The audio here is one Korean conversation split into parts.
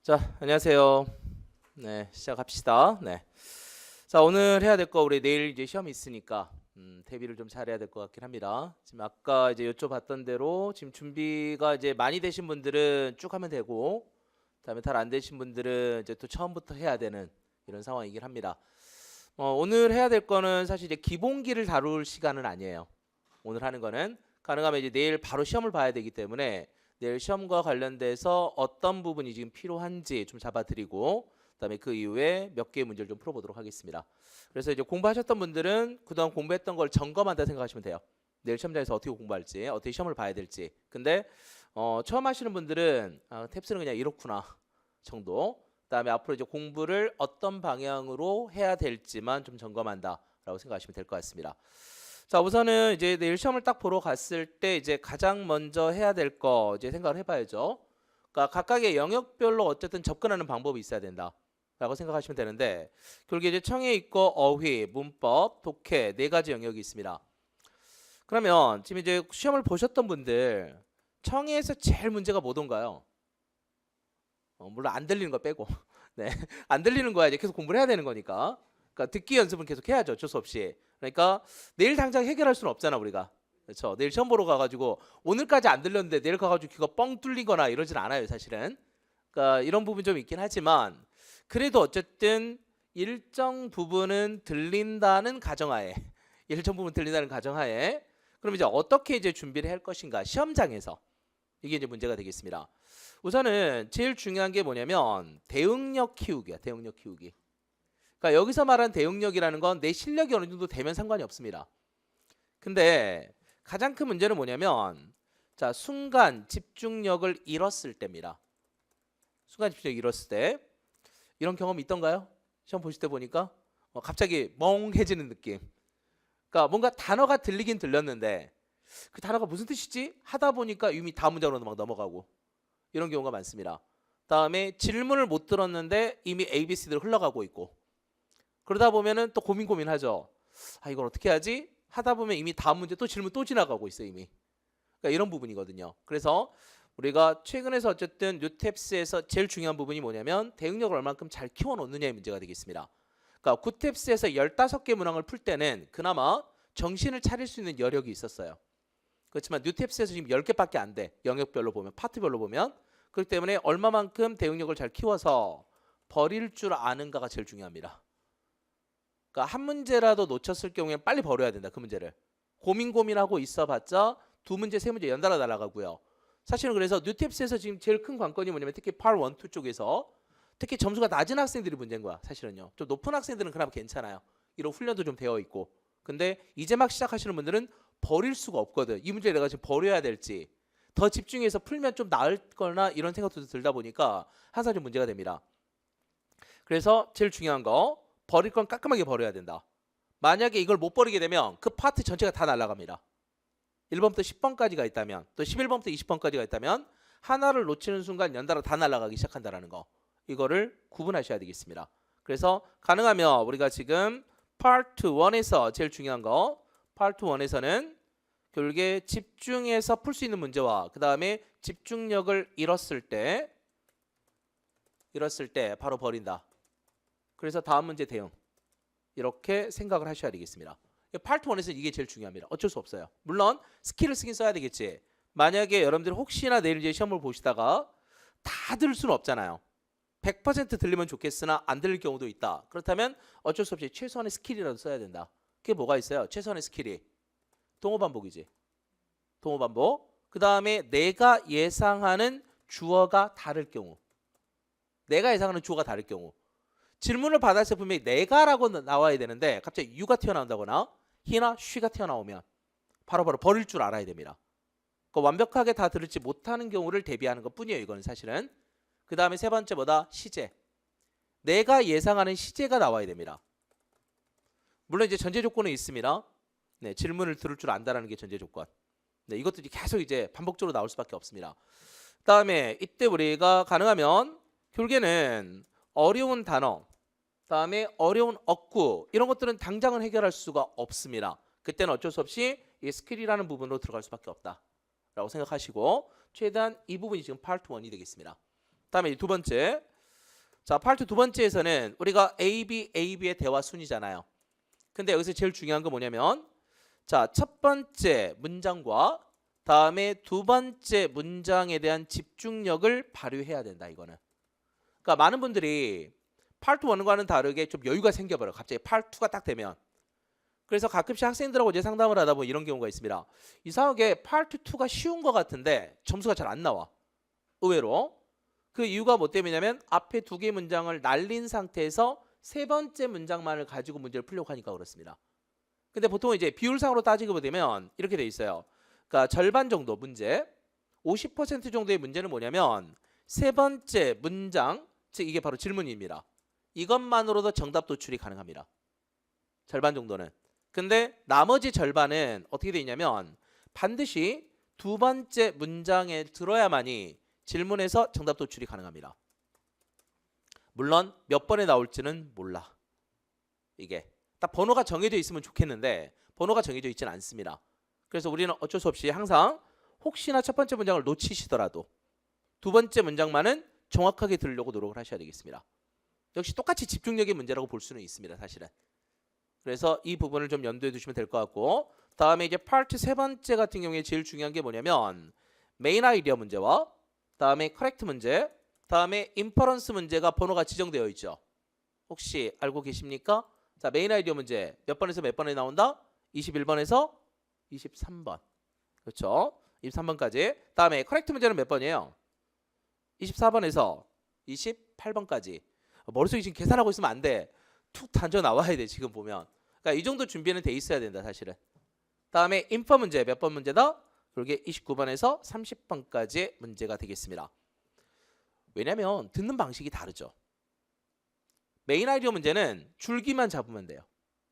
자, 안녕하세요. 네, 시작합시다. 네. 자, 오늘 해야 될 거 우리 내일 이제 시험이 있으니까 대비를 좀 잘해야 될 것 같긴 합니다. 지금 아까 이제 여쭤봤던 대로 지금 준비가 이제 많이 되신 분들은 쭉 하면 되고, 그다음에 잘 안 되신 분들은 이제 또 처음부터 해야 되는 이런 상황이긴 합니다. 오늘 해야 될 거는 사실 이제 기본기를 다룰 시간은 아니에요. 오늘 하는 거는 가능하면 이제 내일 바로 시험을 봐야 되기 때문에 내일 시험과 관련돼서 어떤 부분이 지금 필요한지 좀 잡아드리고 그다음에 그 이후에 몇 개의 문제를 좀 풀어보도록 하겠습니다. 그래서 이제 공부하셨던 분들은 그동안 공부했던 걸 점검한다 생각하시면 돼요. 내일 시험장에서 어떻게 공부할지, 어떻게 시험을 봐야 될지. 근데 처음 하시는 분들은 탭스는 그냥 이렇구나 정도. 그다음에 앞으로 이제 공부를 어떤 방향으로 해야 될지만 좀 점검한다라고 생각하시면 될 것 같습니다. 자, 우선은 이제 내일 시험을 딱 보러 갔을 때 이제 가장 먼저 해야 될 거 이제 생각을 해봐야죠. 그러니까 각각의 영역별로 어쨌든 접근하는 방법이 있어야 된다라고 생각하시면 되는데 결국에 이제 청해 있고 어휘, 문법, 독해 네 가지 영역이 있습니다. 그러면 지금 이제 시험을 보셨던 분들 청해에서 제일 문제가 뭐던가요? 물론 안 들리는 거 빼고 네, 안 들리는 거야 이제 계속 공부를 해야 되는 거니까. 그러니까 듣기 연습은 계속 해야죠. 어쩔 수 없이. 그러니까 내일 당장 해결할 수는 없잖아 우리가. 그렇죠. 내일 시험 보러 가가지고 오늘까지 안 들렸는데 내일 가가지고 귀가 뻥 뚫리거나 이러진 않아요 사실은. 그러니까 이런 부분 좀 있긴 하지만 그래도 어쨌든 일정 부분은 들린다는 가정하에 일정 부분 들린다는 가정하에 그럼 이제 어떻게 이제 준비를 할 것인가 시험장에서 이게 이제 문제가 되겠습니다. 우선은 제일 중요한 게 뭐냐면 대응력 키우기야. 대응력 키우기. 그러니까 여기서 말한 대응력이라는 건 내 실력이 어느 정도 되면 상관이 없습니다. 근데 가장 큰 문제는 뭐냐면 자, 순간 집중력을 잃었을 때입니다. 순간 집중력 잃었을 때 이런 경험 있던가요? 시험 보실 때 보니까 갑자기 멍해지는 느낌. 그러니까 뭔가 단어가 들리긴 들렸는데 그 단어가 무슨 뜻이지? 하다 보니까 이미 다음 문장으로 막 넘어가고 이런 경우가 많습니다. 다음에 질문을 못 들었는데 이미 ABC대로 흘러가고 있고 그러다 보면은 또 고민하죠. 아, 이걸 어떻게 하지? 하다 보면 이미 다음 문제 또 질문 또 지나가고 있어요 이미. 그러니까 이런 부분이거든요. 그래서 우리가 최근에서 어쨌든 뉴탭스에서 제일 중요한 부분이 뭐냐면 대응력을 얼만큼 잘 키워놓느냐의 문제가 되겠습니다. 그러니까 구탭스에서 15개 문항을 풀 때는 그나마 정신을 차릴 수 있는 여력이 있었어요. 그렇지만 뉴탭스에서 지금 10개밖에 안 돼. 영역별로 보면 파트별로 보면. 그렇기 때문에 얼마만큼 대응력을 잘 키워서 버릴 줄 아는가가 제일 중요합니다. 그러니까 한 문제라도 놓쳤을 경우에 빨리 버려야 된다. 그 문제를. 고민하고 있어봤자 두 문제, 세 문제 연달아 날아가고요. 사실은 그래서 뉴탭스에서 지금 제일 큰 관건이 뭐냐면 특히 Part 1, 2 쪽에서 특히 점수가 낮은 학생들이 문제인 거야. 사실은요. 좀 높은 학생들은 그나마 괜찮아요. 이런 훈련도 좀 되어 있고. 근데 이제 막 시작하시는 분들은 버릴 수가 없거든. 이 문제를 내가 지금 버려야 될지 더 집중해서 풀면 좀 나을 거나 이런 생각도 들다 보니까 항상 좀 문제가 됩니다. 그래서 제일 중요한 거 버릴 건 깔끔하게 버려야 된다. 만약에 이걸 못 버리게 되면 그 파트 전체가 다 날아갑니다. 1번부터 10번까지가 있다면 또 11번부터 20번까지가 있다면 하나를 놓치는 순간 연달아 다 날아가기 시작한다는 거. 이거를 구분하셔야 되겠습니다. 그래서 가능하면 우리가 지금 파트 1에서 제일 중요한 거 파트 1에서는 결국에 집중해서 풀 수 있는 문제와 그 다음에 집중력을 잃었을 때 바로 버린다. 그래서 다음 문제 대응 이렇게 생각을 하셔야 되겠습니다. 파트 1에서 이게 제일 중요합니다. 어쩔 수 없어요. 물론 스킬을 쓰긴 써야 되겠지. 만약에 여러분들이 혹시나 내일 이제 시험을 보시다가 다 들을 수는 없잖아요. 100% 들리면 좋겠으나 안 들릴 경우도 있다. 그렇다면 어쩔 수 없이 최소한의 스킬이라도 써야 된다. 그게 뭐가 있어요? 최소한의 스킬이 동호 반복이지. 동호 반복. 그 다음에 내가 예상하는 주어가 다를 경우. 내가 예상하는 주어가 다를 경우. 질문을 받았을 때 분명히 내가라고 나와야 되는데 갑자기 you가 튀어나온다거나 he나 she가 튀어나오면 바로바로 버릴 줄 알아야 됩니다. 그러니까 완벽하게 다 들을지 못하는 경우를 대비하는 것 뿐이에요. 이거는 사실은. 그 다음에 세 번째 뭐다? 시제. 내가 예상하는 시제가 나와야 됩니다. 물론 이제 전제 조건은 있습니다. 네, 질문을 들을 줄 안다라는 게 전제 조건. 네, 이것들이 계속 이제 반복적으로 나올 수밖에 없습니다. 그 다음에 이때 우리가 가능하면 결국에는 어려운 단어, 다음에 어려운 어구 이런 것들은 당장은 해결할 수가 없습니다. 그때는 어쩔 수 없이 이 스킬이라는 부분으로 들어갈 수밖에 없다라고 생각하시고 최대한 이 부분이 지금 파트 1이 되겠습니다. 다음에 두 번째. 자, 파트 두 번째에서는 우리가 AB의 대화 순이잖아요. 근데 여기서 제일 중요한 건 뭐냐면 자, 첫 번째 문장과 다음에 두 번째 문장에 대한 집중력을 발휘해야 된다, 이거는. 그러니까 많은 분들이 파트 1과는 다르게 좀 여유가 생겨버려요. 갑자기 파트 2가 딱 되면. 그래서 가끔씩 학생들하고 이제 상담을 하다 보면 이런 경우가 있습니다. 이상하게 파트 2가 쉬운 것 같은데 점수가 잘 안 나와. 의외로. 그 이유가 뭐 때문이냐면 앞에 두 개의 문장을 날린 상태에서 세 번째 문장만을 가지고 문제를 풀려고 하니까 그렇습니다. 근데 보통 이제 비율상으로 따지게 되면 이렇게 돼 있어요. 그러니까 절반 정도 문제, 50% 정도의 문제는 뭐냐면 세 번째 문장, 즉 이게 바로 질문입니다. 이것만으로도 정답 도출이 가능합니다. 절반 정도는. 근데 나머지 절반은 어떻게 돼 있냐면 반드시 두 번째 문장에 들어야만이 질문에서 정답 도출이 가능합니다. 물론 몇 번에 나올지는 몰라. 이게 딱 번호가 정해져 있으면 좋겠는데 번호가 정해져 있지는 않습니다. 그래서 우리는 어쩔 수 없이 항상 혹시나 첫 번째 문장을 놓치시더라도 두 번째 문장만은 정확하게 들으려고 노력을 하셔야 되겠습니다. 역시 똑같이 집중력의 문제라고 볼 수는 있습니다, 사실은. 그래서 이 부분을 좀 염두에 두시면 될 것 같고, 다음에 이제 파트 세 번째 같은 경우에 제일 중요한 게 뭐냐면 메인 아이디어 문제와 다음에 커렉트 문제, 다음에 인퍼런스 문제가 번호가 지정되어 있죠. 혹시 알고 계십니까? 자, 메인 아이디어 문제 몇 번에서 몇 번에 나온다? 21번에서 23번. 그렇죠? 23번까지. 다음에 커렉트 문제는 몇 번이에요? 24번에서 28번까지. 머릿속에 지금 계산하고 있으면 안 돼. 툭 던져 나와야 돼, 지금 보면. 그러니까 이 정도 준비는 돼 있어야 된다, 사실은. 다음에 인퍼 문제 몇 번 문제다? 그게 29번에서 30번까지의 문제가 되겠습니다. 왜냐면 듣는 방식이 다르죠. 메인 아이디어 문제는 줄기만 잡으면 돼요.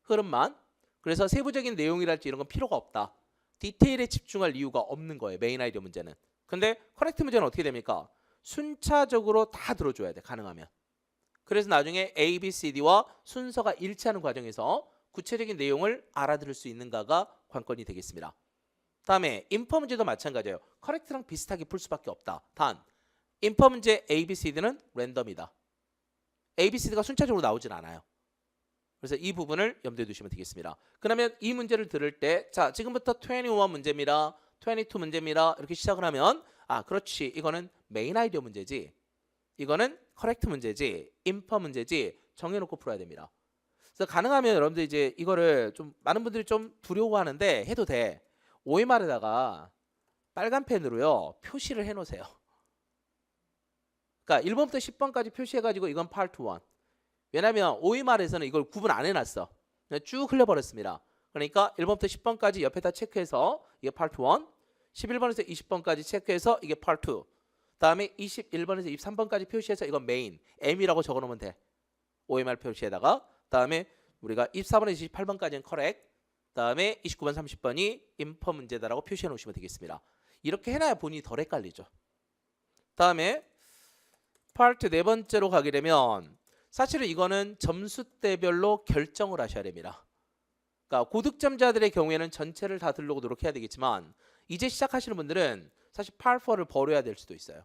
흐름만. 그래서 세부적인 내용이랄지 이런 건 필요가 없다. 디테일에 집중할 이유가 없는 거예요, 메인 아이디어 문제는. 근데 커렉트 문제는 어떻게 됩니까? 순차적으로 다 들어줘야 돼, 가능하면. 그래서 나중에 A, B, C, D와 순서가 일치하는 과정에서 구체적인 내용을 알아들을 수 있는가가 관건이 되겠습니다. 다음에 인퍼 문제도 마찬가지예요. 커렉트랑 비슷하게 풀 수밖에 없다. 단 인퍼 문제 A, B, C, D는 랜덤이다. A, B, C, D가 순차적으로 나오진 않아요. 그래서 이 부분을 염두에 두시면 되겠습니다. 그러면 이 문제를 들을 때 자, 지금부터 21 문제입니다. 22 문제입니다. 이렇게 시작을 하면 아, 그렇지. 이거는 메인 아이디어 문제지. 이거는 커렉트 문제지. 인퍼 문제지. 정해놓고 풀어야 됩니다. 그래서 가능하면 여러분들 이제 이거를 좀 많은 분들이 좀 두려워하는데 해도 돼. OMR에다가 빨간 펜으로요 표시를 해놓으세요. 그러니까 1번부터 10번까지 표시해가지고 이건 파트 1. 왜냐하면 OMR에서는 이걸 구분 안 해놨어. 그냥 쭉 흘려버렸습니다. 그러니까 1번부터 10번까지 옆에다 체크해서 이게 파트 1, 11번에서 20번까지 체크해서 이게 파트 2, 다음에 21번에서 23번까지 표시해서 이건 메인, M이라고 적어놓으면 돼. OMR 표시에다가 다음에 우리가 24번에서 28번까지는 커렉, 다음에 29번, 30번이 인퍼 문제다라고 표시해 놓으시면 되겠습니다. 이렇게 해놔야 본인이 덜 헷갈리죠. 다음에 파트 네 번째로 가게 되면 사실은 이거는 점수대별로 결정을 하셔야 됩니다. 그러니까 고득점자들의 경우에는 전체를 다 들려고 노력해야 되겠지만 이제 시작하시는 분들은 사실 파트 4를 버려야 될 수도 있어요.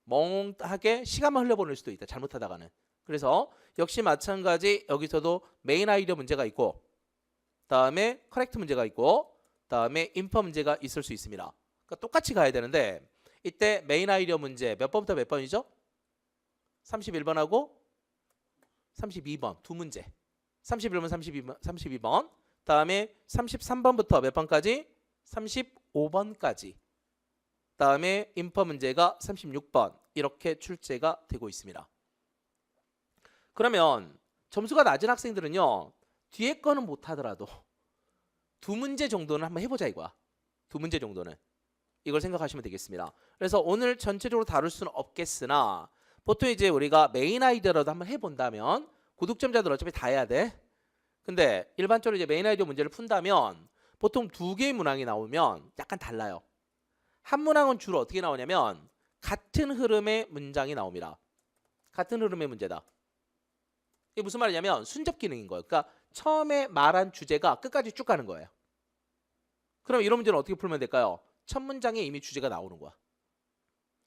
멍하게 시간만 흘려보낼 수도 있다, 잘못하다가는. 그래서 역시 마찬가지 여기서도 메인 아이디어 문제가 있고 다음에 커렉트 문제가 있고 다음에 인퍼 문제가 있을 수 있습니다. 그러니까 똑같이 가야 되는데 이때 메인 아이디어 문제 몇 번부터 몇 번이죠? 31번하고 32번 두 문제. 31번, 32번. 다음에 33번부터 몇 번까지? 35번까지. 다음에 인퍼 문제가 36번. 이렇게 출제가 되고 있습니다. 그러면 점수가 낮은 학생들은요. 뒤에 거는 못하더라도 두 문제 정도는 한번 해보자 이거야. 두 문제 정도는. 이걸 생각하시면 되겠습니다. 그래서 오늘 전체적으로 다룰 수는 없겠으나 보통 이제 우리가 메인 아이디어라도 한번 해본다면 고득점자들 어차피 다 해야 돼. 근데 일반적으로 이제 메인 아이디어 문제를 푼다면 보통 두 개의 문항이 나오면 약간 달라요. 한 문항은 주로 어떻게 나오냐면 같은 흐름의 문장이 나옵니다. 같은 흐름의 문제다. 이게 무슨 말이냐면 순접 기능인 거예요. 그러니까 처음에 말한 주제가 끝까지 쭉 가는 거예요. 그럼 이런 문제는 어떻게 풀면 될까요? 첫 문장에 이미 주제가 나오는 거야.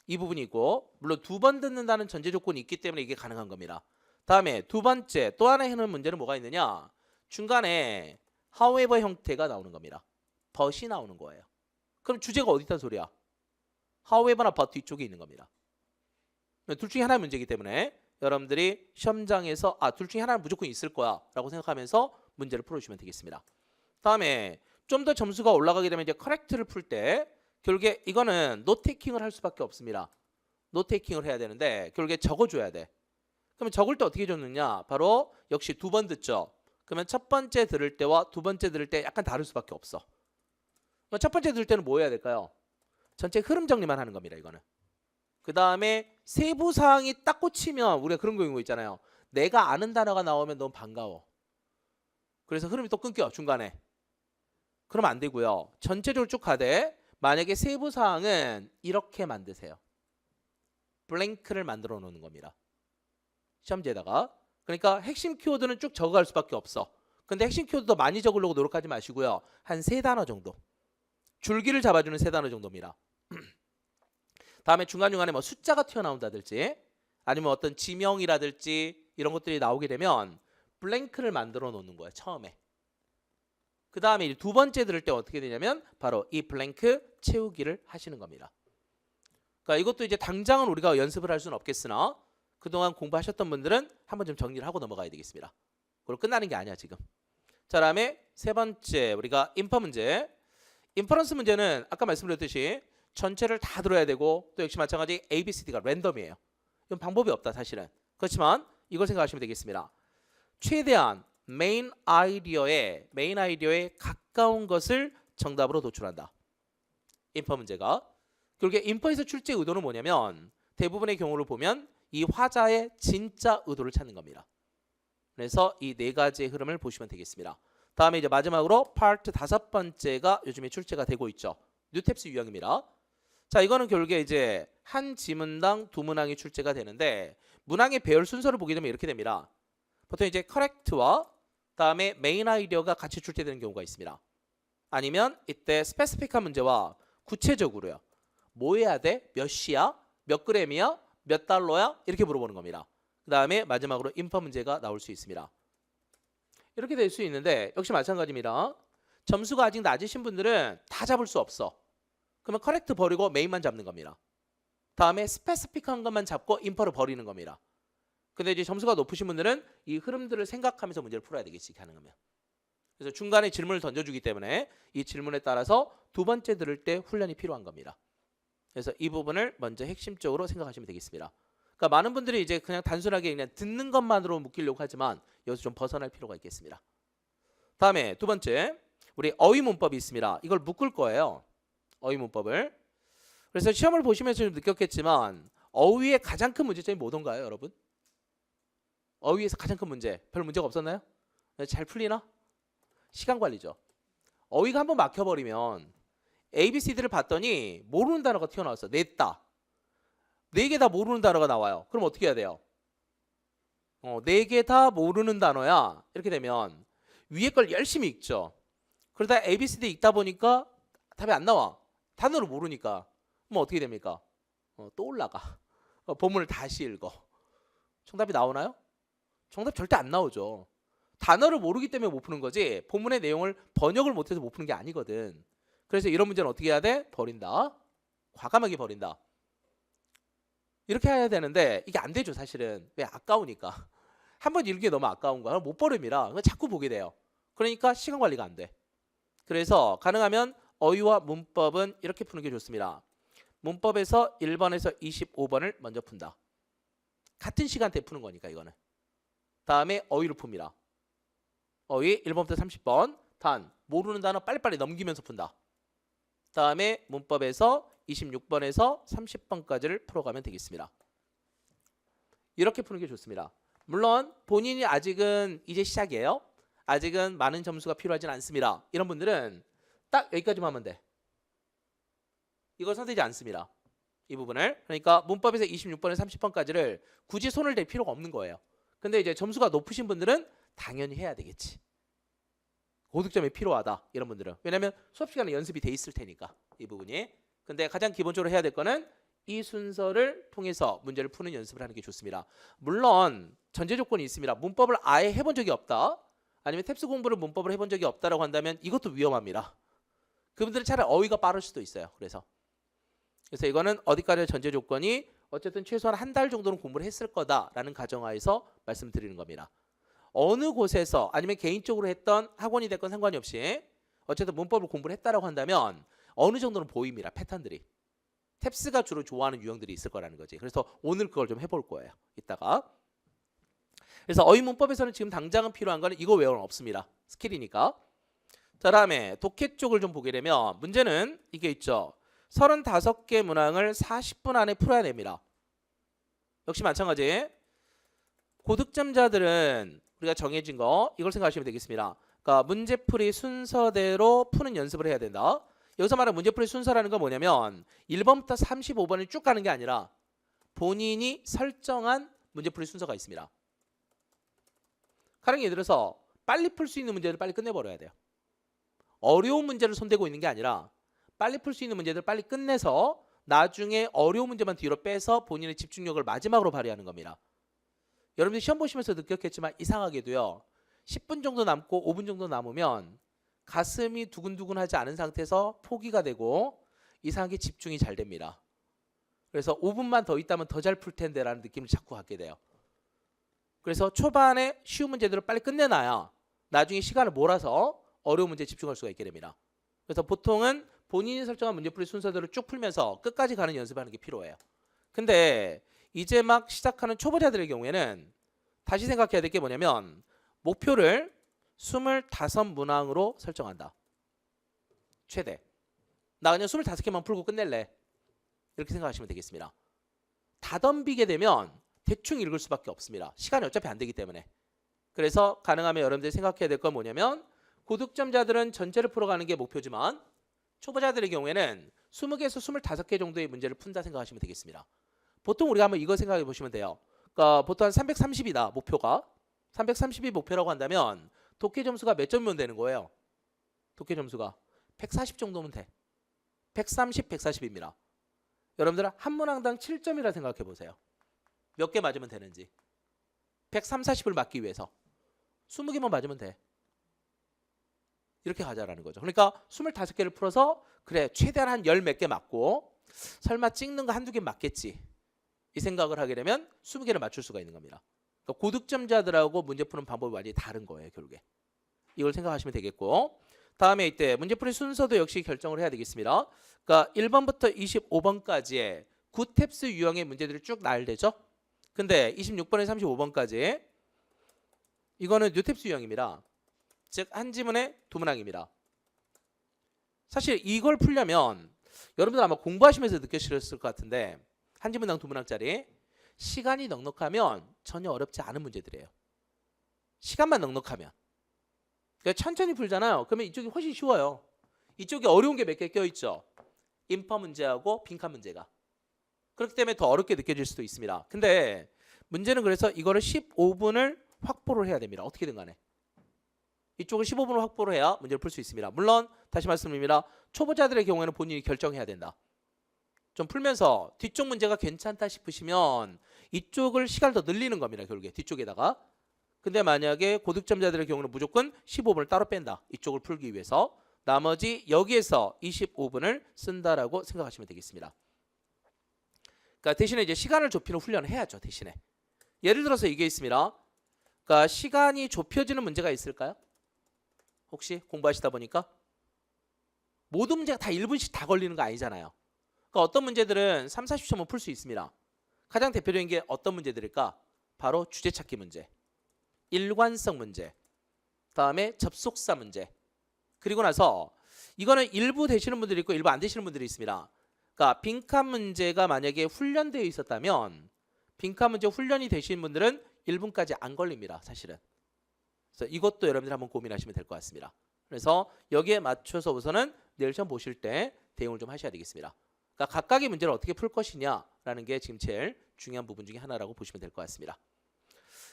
이 부분이 있고 물론 두 번 듣는다는 전제 조건이 있기 때문에 이게 가능한 겁니다. 다음에 두 번째 또 하나 해놓은 문제는 뭐가 있느냐. 중간에 however 형태가 나오는 겁니다. but이 나오는 거예요. 그럼 주제가 어디 있단 소리야? however나 but 뒤쪽에 있는 겁니다. 둘 중에 하나의 문제이기 때문에 여러분들이 시험장에서 둘 중에 하나는 무조건 있을 거야 라고 생각하면서 문제를 풀어주시면 되겠습니다. 다음에 좀 더 점수가 올라가게 되면 이제 correct를 풀 때 결국에 이거는 노트 테이킹을 할 수밖에 없습니다. 노트 테이킹을 해야 되는데 결국에 적어줘야 돼. 그러면 적을 때 어떻게 적느냐? 바로 역시 두 번 듣죠. 그러면 첫 번째 들을 때와 두 번째 들을 때 약간 다를 수밖에 없어. 첫 번째 들을 때는 뭐 해야 될까요? 전체 흐름 정리만 하는 겁니다. 이거는. 그 다음에 세부 사항이 딱 꽂히면 우리가 그런 경우 있잖아요. 내가 아는 단어가 나오면 너무 반가워. 그래서 흐름이 또 끊겨 중간에. 그러면 안 되고요. 전체적으로 쭉 가되 만약에 세부 사항은 이렇게 만드세요. 블랭크를 만들어 놓는 겁니다. 시험지에다가. 그러니까 핵심 키워드는 쭉 적어갈 수밖에 없어. 근데 핵심 키워드 더 많이 적으려고 노력하지 마시고요. 한 3단어 정도. 줄기를 잡아주는 3단어 정도입니다. 다음에 중간중간에 뭐 숫자가 튀어나온다든지 아니면 어떤 지명이라든지 이런 것들이 나오게 되면 블랭크를 만들어 놓는 거예요. 처음에. 그 다음에 이제 두 번째 들을 때 어떻게 되냐면 바로 이 블랭크 채우기를 하시는 겁니다. 그러니까 이것도 이제 당장은 우리가 연습을 할 수는 없겠으나 그동안 공부하셨던 분들은 한번 좀 정리를 하고 넘어가야 되겠습니다. 그걸 끝나는 게 아니야 지금. 자, 다음에 세 번째 우리가 인퍼 문제. 인퍼런스 문제는 아까 말씀드렸듯이 전체를 다 들어야 되고 또 역시 마찬가지 A, B, C, D가 랜덤이에요. 이건 방법이 없다 사실은. 그렇지만 이걸 생각하시면 되겠습니다. 최대한 메인 아이디어에 가까운 것을 정답으로 도출한다. 인퍼 문제가. 결국에 인퍼에서 출제 의도는 뭐냐면 대부분의 경우를 보면 이 화자의 진짜 의도를 찾는 겁니다. 그래서 이 네 가지의 흐름을 보시면 되겠습니다. 다음에 이제 마지막으로 파트 5번째가 요즘에 출제가 되고 있죠. 뉴탭스 유형입니다. 자, 이거는 결국에 이제 한 지문당 두 문항이 출제가 되는데 문항의 배열 순서를 보게 되면 이렇게 됩니다. 보통 이제 correct와 다음에 메인 아이디어가 같이 출제되는 경우가 있습니다. 아니면 이때 스페시픽한 문제와 구체적으로요. 뭐 해야 돼? 몇 시야? 몇 그램이야? 몇 달러야? 이렇게 물어보는 겁니다. 그 다음에 마지막으로 인퍼 문제가 나올 수 있습니다. 이렇게 될 수 있는데 역시 마찬가지입니다. 점수가 아직 낮으신 분들은 다 잡을 수 없어. 그러면 커렉트 버리고 메인만 잡는 겁니다. 다음에 스페시픽한 것만 잡고 인퍼를 버리는 겁니다. 근데 이제 점수가 높으신 분들은 이 흐름들을 생각하면서 문제를 풀어야 되겠지, 가능하면. 그래서 중간에 질문을 던져주기 때문에 이 질문에 따라서 두 번째 들을 때 훈련이 필요한 겁니다. 그래서 이 부분을 먼저 핵심적으로 생각하시면 되겠습니다. 그러니까 많은 분들이 이제 그냥 단순하게 그냥 듣는 것만으로 묶이려고 하지만 여기서 좀 벗어날 필요가 있겠습니다. 다음에 두 번째, 우리 어휘 문법이 있습니다. 이걸 묶을 거예요. 어휘 문법을. 그래서 시험을 보시면서 좀 느꼈겠지만 어휘의 가장 큰 문제점이 뭐던가요, 여러분? 어휘에서 가장 큰 문제, 별 문제가 없었나요? 잘 풀리나? 시간 관리죠. 어휘가 한번 막혀버리면 A, B, C, D를 봤더니 모르는 단어가 튀어나왔어. 냈다. 4개 다 모르는 단어가 나와요. 그럼 어떻게 해야 돼요? 4개 다 모르는 단어야. 이렇게 되면 위에 걸 열심히 읽죠. 그러다 A, B, C, D 읽다 보니까 답이 안 나와. 단어를 모르니까. 그럼 어떻게 됩니까? 또 올라가. 본문을 다시 읽어. 정답이 나오나요? 정답 절대 안 나오죠. 단어를 모르기 때문에 못 푸는 거지 본문의 내용을 번역을 못해서 못 푸는 게 아니거든. 그래서 이런 문제는 어떻게 해야 돼? 버린다. 과감하게 버린다. 이렇게 해야 되는데 이게 안 되죠 사실은. 왜? 아까우니까. 한번 읽기에 너무 아까운 거야. 못 버립니다. 자꾸 보게 돼요. 그러니까 시간 관리가 안 돼. 그래서 가능하면 어휘와 문법은 이렇게 푸는 게 좋습니다. 문법에서 1번에서 25번을 먼저 푼다. 같은 시간대에 푸는 거니까 이거는. 다음에 어휘를 풉니다. 어휘 1번부터 30번. 단 모르는 단어 빨리빨리 넘기면서 푼다. 다음에 문법에서 26번에서 30번까지를 풀어가면 되겠습니다. 이렇게 푸는 게 좋습니다. 물론 본인이 아직은 이제 시작이에요. 아직은 많은 점수가 필요하진 않습니다. 이런 분들은 딱 여기까지만 하면 돼. 이걸 선택하지 않습니다. 이 부분을. 그러니까 문법에서 26번에서 30번까지를 굳이 손을 댈 필요가 없는 거예요. 근데 이제 점수가 높으신 분들은 당연히 해야 되겠지. 고득점이 필요하다 이런 분들은. 왜냐면 수업 시간에 연습이 돼 있을 테니까 이 부분이. 근데 가장 기본적으로 해야 될 거는 이 순서를 통해서 문제를 푸는 연습을 하는 게 좋습니다. 물론 전제 조건이 있습니다. 문법을 아예 해본 적이 없다. 아니면 탭스 공부를 문법을 해본 적이 없다라고 한다면 이것도 위험합니다. 그분들은 차라리 어휘가 빠를 수도 있어요. 그래서 이거는 어디까지 전제 조건이 어쨌든 최소한 한 달 정도는 공부를 했을 거다라는 가정하에서 말씀드리는 겁니다. 어느 곳에서 아니면 개인적으로 했던 학원이 됐건 상관이 없이 어쨌든 문법을 공부를 했다라고 한다면 어느 정도는 보입니다. 패턴들이. 탭스가 주로 좋아하는 유형들이 있을 거라는 거지. 그래서 오늘 그걸 좀 해볼 거예요. 이따가. 그래서 어휘 문법에서는 지금 당장은 필요한 거는 이거 외우는 없습니다. 스킬이니까. 자, 다음에 독해 쪽을 좀 보게 되면 문제는 이게 있죠. 35개 문항을 40분 안에 풀어야 됩니다. 역시 마찬가지. 고득점자들은 우리가 정해진 거 이걸 생각하시면 되겠습니다. 그러니까 문제풀이 순서대로 푸는 연습을 해야 된다. 여기서 말하는 문제풀이 순서라는 건 뭐냐면 1번부터 35번을 쭉 가는 게 아니라 본인이 설정한 문제풀이 순서가 있습니다. 가령 예를 들어서 빨리 풀 수 있는 문제를 빨리 끝내버려야 돼요. 어려운 문제를 손대고 있는 게 아니라 빨리 풀 수 있는 문제들 빨리 끝내서 나중에 어려운 문제만 뒤로 빼서 본인의 집중력을 마지막으로 발휘하는 겁니다. 여러분들 시험 보시면서 느꼈겠지만 이상하게도요. 10분 정도 남고 5분 정도 남으면 가슴이 두근두근하지 않은 상태에서 포기가 되고 이상하게 집중이 잘 됩니다. 그래서 5분만 더 있다면 더 잘 풀 텐데 라는 느낌을 자꾸 갖게 돼요. 그래서 초반에 쉬운 문제들을 빨리 끝내놔야 나중에 시간을 몰아서 어려운 문제에 집중할 수가 있게 됩니다. 그래서 보통은 본인이 설정한 문제풀이 순서대로 쭉 풀면서 끝까지 가는 연습하는 게 필요해요. 근데 이제 막 시작하는 초보자들의 경우에는 다시 생각해야 될 게 뭐냐면 목표를 25문항으로 설정한다. 최대. 나 그냥 25개만 풀고 끝낼래. 이렇게 생각하시면 되겠습니다. 다 덤비게 되면 대충 읽을 수밖에 없습니다. 시간이 어차피 안 되기 때문에. 그래서 가능하면 여러분들이 생각해야 될 건 뭐냐면 고득점자들은 전체를 풀어가는 게 목표지만 초보자들의 경우에는 20개에서 25개 정도의 문제를 푼다 생각하시면 되겠습니다. 보통 우리가 한번 이거 생각해 보시면 돼요. 그러니까 보통 한 330이다 목표가. 330이 목표라고 한다면 독해 점수가 몇 점이면 되는 거예요? 독해 점수가 140 정도면 돼. 130, 140입니다. 여러분들은 한 문항당 7점이라 생각해 보세요. 몇 개 맞으면 되는지. 130, 40을 맞기 위해서 20개만 맞으면 돼. 이렇게 가자라는 거죠. 그러니까 25개를 풀어서 그래 최대한 한 10 몇 개 맞고 설마 찍는 거 한두 개 맞겠지. 이 생각을 하게 되면 20개를 맞출 수가 있는 겁니다. 그러니까 고득점자들하고 문제 푸는 방법이 완전히 다른 거예요. 결국에. 이걸 생각하시면 되겠고 다음에 이때 문제풀이 순서도 역시 결정을 해야 되겠습니다. 그러니까 1번부터 25번까지의 굿탭스 유형의 문제들이 쭉 나열되죠. 근데 26번에서 35번까지 이거는 뉴탭스 유형입니다. 즉 한 지문에 두 문항입니다. 사실 이걸 풀려면 여러분들 아마 공부하시면서 느끼셨을 것 같은데 한 지문당 두 문항짜리 시간이 넉넉하면 전혀 어렵지 않은 문제들이에요. 시간만 넉넉하면. 그러니까 천천히 풀잖아요. 그러면 이쪽이 훨씬 쉬워요. 이쪽에 어려운 게 몇 개 껴있죠. 인퍼 문제하고 빈칸 문제가. 그렇기 때문에 더 어렵게 느껴질 수도 있습니다. 근데 문제는 그래서 이거를 15분을 확보를 해야 됩니다. 어떻게든 간에. 이쪽을 15분을 확보를 해야 문제를 풀 수 있습니다. 물론 다시 말씀드립니다. 초보자들의 경우에는 본인이 결정해야 된다. 좀 풀면서 뒤쪽 문제가 괜찮다 싶으시면 이쪽을 시간을 더 늘리는 겁니다. 결국에 뒤쪽에다가. 근데 만약에 고득점자들의 경우는 무조건 15분을 따로 뺀다. 이쪽을 풀기 위해서. 나머지 여기에서 25분을 쓴다라고 생각하시면 되겠습니다. 그러니까 대신에 이제 시간을 좁히는 훈련을 해야죠. 대신에. 예를 들어서 이게 있습니다. 그러니까 시간이 좁혀지는 문제가 있을까요? 혹시 공부하시다 보니까 모든 문제가 다 1분씩 다 걸리는 거 아니잖아요. 그러니까 어떤 문제들은 3, 40초면 풀 수 있습니다. 가장 대표적인 게 어떤 문제들일까? 바로 주제 찾기 문제, 일관성 문제, 다음에 접속사 문제. 그리고 나서 이거는 일부 되시는 분들이 있고 일부 안 되시는 분들이 있습니다. 그러니까 빈칸 문제가 만약에 훈련되어 있었다면 빈칸 문제 훈련이 되신 분들은 1분까지 안 걸립니다. 사실은. 그래서 이것도 여러분들 한번 고민하시면 될 것 같습니다. 그래서 여기에 맞춰서 우선은 내일 시험 보실 때 대응을 좀 하셔야 되겠습니다. 그러니까 각각의 문제를 어떻게 풀 것이냐라는 게 지금 제일 중요한 부분 중에 하나라고 보시면 될 것 같습니다.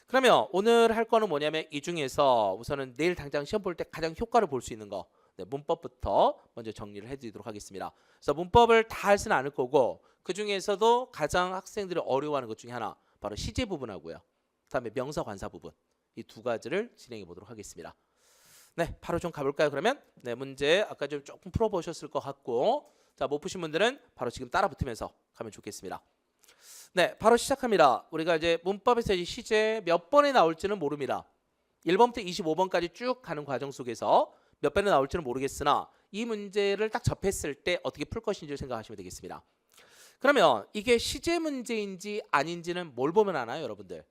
그러면 오늘 할 거는 뭐냐면 이 중에서 우선은 내일 당장 시험 볼 때 가장 효과를 볼 수 있는 거 네, 문법부터 먼저 정리를 해드리도록 하겠습니다. 그래서 문법을 다 할 수는 않을 거고 그 중에서도 가장 학생들이 어려워하는 것 중에 하나 바로 시제 부분하고요. 그다음에 명사 관사 부분 이 두 가지를 진행해 보도록 하겠습니다. 네, 바로 좀 가볼까요? 그러면 네, 문제 아까 좀 조금 풀어보셨을 것 같고 자, 못 푸신 분들은 바로 지금 따라 붙으면서 가면 좋겠습니다. 네, 바로 시작합니다. 우리가 이제 문법에서 이 시제 몇 번에 나올지는 모릅니다. 1번부터 25번까지 쭉 가는 과정 속에서 몇 번에 나올지는 모르겠으나 이 문제를 딱 접했을 때 어떻게 풀 것인지를 생각하시면 되겠습니다. 그러면 이게 시제 문제인지 아닌지는 뭘 보면 아나요, 여러분들?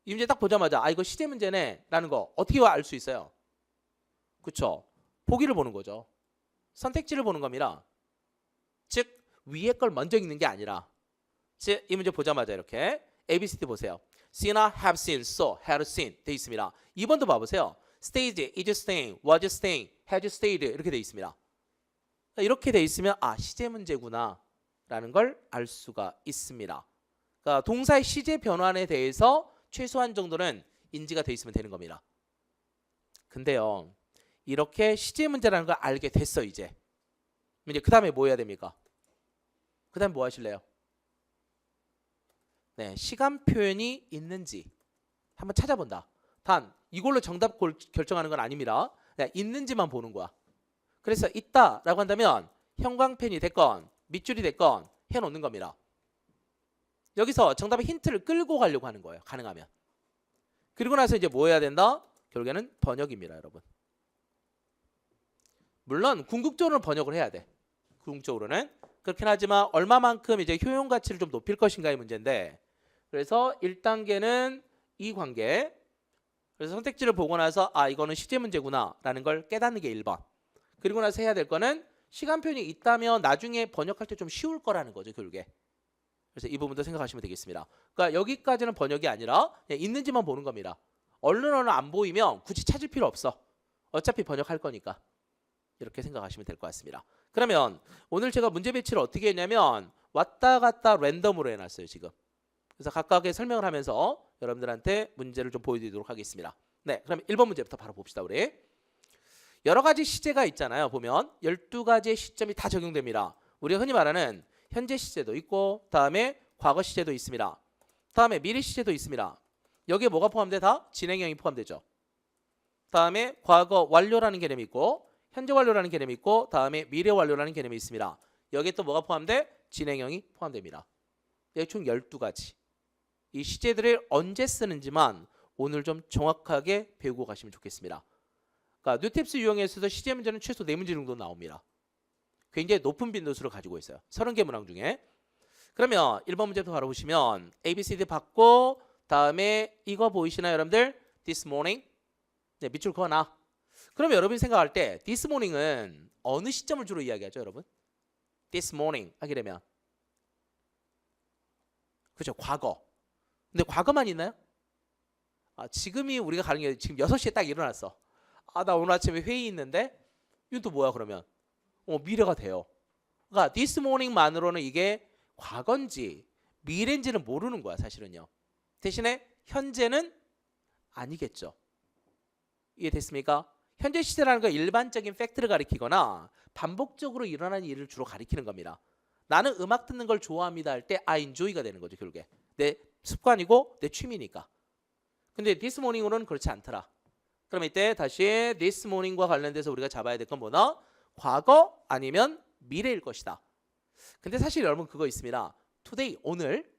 이 문제 딱 보자마자 아 이거 시제 문제네 라는 거 어떻게 알 수 있어요? 그쵸? 보기를 보는 거죠. 선택지를 보는 겁니다. 즉 위에 걸 먼저 읽는 게 아니라 즉 이 문제 보자마자 이렇게 ABCD 보세요. Seen나 have seen, saw, had seen 돼 있습니다. 2번도 봐보세요. Stayed, is staying, was staying, had stayed 이렇게 돼 있습니다. 이렇게 돼 있으면 아 시제 문제구나 라는 걸 알 수가 있습니다. 그러니까 동사의 시제 변환에 대해서 최소한 정도는 인지가 돼 있으면 되는 겁니다. 근데요 이렇게 시제 문제라는 걸 알게 됐어 이제 그 다음에 뭐 해야 됩니까? 그 다음에 뭐 하실래요? 네, 시간 표현이 있는지 한번 찾아본다. 단 이걸로 정답 결정하는 건 아닙니다. 그냥 있는지만 보는 거야. 그래서 있다라고 한다면 형광펜이 됐건 밑줄이 됐건 해놓는 겁니다. 여기서 정답의 힌트를 끌고 가려고 하는 거예요. 가능하면. 그리고 나서 이제 뭐 해야 된다? 결국에는 번역입니다, 여러분. 물론 궁극적으로는 번역을 해야 돼. 궁극적으로는. 그렇긴 하지만 얼마만큼 이제 효용 가치를 좀 높일 것인가의 문제인데 그래서 1단계는 이 관계 그래서 선택지를 보고 나서 아 이거는 시제 문제구나 라는 걸 깨닫는 게 1번. 그리고 나서 해야 될 거는 시간 표현이 있다면 나중에 번역할 때 좀 쉬울 거라는 거죠, 결국에. 그래서 이 부분도 생각하시면 되겠습니다. 그러니까 여기까지는 번역이 아니라 그냥 있는지만 보는 겁니다. 얼른 안 보이면 굳이 찾을 필요 없어. 어차피 번역할 거니까. 이렇게 생각하시면 될 것 같습니다. 그러면 오늘 제가 문제 배치를 어떻게 했냐면 왔다 갔다 랜덤으로 해놨어요, 지금. 그래서 각각의 설명을 하면서 여러분들한테 문제를 좀 보여드리도록 하겠습니다. 네, 그럼 1번 문제부터 바로 봅시다, 우리. 여러 가지 시제가 있잖아요. 보면 12가지의 시점이 다 적용됩니다. 우리가 흔히 말하는 현재 시제도 있고 다음에 과거 시제도 있습니다. 다음에 미래 시제도 있습니다. 여기에 뭐가 포함돼? 다 진행형이 포함되죠. 다음에 과거 완료라는 개념이 있고 현재 완료라는 개념이 있고 다음에 미래 완료라는 개념이 있습니다. 여기에 또 뭐가 포함돼? 진행형이 포함됩니다. 네, 총 12가지. 이 시제들을 언제 쓰는지만 오늘 좀 정확하게 배우고 가시면 좋겠습니다. 그러니까 뉴탭스 유형에서도 시제 문제는 최소 4문제 정도 나옵니다. 굉장히 높은 빈도수를 가지고 있어요. 30개 문항 중에. 그러면 1번 문제부터 바로 보시면 ABCD 받고 다음에 이거 보이시나요, 여러분들? This morning. 네, 밑줄 그어놔. 그러면 여러분이 생각할 때 this morning은 어느 시점을 주로 이야기하죠, 여러분? This morning 하게 되면 그렇죠, 과거. 근데 과거만 있나요? 아, 지금이 우리가 가는 게 지금 6시에 딱 일어났어. 아, 나 오늘 아침에 회의 있는데 이건 또 뭐야 그러면? 미래가 돼요. 그러니까 this morning만으로는 이게 과거인지 미래인지는 모르는 거야, 사실은요. 대신에 현재는 아니겠죠. 이해됐습니까? 현재 시제라는 건 일반적인 팩트를 가리키거나 반복적으로 일어나는 일을 주로 가리키는 겁니다. 나는 음악 듣는 걸 좋아합니다 할 때 I enjoy가 되는 거죠, 결국에. 내 습관이고 내 취미니까. 근데 this morning으로는 그렇지 않더라. 그럼 이때 다시 this morning과 관련돼서 우리가 잡아야 될 건 뭐다? 과거 아니면 미래일 것이다. 근데 사실 여러분 그거 있습니다. today, 오늘,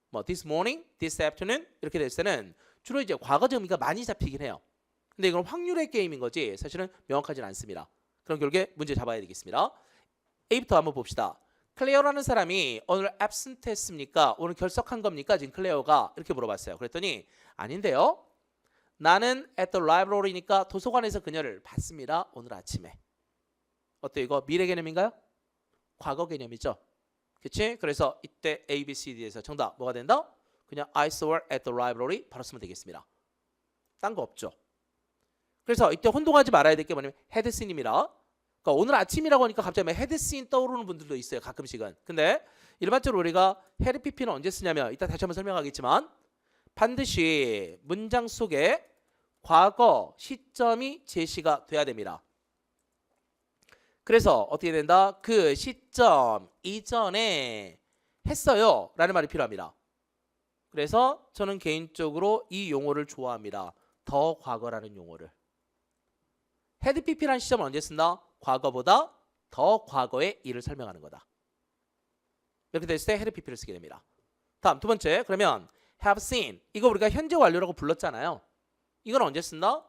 뭐 this morning, this afternoon 이렇게 됐을 때는 주로 이제 과거 정의가 많이 잡히긴 해요. 근데 이건 확률의 게임인 거지 사실은 명확하진 않습니다. 그럼 결국에 문제 잡아야 되겠습니다. A부터 한번 봅시다. 클레어라는 사람이 오늘 absent 했습니까? 오늘 결석한 겁니까? 지금 클레어가 이렇게 물어봤어요. 그랬더니 아닌데요. 나는 at the library니까 도서관에서 그녀를 봤습니다. 오늘 아침에. 어때요? 이거 미래 개념인가요? 과거 개념이죠. 그치? 그래서 이때 A, B, C, D에서 정답 뭐가 된다? 그냥 I saw her at the library 바로 쓰면 되겠습니다. 딴 거 없죠. 그래서 이때 혼동하지 말아야 될 게 뭐냐면 had seen입니다. 그러니까 오늘 아침이라고 하니까 갑자기 had seen 떠오르는 분들도 있어요. 가끔씩은. 근데 일반적으로 우리가 had pp는 언제 쓰냐면 이따 다시 한번 설명하겠지만 반드시 문장 속에 과거 시점이 제시가 돼야 됩니다. 그래서 어떻게 된다? 그 시점 이전에 했어요 라는 말이 필요합니다. 그래서 저는 개인적으로 이 용어를 좋아합니다. 더 과거라는 용어를. had pp라는 시점은 언제 쓴다? 과거보다 더 과거의 일을 설명하는 거다. 이렇게 됐을 때 had pp를 쓰게 됩니다. 다음 두 번째, 그러면 have seen, 이거 우리가 현재 완료라고 불렀잖아요. 이건 언제 쓴다?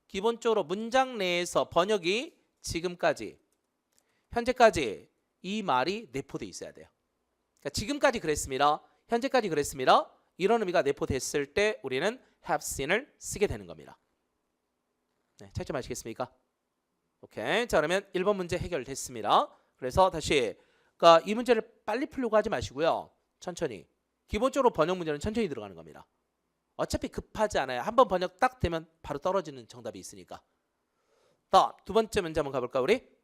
기본적으로 문장 내에서 번역이 지금까지, 현재까지 이 말이 내포돼 있어야 돼요. 그러니까 지금까지 그랬습니다, 현재까지 그랬습니다, 이런 의미가 내포됐을 때 우리는 have seen을 쓰게 되는 겁니다. 네, 차이점 아시겠습니까? 오케이. 자, 그러면 1번 문제 해결됐습니다. 그래서 다시, 그러니까 이 문제를 빨리 풀려고 하지 마시고요. 천천히. 기본적으로 번역 문제는 천천히 들어가는 겁니다. 어차피 급하지 않아요. 한번 번역 딱 되면 바로 떨어지는 정답이 있으니까. 두 번째 문제 한번 가볼까 우리?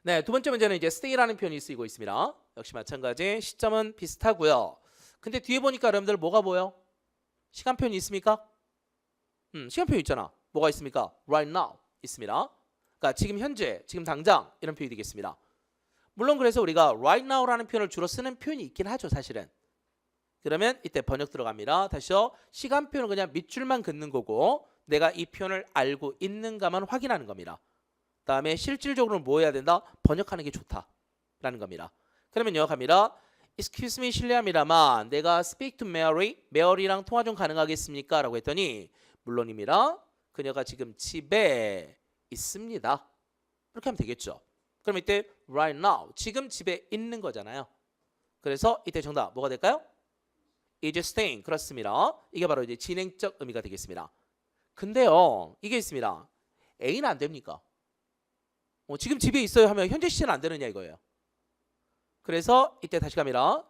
네, 두 번째 문제는 이제 stay라는 표현이 쓰이고 있습니다. 역시 마찬가지. 시점은 비슷하고요. 근데 뒤에 보니까 여러분들 뭐가 보여? 시간 표현이 있습니까? 시간 표현 있잖아. 뭐가 있습니까? right now 있습니다. 그러니까 지금 현재, 지금 당장 이런 표현이 되겠습니다. 물론 그래서 우리가 right now라는 표현을 주로 쓰는 표현이 있긴 하죠, 사실은. 그러면 이때 번역 들어갑니다. 다시요. 시간 표현은 그냥 밑줄만 긋는 거고 내가 이 표현을 알고 있는가만 확인하는 겁니다. 다음에 실질적으로 뭐 해야 된다? 번역하는 게 좋다라는 겁니다. 그러면 갑니다. Excuse me, 실례합니다만 내가 speak to Mary, 메어리랑 통화 좀 가능하겠습니까? 라고 했더니 물론입니다. 그녀가 지금 집에 있습니다. 이렇게 하면 되겠죠. 그럼 이때 right now, 지금 집에 있는 거잖아요. 그래서 이때 정답 뭐가 될까요? is staying. 그렇습니다. 이게 바로 이제 진행적 의미가 되겠습니다. 근데요, 이게 있습니다. A는 안 됩니까? 지금 집에 있어요 하면 현재 시제는 안 되느냐 이거예요. 그래서 이때 다시 갑니다.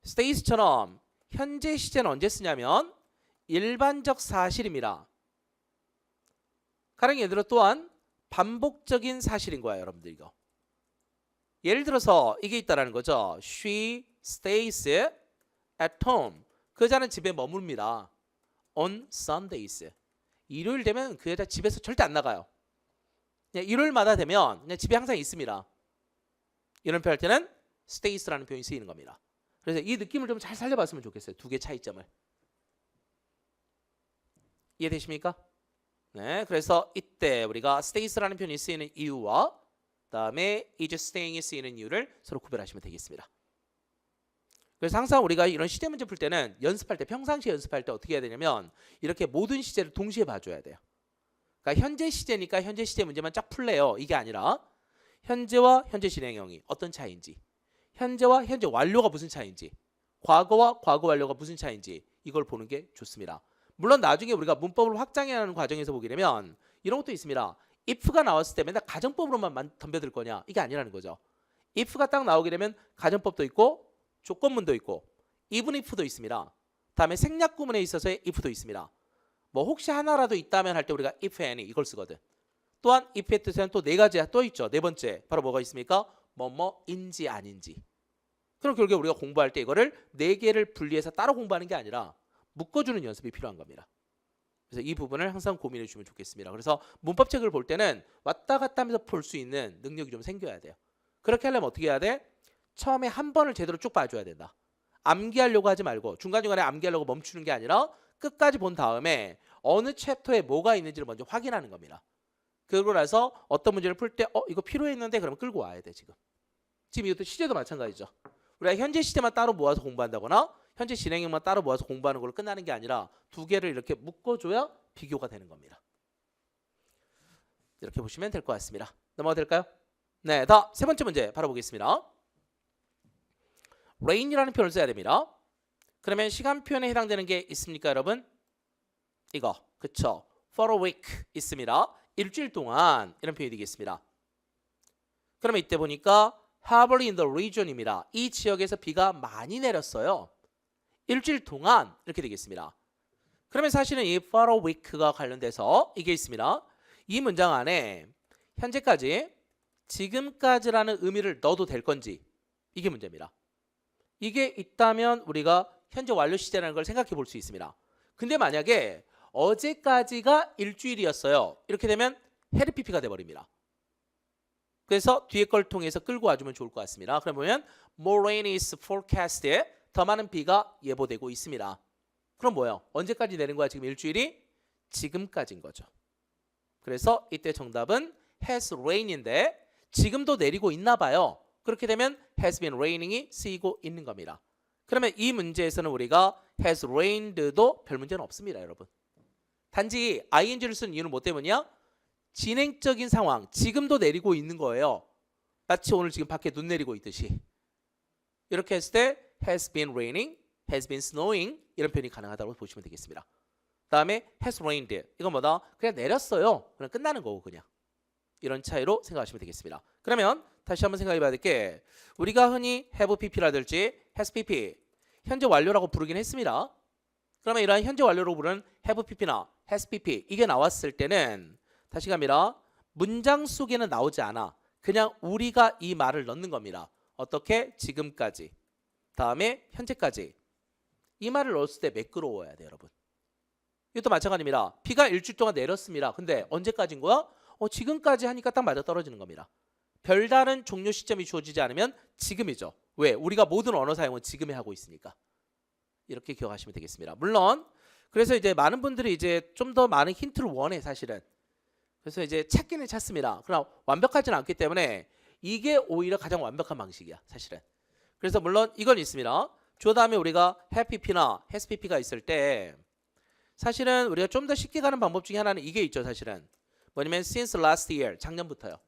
stays처럼 현재 시제는 언제 쓰냐면 일반적 사실입니다. 가령 예를 들어 또한 반복적인 사실인 거예요, 여러분들 이거. 예를 들어서 이게 있다라는 거죠. She stays at home. 그 여자는 집에 머뭅니다. On Sundays. 일요일 되면 그 여자 집에서 절대 안 나가요. 그냥 일요일마다 되면 그냥 집에 항상 있습니다. 이런 표현할 때는 stays라는 표현이 쓰이는 겁니다. 그래서 이 느낌을 좀 잘 살려봤으면 좋겠어요. 두 개 차이점을. 이해되십니까? 네, 그래서 이때 우리가 stays라는 표현이 쓰이는 이유와 그다음에 is staying이 쓰이는 이유를 서로 구별하시면 되겠습니다. 그래서 항상 우리가 이런 시제 문제 풀 때는 연습할 때, 평상시에 연습할 때 어떻게 해야 되냐면 이렇게 모든 시제를 동시에 봐줘야 돼요. 그러니까 현재 시제니까 현재 시제 문제만 쫙 풀래요. 이게 아니라 현재와 현재 진행형이 어떤 차이인지, 현재와 현재 완료가 무슨 차이인지, 과거와 과거 완료가 무슨 차이인지 이걸 보는 게 좋습니다. 물론 나중에 우리가 문법을 확장해가는 과정에서 보게 되면 이런 것도 있습니다. if가 나왔을 때 맨날 가정법으로만 덤벼들 거냐? 이게 아니라는 거죠. if가 딱 나오게 되면 가정법도 있고 조건문도 있고 even if도 있습니다. 다음에 생략 구문에 있어서의 if도 있습니다. 뭐 혹시 하나라도 있다면 할 때 우리가 if any 이걸 쓰거든. 또한 if의 뜻에는 또 네 가지가 또 있죠. 네 번째 바로 뭐가 있습니까? 뭐뭐인지 아닌지. 그럼 결국에 우리가 공부할 때 이거를 네 개를 분리해서 따로 공부하는 게 아니라 묶어주는 연습이 필요한 겁니다. 그래서 이 부분을 항상 고민해 주면 좋겠습니다. 그래서 문법책을 볼 때는 왔다 갔다 하면서 볼 수 있는 능력이 좀 생겨야 돼요. 그렇게 하려면 어떻게 해야 돼? 처음에 한 번을 제대로 쭉 봐줘야 된다. 암기하려고 하지 말고 중간중간에 암기하려고 멈추는 게 아니라 끝까지 본 다음에 어느 챕터에 뭐가 있는지를 먼저 확인하는 겁니다. 그러고 나서 어떤 문제를 풀 때 이거 필요했는데 그러면 끌고 와야 돼. 지금 이것도 시제도 마찬가지죠. 우리가 현재 시제만 따로 모아서 공부한다거나 현재 진행형만 따로 모아서 공부하는 걸로 끝나는 게 아니라 두 개를 이렇게 묶어줘야 비교가 되는 겁니다. 이렇게 보시면 될 것 같습니다. 넘어가도 될까요? 네, 세 번째 문제 바로 보겠습니다. rain이라는 표현을 써야 됩니다. 그러면 시간 표현에 해당되는 게 있습니까, 여러분? 이거, 그쵸? for a week 있습니다. 일주일 동안 이런 표현이 되겠습니다. 그러면 이때 보니까 heavily in the region입니다. 이 지역에서 비가 많이 내렸어요. 일주일 동안 이렇게 되겠습니다. 그러면 사실은 이 for a week가 관련돼서 이게 있습니다. 이 문장 안에 현재까지, 지금까지라는 의미를 넣어도 될 건지 이게 문제입니다. 이게 있다면 우리가 현재 완료 시제라는 걸 생각해 볼 수 있습니다. 근데 만약에 어제까지가 일주일이었어요. 이렇게 되면 had pp가 돼버립니다. 그래서 뒤에 걸 통해서 끌고 와주면 좋을 것 같습니다. 그러면 more rain is forecasted. 더 많은 비가 예보되고 있습니다. 그럼 뭐예요? 언제까지 내린 거야? 지금 일주일이? 지금까지인 거죠. 그래서 이때 정답은 has rain인데 지금도 내리고 있나 봐요. 그렇게 되면 has been raining이 쓰이고 있는 겁니다. 그러면 이 문제에서는 우리가 has rained도 별 문제는 없습니다, 여러분. 단지 ing를 쓴 이유는 뭐 때문이야? 진행적인 상황, 지금도 내리고 있는 거예요. 마치 오늘 지금 밖에 눈 내리고 있듯이. 이렇게 했을 때 has been raining, has been snowing 이런 표현이 가능하다고 보시면 되겠습니다. 다음에 has rained. 이건 뭐다? 그냥 내렸어요. 그냥 끝나는 거고 그냥. 이런 차이로 생각하시면 되겠습니다. 그러면 다시 한번 생각해 봐야 될 게 우리가 흔히 have pp라든지 has pp 현재 완료라고 부르긴 했습니다. 그러면 이러한 현재 완료로 부르는 have pp나 has pp 이게 나왔을 때는 다시 갑니다. 문장 속에는 나오지 않아. 그냥 우리가 이 말을 넣는 겁니다. 어떻게? 지금까지. 다음에 현재까지. 이 말을 넣었을 때 매끄러워야 돼요, 여러분. 이것도 마찬가지입니다. 비가 일주일 동안 내렸습니다. 근데 언제까지인 거야? 지금까지 하니까 딱 맞아 떨어지는 겁니다. 별다른 종료 시점이 주어지지 않으면 지금이죠. 왜? 우리가 모든 언어 사용은 지금에 하고 있으니까. 이렇게 기억하시면 되겠습니다. 물론 그래서 이제 많은 분들이 이제 좀 더 많은 힌트를 원해 사실은. 그래서 이제 찾기는 찾습니다. 그러나 완벽하지는 않기 때문에 이게 오히려 가장 완벽한 방식이야 사실은. 그래서 물론 이건 있습니다. 주어 다음에 우리가 have pp나 has pp가 있을 때 사실은 우리가 좀 더 쉽게 가는 방법 중에 하나는 이게 있죠 사실은. 뭐냐면 since last year, 작년부터요.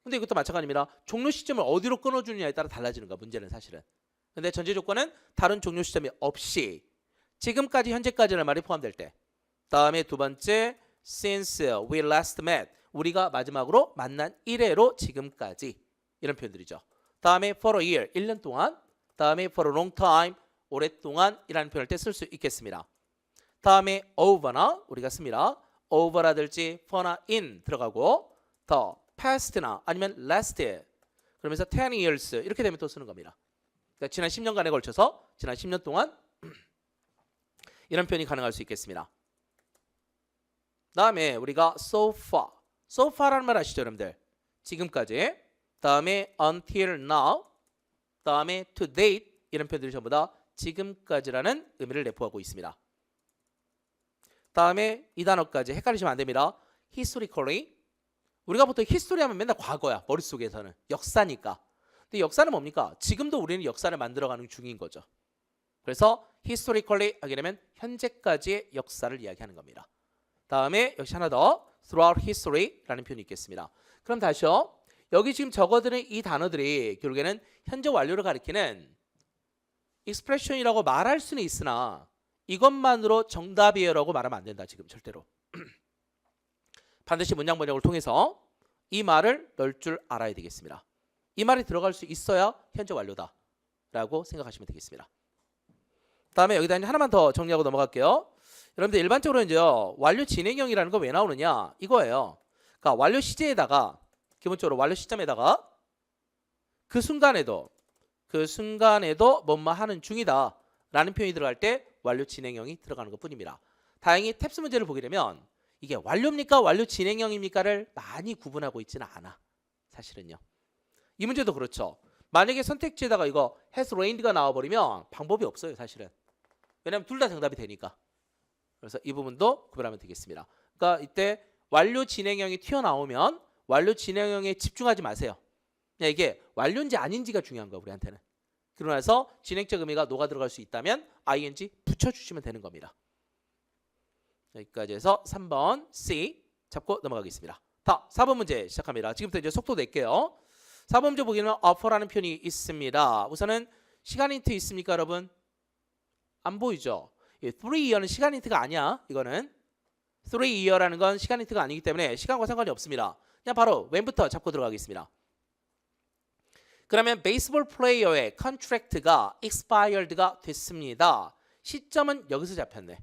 근데 이것도 마찬가지입니다. 종료 시점을 어디로 끊어주느냐에 따라 달라지는 거야 문제는 사실은. 근데 전제 조건은 다른 종료 시점이 없이 지금까지 현재까지라는 말이 포함될 때. 다음에 두 번째 since we last met, 우리가 마지막으로 만난 이래로 지금까지 이런 표현들이죠. 다음에 for a year, 1년 동안. 다음에 for a long time, 오랫동안 이라는 표현을 때 쓸 수 있겠습니다. 다음에 over나 우리가 씁니다. over라든지 for나 in 들어가고 더 past나 아니면 last 그러면서 10 years 이렇게 되면 또 쓰는 겁니다. 그러니까 지난 10년간에 걸쳐서 지난 10년 동안 이런 표현이 가능할 수 있겠습니다. 다음에 우리가 so far, so far라는 말 아시죠 여러분들? 지금까지. 다음에 until now, 다음에 to date 이런 표현들이 전부 다 지금까지라는 의미를 내포하고 있습니다. 다음에 이 단어까지 헷갈리시면 안 됩니다. historically. 우리가 보통 history 하면 맨날 과거야. 머릿속에서는. 역사니까. 근데 역사는 뭡니까? 지금도 우리는 역사를 만들어가는 중인 거죠. 그래서 historically 하게 되면 현재까지의 역사를 이야기하는 겁니다. 다음에 역시 하나 더 throughout history라는 표현이 있겠습니다. 그럼 다시요. 여기 지금 적어드린 이 단어들이 결국에는 현재 완료를 가리키는 expression이라고 말할 수는 있으나 이것만으로 정답이에요라고 말하면 안 된다. 지금 절대로. 반드시 문장 번역을 통해서 이 말을 넣을 줄 알아야 되겠습니다. 이 말이 들어갈 수 있어야 현재 완료다 라고 생각하시면 되겠습니다. 다음에 여기다 하나만 더 정리하고 넘어갈게요. 여러분들 일반적으로 이제 완료 진행형이라는 거 왜 나오느냐 이거예요. 그러니까 완료 시제에다가 기본적으로 완료 시점에다가 그 순간에도 뭐뭐 하는 중이다 라는 표현이 들어갈 때 완료 진행형이 들어가는 것 뿐입니다. 다행히 탭스 문제를 보게 되면 이게 완료입니까 완료 진행형입니까를 많이 구분하고 있지는 않아. 사실은요. 이 문제도 그렇죠. 만약에 선택지에다가 이거 has rained가 나와버리면 방법이 없어요 사실은. 왜냐하면 둘 다 정답이 되니까. 그래서 이 부분도 구별하면 되겠습니다. 그러니까 이때 완료 진행형이 튀어나오면 완료 진행형에 집중하지 마세요. 그냥 이게 완료인지 아닌지가 중요한 거야 우리한테는. 그러고 나서 진행적 의미가 녹아 들어갈 수 있다면 ing 붙여주시면 되는 겁니다. 여기까지 해서 3번 C 잡고 넘어가겠습니다. 다 4번 문제 시작합니다. 지금부터 이제 속도 낼게요. 4번 문제 보기에는 offer라는 표현이 있습니다. 우선은 시간 힌트 있습니까 여러분? 안 보이죠? 3year는 시간 힌트가 아니야. 이거는 3year라는 건 시간 힌트가 아니기 때문에 시간과 상관이 없습니다. 그냥 바로 when부터 잡고 들어가겠습니다. 그러면 베이스볼 플레이어의 컨트랙트가 expired가 됐습니다. 시점은 여기서 잡혔네.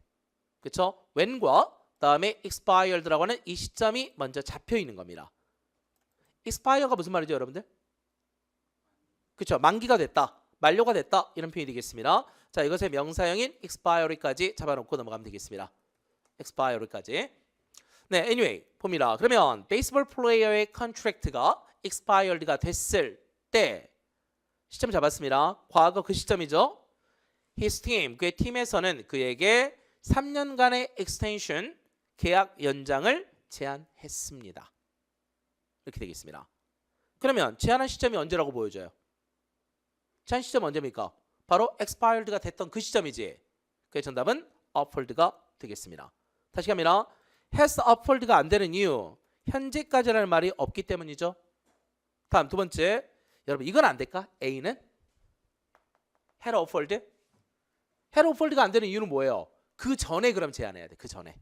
그렇죠? when과 다음에 expired라고 하는 이 시점이 먼저 잡혀 있는 겁니다. expire가 무슨 말이죠, 여러분들? 그렇죠? 만기가 됐다. 만료가 됐다. 이런 표현이 되겠습니다. 자, 이것의 명사형인 expire까지 잡아놓고 넘어가면 되겠습니다. expire까지. 네, anyway 봅니다. 그러면 베이스볼 플레이어의 컨트랙트가 expired가 됐을 때 시점 잡았습니다. 과거 그 시점이죠. His team, 그의 팀에서는 그에게 3년간의 extension, 계약 연장을 제안했습니다. 이렇게 되겠습니다. 그러면 제안한 시점이 언제라고 보여져요? 제안 시점 언제입니까? 바로 expired가 됐던 그 시점이지. 그의 정답은 offered가 되겠습니다. 다시 갑니다. has offered가 안 되는 이유, 현재까지라는 말이 없기 때문이죠. 다음 두 번째, 여러분 이건 안 될까? A는 had offered? had offered가 안 되는 이유는 뭐예요? 그 전에 그럼 제안해야 돼. 그 전에.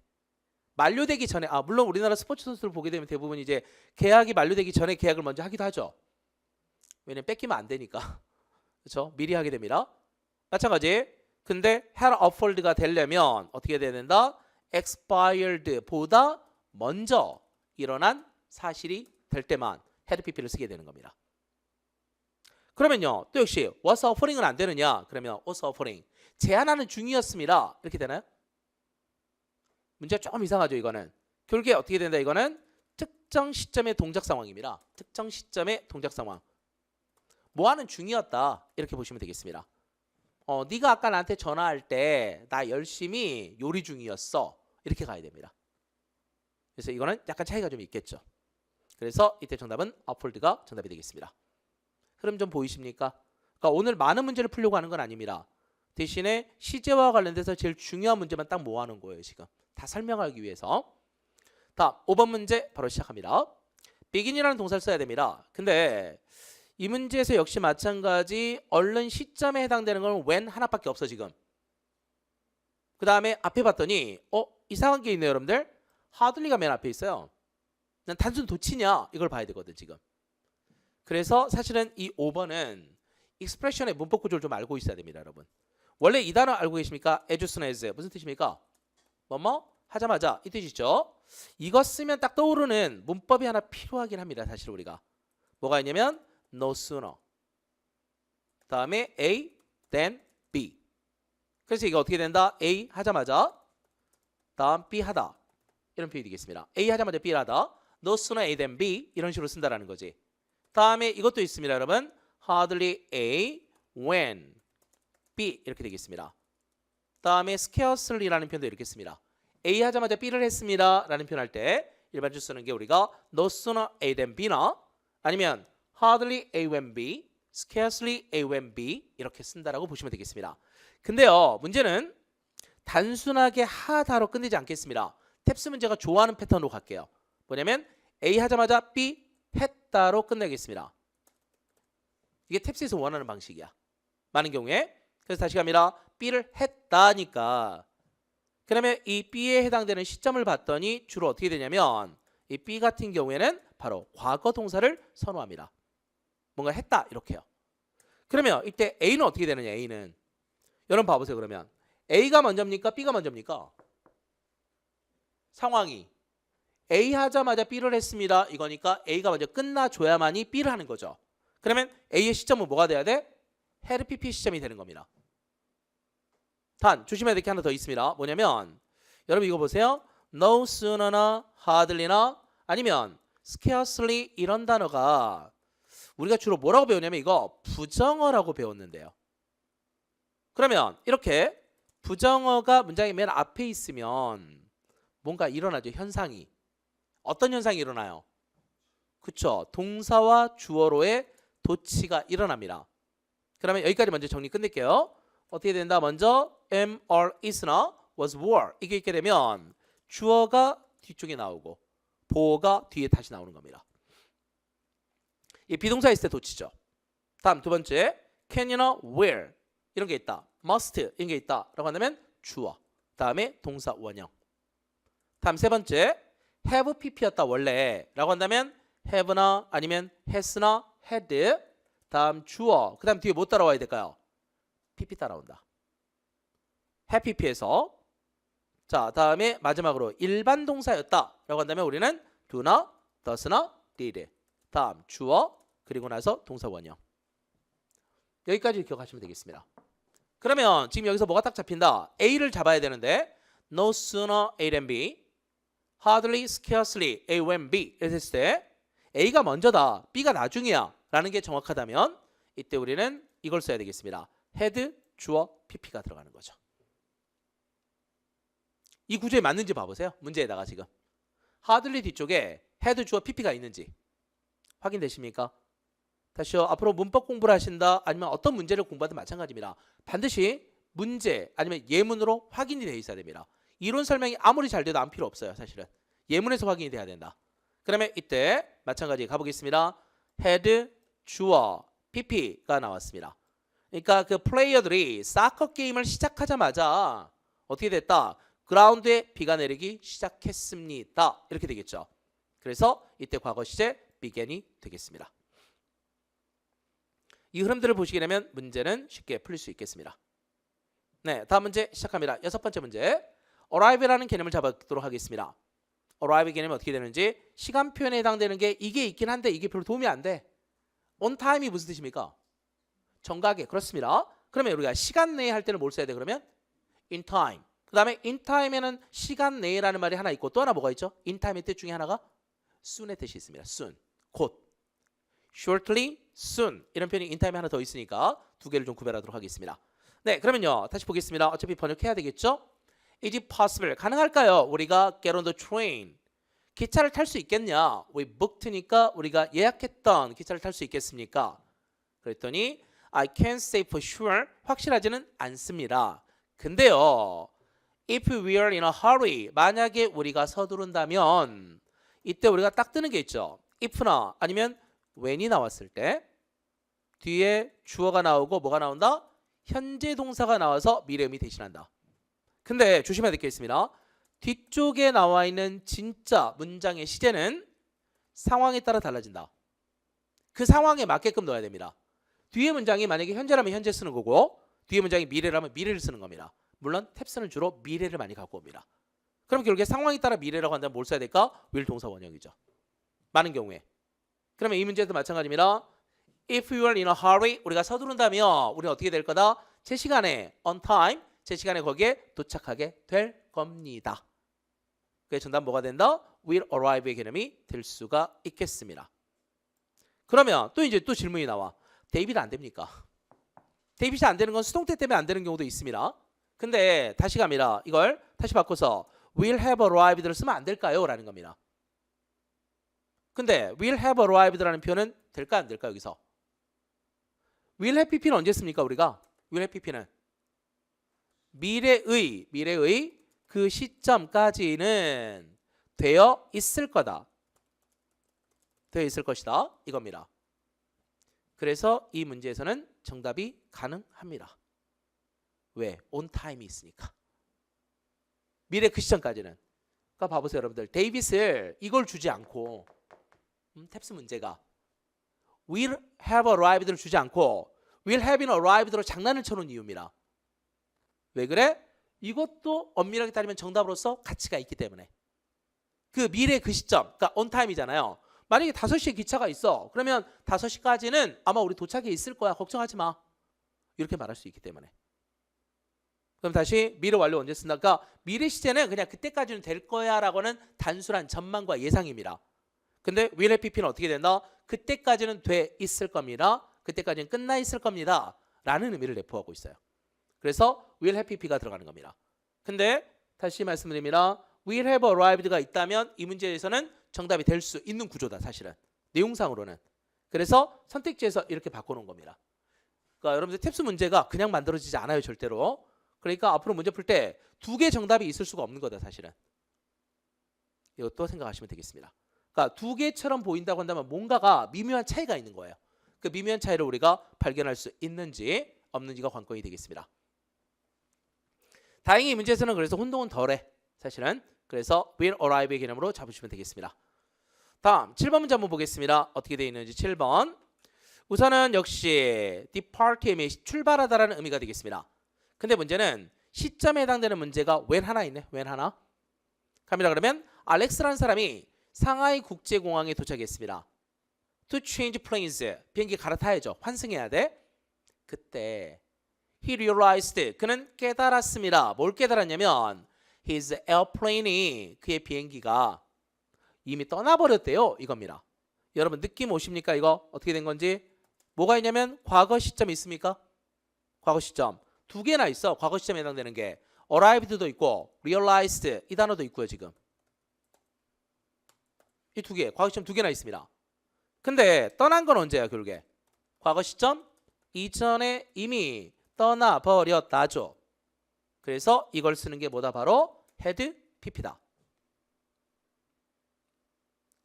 만료되기 전에. 물론 우리나라 스포츠 선수를 보게 되면 대부분 이제 계약이 만료되기 전에 계약을 먼저 하기도 하죠. 왜냐면 뺏기면 안 되니까. 그렇죠? 미리 하게 됩니다. 마찬가지. 근데 had offered가 되려면 어떻게 돼야 된다? expired보다 먼저 일어난 사실이 될 때만 had pp를 쓰게 되는 겁니다. 그러면요, 또 역시 was offering은 안 되느냐? 그러면 was offering, 제안하는 중이었습니다. 이렇게 되나요? 문제가 조금 이상하죠. 이거는 결국에 어떻게 된다? 이거는 특정 시점의 동작 상황입니다. 특정 시점의 동작 상황. 뭐하는 중이었다, 이렇게 보시면 되겠습니다. 네가 아까 나한테 전화할 때 나 열심히 요리 중이었어, 이렇게 가야 됩니다. 그래서 이거는 약간 차이가 좀 있겠죠. 그래서 이때 정답은 offered가 정답이 되겠습니다. 흐름 좀 보이십니까? 그러니까 오늘 많은 문제를 풀려고 하는 건 아닙니다. 대신에 시제와 관련돼서 제일 중요한 문제만 딱 모아놓은 거예요. 지금 다 설명하기 위해서. 다음 5번 문제 바로 시작합니다. begin이라는 동사를 써야 됩니다. 근데 이 문제에서 역시 마찬가지 얼른 시점에 해당되는 건 when 하나밖에 없어 지금. 그 다음에 앞에 봤더니 이상한 게 있네요. 여러분들. hardly가 맨 앞에 있어요. 그냥 단순 도치냐 이걸 봐야 되거든 지금. 그래서 사실은 이 5번은 expression의 문법 구조를 좀 알고 있어야 됩니다. 여러분. 원래 이 단어 알고 계십니까? as soon as. 무슨 뜻입니까? 뭐뭐 하자마자 이 뜻이죠. 이거 쓰면 딱 떠오르는 문법이 하나 필요하긴 합니다. 사실 우리가. 뭐가 있냐면 no sooner, 다음에 A, then B. 그래서 이게 어떻게 된다? A 하자마자 다음 B 하다, 이런 표현이 되겠습니다. A 하자마자 B를 하다, no sooner A then B, 이런 식으로 쓴다라는 거지. 다음에 이것도 있습니다. 여러분, hardly A when B, 이렇게 되겠습니다. 다음에 scarcely라는 표현도 이렇게 씁니다. A 하자마자 B를 했습니다 라는 표현할 때 일반적으로 쓰는 게 우리가 no sooner A then B나 아니면 hardly A when B, scarcely A when B 이렇게 쓴다라고 보시면 되겠습니다. 근데요, 문제는 단순하게 하다로 끝내지 않겠습니다. 탭스 문제가 좋아하는 패턴으로 갈게요. 뭐냐면 A 하자마자 B 했다로 끝내겠습니다. 이게 탭스에서 원하는 방식이야. 많은 경우에. 그래서 다시 갑니다. B를 했다니까. 그러면 이 B에 해당되는 시점을 봤더니 주로 어떻게 되냐면 이 B 같은 경우에는 바로 과거 동사를 선호합니다. 뭔가 했다 이렇게요. 그러면 이때 A는 어떻게 되느냐? A는 여러분 봐보세요. 그러면 A가 먼저입니까? B가 먼저입니까? 상황이 A 하자마자 B를 했습니다. 이거니까 A가 먼저 끝나줘야만이 B를 하는 거죠. 그러면 A의 시점은 뭐가 돼야 돼? had PP 시점이 되는 겁니다. 단 조심해야 될 게 하나 더 있습니다. 뭐냐면 여러분 이거 보세요. no sooner나 hardly나 아니면 scarcely 이런 단어가 우리가 주로 뭐라고 배우냐면 이거 부정어라고 배웠는데요. 그러면 이렇게 부정어가 문장의 맨 앞에 있으면 뭔가 일어나죠. 현상이. 어떤 현상이 일어나요? 그쵸. 동사와 주어로의 도치가 일어납니다. 그러면 여기까지 먼저 정리 끝낼게요. 어떻게 된다? 먼저 am, are, is나 was, were 이게 있게 되면 주어가 뒤쪽에 나오고 보어가 뒤에 다시 나오는 겁니다. 이 비동사 있을 때 도치죠. 다음 두 번째 can이나 will 이런 게 있다. must 이런 게 있다 라고 한다면 주어, 다음에 동사 원형. 다음 세 번째 have pp였다 원래 라고 한다면 have나 아니면 has나 had, 다음 주어, 그 다음 뒤에 뭐 따라와야 될까요? pp 따라온다. have pp에서 자 다음에 마지막으로 일반 동사였다 라고 한다면 우리는 do나 does나 did, 다음 주어, 그리고 나서 동사 원형. 여기까지 기억하시면 되겠습니다. 그러면 지금 여기서 뭐가 딱 잡힌다? A를 잡아야 되는데 no sooner A than B, hardly, scarcely, A when B 이렇게 했을 때 A가 먼저다, B가 나중이야 라는 게 정확하다면 이때 우리는 이걸 써야 되겠습니다. had, 주어, pp가 들어가는 거죠. 이 구조에 맞는지 봐보세요. 문제에다가 지금 hardly 뒤쪽에 had, 주어, pp가 있는지 확인되십니까? 다시요. 앞으로 문법 공부를 하신다 아니면 어떤 문제를 공부하든 마찬가지입니다. 반드시 문제 아니면 예문으로 확인이 되어 있어야 됩니다. 이론 설명이 아무리 잘 돼도 안 필요 없어요. 사실은 예문에서 확인이 돼야 된다. 그러면 이때 마찬가지 가보겠습니다. had, 주어, pp가 나왔습니다. 그러니까 그 플레이어들이 사커 게임을 시작하자마자 어떻게 됐다? 그라운드에 비가 내리기 시작했습니다. 이렇게 되겠죠. 그래서 이때 과거 시제 began이 되겠습니다. 이 흐름들을 보시게 되면 문제는 쉽게 풀릴 수 있겠습니다. 네, 다음 문제 시작합니다. 6번째 문제. arrive라는 개념을 잡아보도록 하겠습니다. arrive 개념이 어떻게 되는지 시간 표현에 해당되는 게 이게 있긴 한데 이게 별로 도움이 안 돼. on time이 무슨 뜻입니까? 정각에. 그렇습니다. 그러면 우리가 시간 내에 할 때는 뭘 써야 돼? 그러면 in time. 그 다음에 in time에는 시간 내라는 말이 하나 있고 또 하나 뭐가 있죠? in time의 뜻 중에 하나가 soon의 뜻이 있습니다. soon, 곧. shortly, soon 이런 표현이 in time에 하나 더 있으니까 두 개를 좀 구별하도록 하겠습니다. 네, 그러면요 다시 보겠습니다. 어차피 번역해야 되겠죠? Is it possible? 가능할까요? 우리가 get on the train. 기차를 탈 수 있겠냐? We booked니까 우리가 예약했던 기차를 탈 수 있겠습니까? 그랬더니 I can't say for sure. 확실하지는 않습니다. 근데요. If we are in a hurry. 만약에 우리가 서두른다면 이때 우리가 딱 뜨는 게 있죠. if나 아니면 when이 나왔을 때 뒤에 주어가 나오고 뭐가 나온다? 현재 동사가 나와서 미래음이 대신한다. 근데 조심해야 될 게 있습니다. 뒤쪽에 나와 있는 진짜 문장의 시제는 상황에 따라 달라진다. 그 상황에 맞게끔 넣어야 됩니다. 뒤에 문장이 만약에 현재라면 현재 쓰는 거고 뒤에 문장이 미래라면 미래를 쓰는 겁니다. 물론 탭스는 주로 미래를 많이 갖고 옵니다. 그럼 결국에 상황에 따라 미래라고 한다면 뭘 써야 될까? will 동사 원형이죠. 많은 경우에. 그러면 이 문제도 마찬가지입니다. If you are in a hurry, 우리가 서두른다면 우리는 어떻게 될 거다? 제 시간에 on time, 제 시간에 거기에 도착하게 될 겁니다. 그래서 정답 뭐가 된다? will arrive의 개념이 될 수가 있겠습니다. 그러면 또 이제 또 질문이 나와. 데이비드 안 됩니까? 데이빗이 안 되는 건 수동태 때문에 안 되는 경우도 있습니다. 근데 다시 갑니다. 이걸 다시 바꿔서 will have arrived를 쓰면 안 될까요? 라는 겁니다. 근데 will have arrived라는 표현은 될까 안 될까 여기서? will have pp는 언제 씁니까 우리가? will have pp는 미래의 그 시점까지는 되어 있을 거다. 되어 있을 것이다. 이겁니다. 그래서 이 문제에서는 정답이 가능합니다. 왜? on time이 있으니까. 미래 그 시점까지는. 그러니까 봐보세요 여러분들. 데이빗을 이걸 주지 않고 탭스 문제가 will have arrived를 주지 않고 will have been arrived로 장난을 쳐놓은 이유입니다. 왜 그래? 이것도 엄밀하게 따지면 정답으로서 가치가 있기 때문에. 그 미래 그 시점, 그러니까 on time이잖아요. 만약에 5시에 기차가 있어. 그러면 5시까지는 아마 우리 도착해 있을 거야. 걱정하지 마. 이렇게 말할 수 있기 때문에. 그럼 다시 미래 완료 언제 쓴다? 그러니까 미래 시제는 그냥 그때까지는 될 거야 라고는 단순한 전망과 예상입니다. 근데 will have pp는 어떻게 된다? 그때까지는 돼 있을 겁니다. 그때까지는 끝나 있을 겁니다. 라는 의미를 내포하고 있어요. 그래서 will have pp가 들어가는 겁니다. 근데 다시 말씀드립니다. will have arrived가 있다면 이 문제에서는 정답이 될 수 있는 구조다. 사실은 내용상으로는. 그래서 선택지에서 이렇게 바꿔놓은 겁니다. 그러니까 여러분들 탭스 문제가 그냥 만들어지지 않아요. 절대로. 그러니까 앞으로 문제 풀 때 두 개 정답이 있을 수가 없는 거다. 사실은. 이것도 생각하시면 되겠습니다. 그러니까 두 개처럼 보인다고 한다면 뭔가가 미묘한 차이가 있는 거예요. 그 미묘한 차이를 우리가 발견할 수 있는지 없는지가 관건이 되겠습니다. 다행히 이 문제에서는 그래서 혼동은 덜해. 사실은. 그래서 will arrive의 개념으로 잡으시면 되겠습니다. 다음 7번 문제 한번 보겠습니다. 어떻게 되어 있는지 7번. 우선은 역시 depart의 의미 출발하다라는 의미가 되겠습니다. 근데 문제는 시점에 해당되는 문제가 when 하나 있네. when 하나. 갑니다. 그러면 알렉스라는 사람이 상하이 국제공항에 도착했습니다. To change planes. 비행기 갈아타야죠. 환승해야 돼. 그때 he realized. 그는 깨달았습니다. 뭘 깨달았냐면 his airplane이 그의 비행기가 이미 떠나버렸대요. 이겁니다. 여러분 느낌 오십니까? 이거 어떻게 된 건지. 뭐가 있냐면 과거 시점이 있습니까? 과거 시점 두 개나 있어. 과거 시점에 해당되는 게 arrived도 있고 realized 이 단어도 있고요. 지금 이 두 개, 과거 시점 두 개나 있습니다. 근데 떠난 건 언제야? 결국에 과거 시점 이전에 이미 떠나버렸다죠. 그래서 이걸 쓰는 게 뭐다? 바로 had pp다.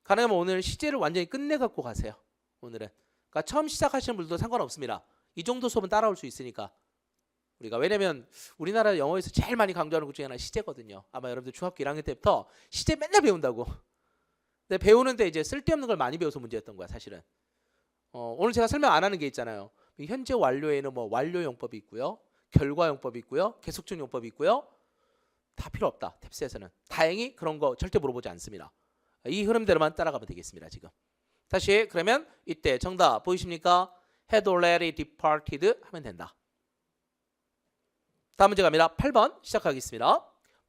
가능하면 오늘 시제를 완전히 끝내 갖고 가세요. 오늘은. 그러니까 처음 시작하시는 분들도 상관없습니다. 이 정도 수업은 따라올 수 있으니까. 우리가 왜냐면 우리나라 영어에서 제일 많이 강조하는 것 중에 하나 시제거든요. 아마 여러분들 중학교 1학년 때부터 시제 맨날 배운다고. 근데 배우는데 이제 쓸데없는 걸 많이 배워서 문제였던 거야 사실은. 오늘 제가 설명 안 하는 게 있잖아요. 현재 완료에는 뭐 완료용법이 있고요. 결과용법이 있고요. 계속적용법이 있고요. 다 필요 없다. 탭스에서는. 다행히 그런 거 절대 물어보지 않습니다. 이 흐름대로만 따라가면 되겠습니다. 지금. 다시 그러면 이때 정답 보이십니까? had already departed 하면 된다. 다음 문제 갑니다. 8번 시작하겠습니다.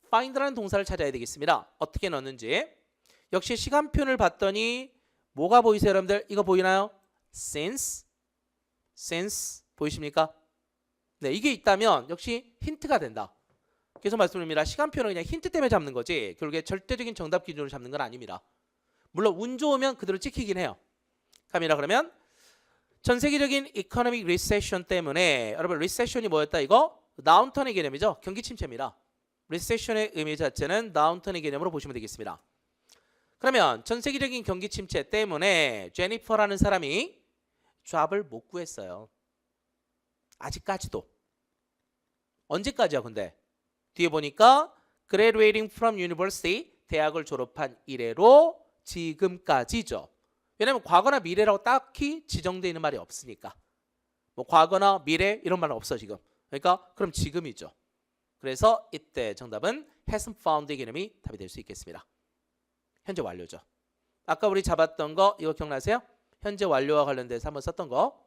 find라는 동사를 찾아야 되겠습니다. 어떻게 넣는지. 역시 시간표를 봤더니 뭐가 보이세요 여러분들? 이거 보이나요? since 보이십니까? 네, 이게 있다면 역시 힌트가 된다. 계속 말씀드립니다. 시간표는 그냥 힌트 때문에 잡는 거지 결국에 절대적인 정답 기준으로 잡는 건 아닙니다. 물론 운 좋으면 그대로 찍히긴 해요. 갑니다. 그러면 전 세계적인 이코노믹 리세션 때문에 여러분 리세션이 뭐였다 이거? 다운턴의 개념이죠. 경기 침체입니다. 리세션의 의미 자체는 다운턴의 개념으로 보시면 되겠습니다. 그러면 전 세계적인 경기 침체 때문에 제니퍼라는 사람이 잡을 못 구했어요. 아직까지도. 언제까지야 근데? 뒤에 보니까 graduating from university 대학을 졸업한 이래로 지금까지죠. 왜냐면 과거나 미래라고 딱히 지정되어 있는 말이 없으니까. 뭐 과거나 미래 이런 말은 없어 지금. 그러니까 그럼 지금이죠. 그래서 이때 정답은 hasn't found의 개념이 답이 될 수 있겠습니다. 현재 완료죠. 아까 우리 잡았던 거 이거 기억나세요? 현재 완료와 관련돼서 한번 썼던 거.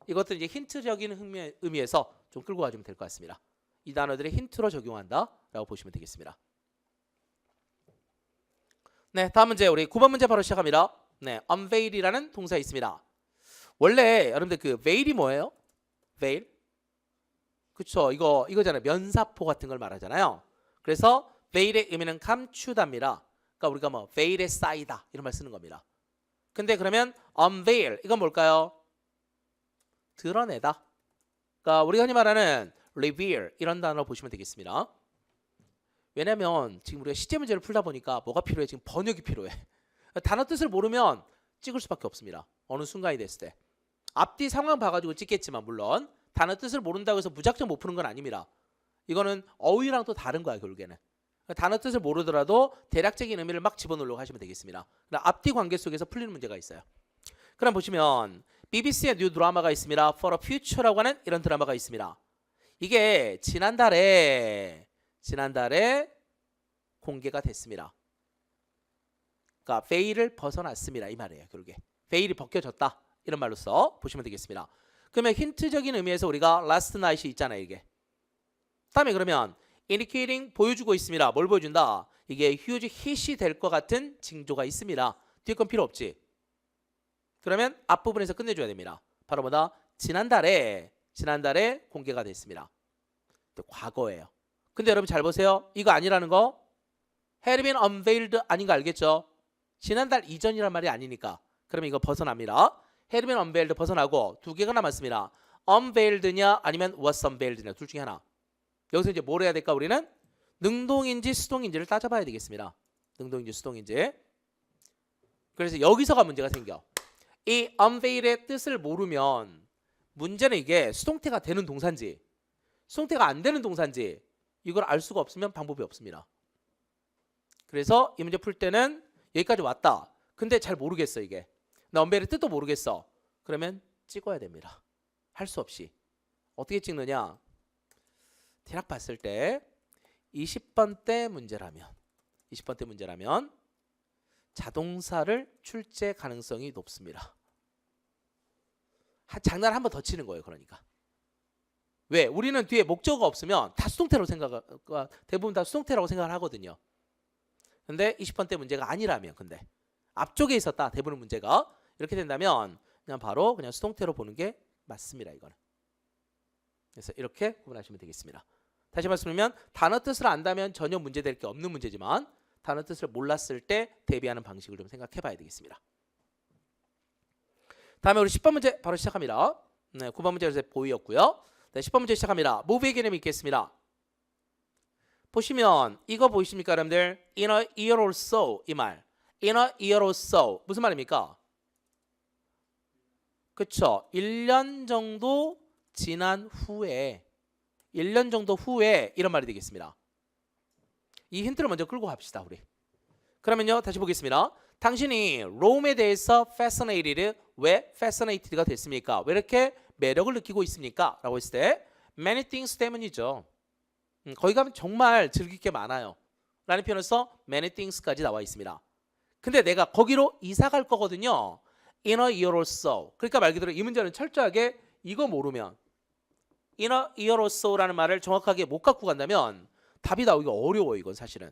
이것도 이제 힌트적인 의미에서 좀 끌고 가주면 될 것 같습니다. 이 단어들의 힌트로 적용한다라고 보시면 되겠습니다. 네, 다음 문제 우리 9번 문제 바로 시작합니다. 네, unveil이라는 동사 있습니다. 원래 여러분들 그 veil이 뭐예요? veil. 그쵸? 이거잖아요. 면사포 같은 걸 말하잖아요. 그래서 veil의 의미는 감추다입니다. 그러니까 우리가 뭐 veil에 쌓이다 이런 말 쓰는 겁니다. 근데 그러면 unveil 이건 뭘까요? 드러내다. 그러니까 우리가 흔히 말하는 reveal 이런 단어 보시면 되겠습니다. 왜냐면 지금 우리가 시제 문제를 풀다 보니까 뭐가 필요해? 지금 번역이 필요해. 단어 뜻을 모르면 찍을 수밖에 없습니다. 어느 순간이 됐을 때. 앞뒤 상황 봐가지고 찍겠지만 물론 단어 뜻을 모른다고 해서 무작정 못 푸는 건 아닙니다. 이거는 어휘랑 또 다른 거야 결국에는. 단어 뜻을 모르더라도 대략적인 의미를 막 집어넣으려고 하시면 되겠습니다. 앞뒤 관계 속에서 풀리는 문제가 있어요. 그럼 보시면 BBC의 뉴 드라마가 있습니다. For a Future라고 하는 이런 드라마가 있습니다. 이게 지난달에 공개가 됐습니다. 그러니까 베일을 벗어났습니다. 이 말이에요. 결국에 베일이 벗겨졌다. 이런 말로써 보시면 되겠습니다. 그러면 힌트적인 의미에서 우리가 last night이 있잖아요. 이게. 다음에 그러면 indicating 보여주고 있습니다. 뭘 보여준다? 이게 huge hit이 될 것 같은 징조가 있습니다. 뒤에 건 필요 없지. 그러면 앞부분에서 끝내줘야 됩니다. 바로 뭐다? 지난달에 공개가 됐습니다. 또 과거예요. 근데 여러분 잘 보세요. 이거 아니라는 거 had been unveiled 아닌 거 알겠죠? 지난달 이전이란 말이 아니니까. 그러면 이거 벗어납니다. had been unveiled 벗어나고 두 개가 남았습니다. unveiled냐 아니면 was unveiled냐 둘 중에 하나. 여기서 이제 뭘 해야 될까 우리는? 능동인지 수동인지를 따져봐야 되겠습니다. 능동인지 수동인지. 그래서 여기서가 문제가 생겨. 이 unveil의 뜻을 모르면 문제는 이게 수동태가 되는 동사인지 수동태가 안 되는 동사인지 이걸 알 수가 없으면 방법이 없습니다. 그래서 이 문제 풀 때는 여기까지 왔다. 근데 잘 모르겠어 이게. 나 unveil의 뜻도 모르겠어. 그러면 찍어야 됩니다. 할 수 없이. 어떻게 찍느냐? 대략 봤을 때 20번대 문제라면 자동사를 출제 가능성이 높습니다. 장난 한 번 더 치는 거예요. 그러니까 왜? 우리는 뒤에 목적어가 없으면 다 수동태라고 대부분 다 수동태라고 생각을 하거든요. 근데 20번대 문제가 아니라면 근데 앞쪽에 있었다. 대부분 문제가 이렇게 된다면 그냥 바로 그냥 수동태로 보는 게 맞습니다. 이거는. 그래서 이렇게 구분하시면 되겠습니다. 다시 말씀드리면 단어 뜻을 안다면 전혀 문제될 게 없는 문제지만 단어 뜻을 몰랐을 때 대비하는 방식을 좀 생각해 봐야 되겠습니다. 다음에 우리 10번 문제 바로 시작합니다. 네, 9번 문제에서 보이였고요. 네, 10번 문제 시작합니다. move의 개념이 있겠습니다. 보시면 이거 보이십니까 여러분들? In a year or so 이 말. In a year or so 무슨 말입니까? 그쵸? 1년 정도 지난 후에 1년 정도 후에 이런 말이 되겠습니다. 이 힌트를 먼저 끌고 갑시다 우리. 그러면요 다시 보겠습니다. 당신이 롬에 대해서 fascinated 왜 fascinated가 됐습니까? 왜 이렇게 매력을 느끼고 있습니까? 라고 했을 때 many things 때문이죠. 거기 가면 정말 즐길 게 많아요 라는 표현을 써 many things까지 나와 있습니다. 근데 내가 거기로 이사 갈 거거든요. In a year or so. 그러니까 말 그대로 이 문제는 철저하게 이거 모르면 in a year or so라는 말을 정확하게 못 갖고 간다면 답이 나오기가 어려워요. 이건 사실은.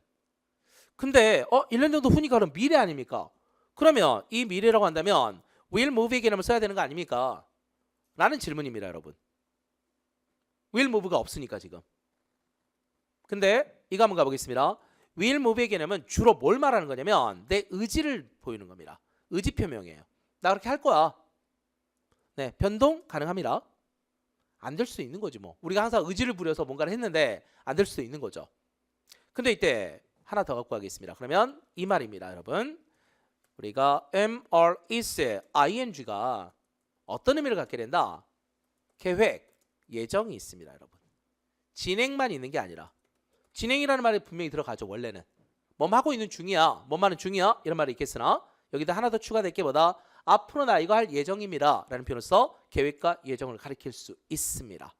근데 1년 정도 후니까 그럼 미래 아닙니까? 그러면 이 미래라고 한다면 will move의 개념을 써야 되는 거 아닙니까? 라는 질문입니다. 여러분. will move가 없으니까 지금. 근데 이거 한번 가보겠습니다. will move의 개념은 주로 뭘 말하는 거냐면 내 의지를 보이는 겁니다. 의지 표명이에요. 나 그렇게 할 거야. 네, 변동 가능합니다. 안 될 수도 있는 거지 뭐. 우리가 항상 의지를 부려서 뭔가를 했는데 안 될 수도 있는 거죠. 근데 이때 하나 더 갖고 가겠습니다. 그러면 이 말입니다, 여러분. 우리가 am, are, is, ing가 어떤 의미를 갖게 된다? 계획, 예정이 있습니다, 여러분. 진행만 있는 게 아니라 진행이라는 말이 분명히 들어가죠. 원래는 뭐뭐 하고 있는 중이야, 뭐뭐 하는 중이야 이런 말이 있겠으나 여기다 하나 더 추가될 게 뭐다? 앞으로 나 이거 할 예정입니다 라는 표현을 써 계획과 예정을 가리킬 수 있습니다.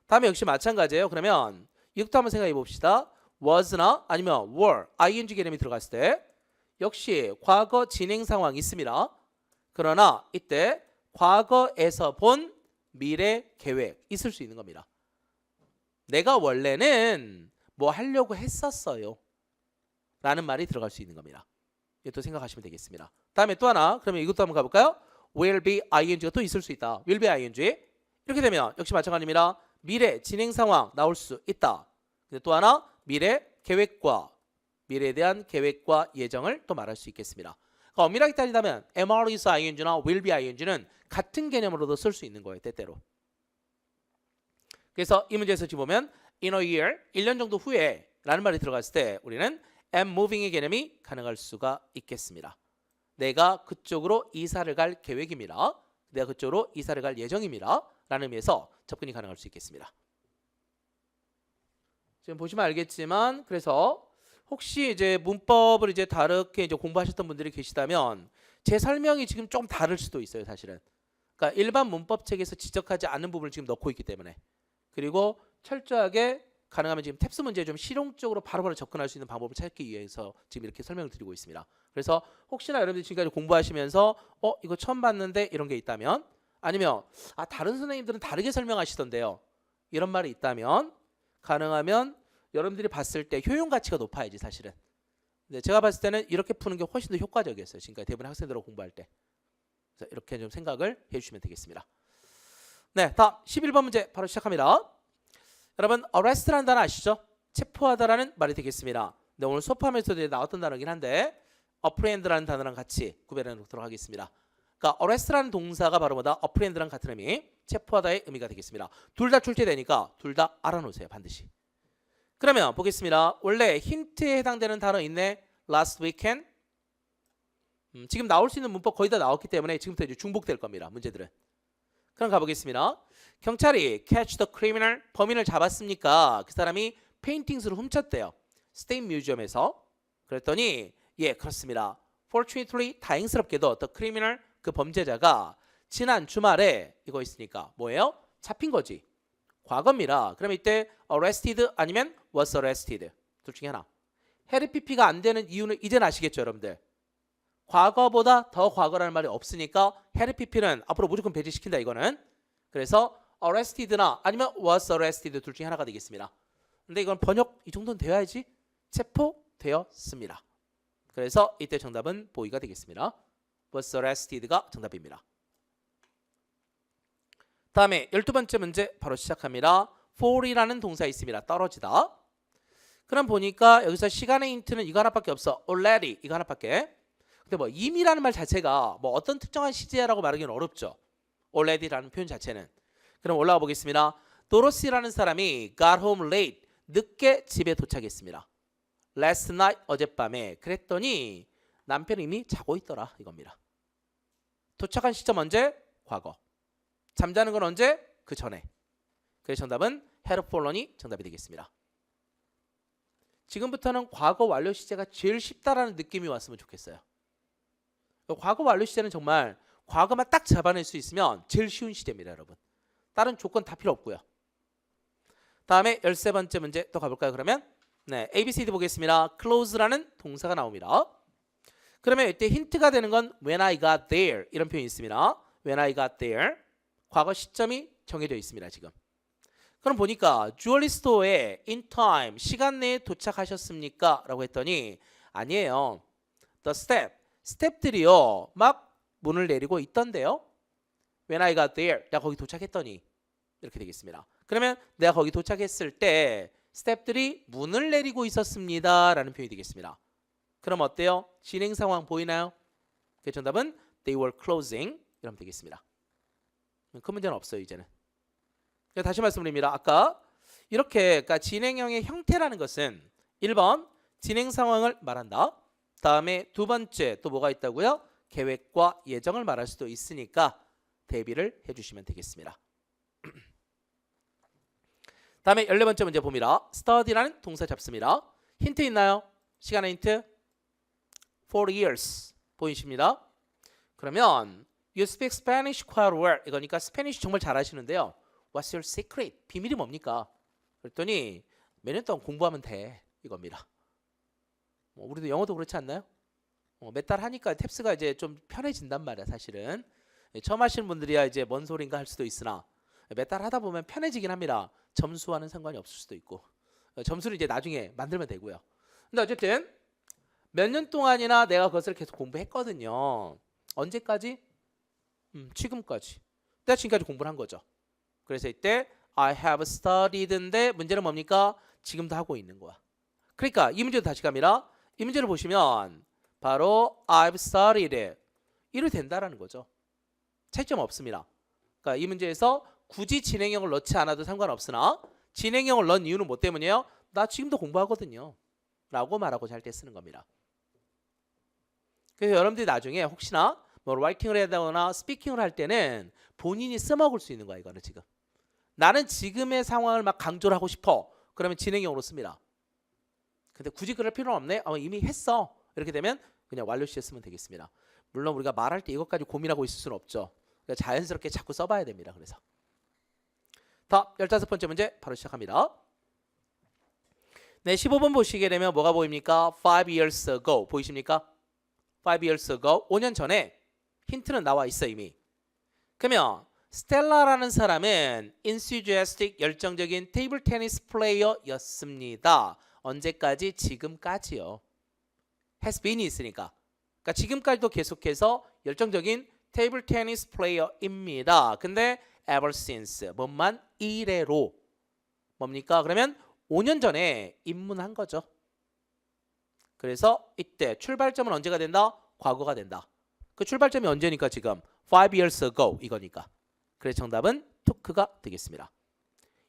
다음에 역시 마찬가지예요. 그러면 이것도 한번 생각해 봅시다. was나 아니면 were, ing 개념이 들어갔을 때 역시 과거 진행 상황이 있습니다. 그러나 이때 과거에서 본 미래 계획 있을 수 있는 겁니다. 내가 원래는 뭐 하려고 했었어요 라는 말이 들어갈 수 있는 겁니다. 이것도 생각하시면 되겠습니다. 다음에 또 하나, 그러면 이것도 한번 가볼까요? will be ing가 또 있을 수 있다. will be ing 이렇게 되면 역시 마찬가지입니다. 미래 진행 상황 나올 수 있다. 근데 또 하나 미래 계획과 미래에 대한 계획과 예정을 또 말할 수 있겠습니다. 그러니까 엄밀하게 따지자면 am, are, is ing나 will be ing는 같은 개념으로도 쓸 수 있는 거예요. 때때로. 그래서 이 문제에서 지금 보면 in a year, 1년 정도 후에 라는 말이 들어갔을 때 우리는 am moving의 개념이 가능할 수가 있겠습니다. 내가 그쪽으로 이사를 갈 계획입니다. 내가 그쪽으로 이사를 갈 예정입니다. 라는 의미에서 접근이 가능할 수 있겠습니다. 지금 보시면 알겠지만 그래서 혹시 이제 문법을 이제 다르게 이제 공부하셨던 분들이 계시다면 제 설명이 지금 좀 다를 수도 있어요, 사실은. 그러니까 일반 문법 책에서 지적하지 않은 부분을 지금 넣고 있기 때문에. 그리고 철저하게 가능하면 지금 탭스 문제에 좀 실용적으로 바로바로 접근할 수 있는 방법을 찾기 위해서 지금 이렇게 설명을 드리고 있습니다. 그래서 혹시나 여러분들이 지금까지 공부하시면서 이거 처음 봤는데 이런 게 있다면 아니면 다른 선생님들은 다르게 설명하시던데요. 이런 말이 있다면 가능하면 여러분들이 봤을 때 효용 가치가 높아야지 사실은. 근데 제가 봤을 때는 이렇게 푸는 게 훨씬 더 효과적이었어요. 지금까지 대부분 학생들하고 공부할 때. 그래서 이렇게 좀 생각을 해주시면 되겠습니다. 네, 다음 11번 문제 바로 시작합니다. 여러분 arrest라는 단어 아시죠? 체포하다라는 말이 되겠습니다. 네, 오늘 수업하면서도 나왔던 단어긴 한데 apprehend라는 단어랑 같이 구별해 놓도록 하겠습니다. 그러니까 arrest라는 동사가 바로 뭐다? apprehend랑 같은 의미, 체포하다의 의미가 되겠습니다. 둘 다 출제되니까 둘 다 알아놓으세요. 반드시. 그러면 보겠습니다. 원래 힌트에 해당되는 단어 있네. last weekend. 지금 나올 수 있는 문법 거의 다 나왔기 때문에 지금부터 이제 중복될 겁니다. 문제들은. 그럼 가보겠습니다. 경찰이 catch the criminal, 범인을 잡았습니까? 그 사람이 페인팅스를 훔쳤대요. 스테인 뮤지엄에서. 그랬더니 예, 그렇습니다. Fortunately, 다행스럽게도 the criminal, 그 범죄자가 지난 주말에 이거 있으니까 뭐예요? 잡힌 거지. 과거입니다. 그럼 이때 arrested 아니면 was arrested. 둘 중에 하나. 헤르피피가 안 되는 이유는 이제는 아시겠죠, 여러분들? 과거보다 더 과거라는 말이 없으니까 헤르피피는 앞으로 무조건 배제시킨다 이거는. 그래서 arrested나 아니면 was arrested 둘 중에 하나가 되겠습니다. 근데 이건 번역 이 정도는 되어야지. 체포되었습니다. 그래서 이때 정답은 보이가 되겠습니다. was arrested가 정답입니다. 다음에 12번째 문제 바로 시작합니다. fall이라는 동사 있습니다. 떨어지다. 그럼 보니까 여기서 시간의 힌트는 이거 하나밖에 없어. already 이거 하나밖에. 근데 뭐 이미라는 말 자체가 뭐 어떤 특정한 시제라고 말하기는 어렵죠. already라는 표현 자체는. 그럼 올라가 보겠습니다. 도로시라는 사람이 got home late 늦게 집에 도착했습니다. last night 어젯밤에. 그랬더니 남편이 이미 자고 있더라 이겁니다. 도착한 시점 언제? 과거. 잠자는 건 언제? 그 전에. 그래서 정답은 had fallen이 정답이 되겠습니다. 지금부터는 과거 완료 시제가 제일 쉽다라는 느낌이 왔으면 좋겠어요. 과거 완료 시제는 정말 과거만 딱 잡아낼 수 있으면 제일 쉬운 시제입니다, 여러분. 다른 조건 다 필요 없고요. 다음에 13번째 문제 또 가볼까요, 그러면? 네, ABCD 보겠습니다. close라는 동사가 나옵니다. 그러면 이때 힌트가 되는 건 when I got there 이런 표현이 있습니다. when I got there 과거 시점이 정해져 있습니다, 지금. 그럼 보니까 주얼리 스토어에 in time 시간 내에 도착하셨습니까? 라고 했더니 아니에요. the 스텝들이요 막 문을 내리고 있던데요. when I got there 내가 거기 도착했더니 이렇게 되겠습니다. 그러면 내가 거기 도착했을 때 스텝들이 문을 내리고 있었습니다 라는 표현이 되겠습니다. 그럼 어때요? 진행 상황 보이나요? 그 정답은 they were closing 이러면 되겠습니다. 큰 문제는 없어요, 이제는. 다시 말씀드립니다. 아까 이렇게 그러니까 진행형의 형태라는 것은 1번 진행 상황을 말한다. 다음에 두 번째 또 뭐가 있다고요? 계획과 예정을 말할 수도 있으니까 대비를 해주시면 되겠습니다. 다음에 14번째 문제 봅니다. study라는 동사 잡습니다. 힌트 있나요? 시간의 힌트? 4 years 보이십니다. 그러면 you speak Spanish quite well 이거니까 스페니쉬 정말 잘하시는데요. What's your secret? 비밀이 뭡니까? 그랬더니 몇 년 동안 공부하면 돼 이겁니다. 우리도 영어도 그렇지 않나요? 몇 달 하니까 탭스가 이제 좀 편해진단 말이야 사실은. 처음 하시는 분들이야 이제 뭔 소린가 할 수도 있으나 몇 달 하다 보면 편해지긴 합니다. 점수와는 상관이 없을 수도 있고 점수를 이제 나중에 만들면 되고요. 근데 어쨌든 몇 년 동안이나 내가 그것을 계속 공부했거든요. 언제까지? 지금까지. 내가 지금까지 공부를 한 거죠. 그래서 이때 I have studied인데 문제는 뭡니까? 지금도 하고 있는 거야. 그러니까 이 문제도 다시 갑니다. 이 문제를 보시면 바로 I've studied 이래도 된다라는 거죠. 차이점 없습니다. 그러니까 이 문제에서 굳이 진행형을 넣지 않아도 상관없으나 진행형을 넣은 이유는 뭐 때문이에요? 나 지금도 공부하거든요. 라고 말하고자 할 때 쓰는 겁니다. 그래서 여러분들이 나중에 혹시나 뭐 라이팅을 해야되거나 스피킹을 할 때는 본인이 써먹을 수 있는 거야 이거는 지금. 나는 지금의 상황을 막 강조를 하고 싶어. 그러면 진행형으로 씁니다. 근데 굳이 그럴 필요는 없네. 이미 했어. 이렇게 되면 그냥 완료 시에 쓰면 되겠습니다. 물론 우리가 말할 때 이것까지 고민하고 있을 수는 없죠. 그러니까 자연스럽게 자꾸 써봐야 됩니다. 그래서 다음 15번째 문제 바로 시작합니다. 네, 15번 보시게 되면 뭐가 보입니까? 5 years ago 보이십니까? 5 years ago 5년 전에 힌트는 나와 있어 이미. 그러면 스텔라라는 사람은 enthusiastic 열정적인 테이블 테니스 플레이어였습니다. 언제까지? 지금까지요. has been이 있으니까. 그러니까 지금까지도 계속해서 열정적인 테이블 테니스 플레이어입니다. 근데 ever since 뭐만 이래로 뭡니까? 그러면 5년 전에 입문한 거죠. 그래서 이때 출발점은 언제가 된다? 과거가 된다. 그 출발점이 언제니까 지금 5 years ago 이거니까. 그래서 정답은 took가 되겠습니다.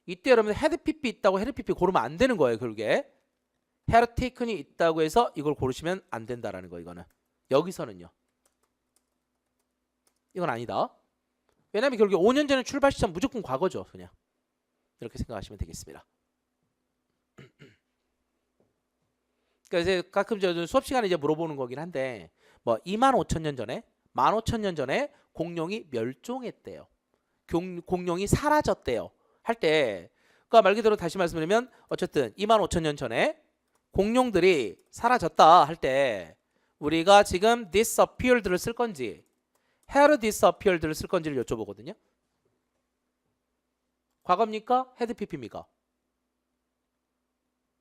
이때 여러분들 had pp 있다고 had pp 고르면 안 되는 거예요. 결국에 had taken이 있다고 해서 이걸 고르시면 안 된다라는 거 이거는. 여기서는요. 이건 아니다. 왜냐하면 결국에 5년 전에 출발 시점 무조건 과거죠. 그냥 이렇게 생각하시면 되겠습니다. 그러니까 이제 가끔 저 수업 시간에 이제 물어보는 거긴 한데 뭐 25,000년 전에 15,000년 전에 공룡이 멸종했대요. 공룡이 사라졌대요. 할 때 그러니까 말 그대로 다시 말씀드리면 어쨌든 25,000년 전에 공룡들이 사라졌다 할 때 우리가 지금 disappeared를 쓸 건지 had disappeared를 쓸 건지를 여쭤보거든요. 과거입니까? had pp입니까?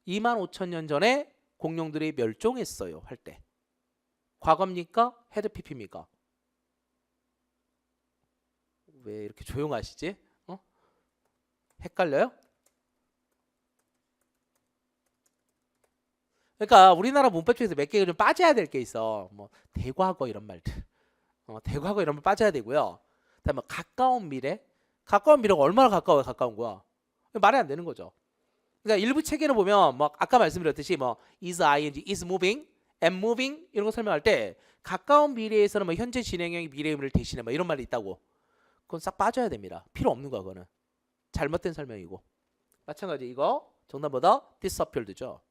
25,000년 전에 공룡들이 멸종했어요 할 때 과거입니까? had pp입니까? 왜 이렇게 조용하시지? 헷갈려요? 그러니까 우리나라 문법 중에서 몇 개가 좀 빠져야 될 게 있어. 뭐 대과거 이런 말들. 대과거 이런 말 빠져야 되고요. 그다음에 가까운 미래. 가까운 미래가 얼마나 가까워요? 가까운 거야. 말이 안 되는 거죠. 그러니까 일부 체계를 보면 뭐 아까 말씀드렸듯이 뭐 is ing, is moving, am moving 이런 거 설명할 때 가까운 미래에서는 뭐 현재 진행형이 미래 의미를 대신해 뭐 이런 말이 있다고. 그건 싹 빠져야 됩니다. 필요 없는 거야, 그거는. 잘못된 설명이고. 마찬가지 이거 정답보다 disappeared죠.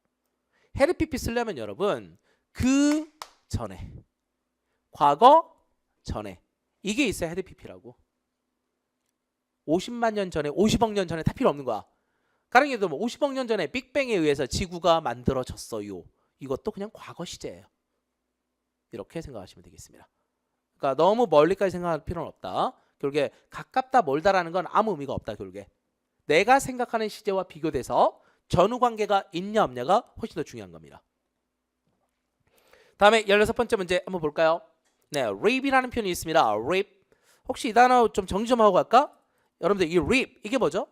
had pp 쓰려면 여러분 그 전에 과거 전에 이게 있어야 had pp라고. 50만 년 전에 50억 년 전에 다 필요 없는 거야. 가령 예를 들어 뭐 50억 년 전에 빅뱅에 의해서 지구가 만들어졌어요. 이것도 그냥 과거 시제예요. 이렇게 생각하시면 되겠습니다. 그러니까 너무 멀리까지 생각할 필요는 없다. 결국에 가깝다 멀다라는 건 아무 의미가 없다. 결국에 내가 생각하는 시제와 비교돼서 전후 관계가 있냐 없냐가 훨씬 더 중요한 겁니다. 다음에 16번째 문제 한번 볼까요? 네, rip이라는 표현이 있습니다. rip. 혹시 이 단어 좀 정리 좀 하고 갈까? 여러분들 이 rip 이게 뭐죠?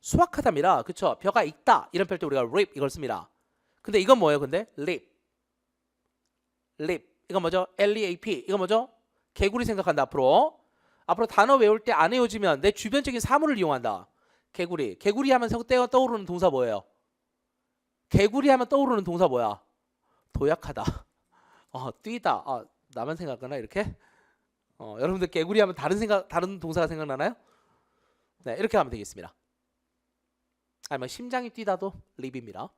수확하다입니다. 그쵸? 벼가 익다 이런 표현 때 우리가 rip 이걸 씁니다. 근데 이건 뭐예요? 근데 lip. 이건 뭐죠? LEAP. 이건 뭐죠? 개구리 생각한다. 앞으로 단어 외울 때 안 외워지면 내 주변적인 사물을 이용한다. 개구리 하면 떠오르는 동사 뭐예요? 개구리 하면 떠오르는 동사 뭐야? 도약하다. 뛰다. 나만 생각하나 이렇게? 여러분들 개구리 하면 다른 동사가 생각나나요? 네, 이렇게 하면 되겠습니다. 아니면 심장이 뛰다도 립입니다.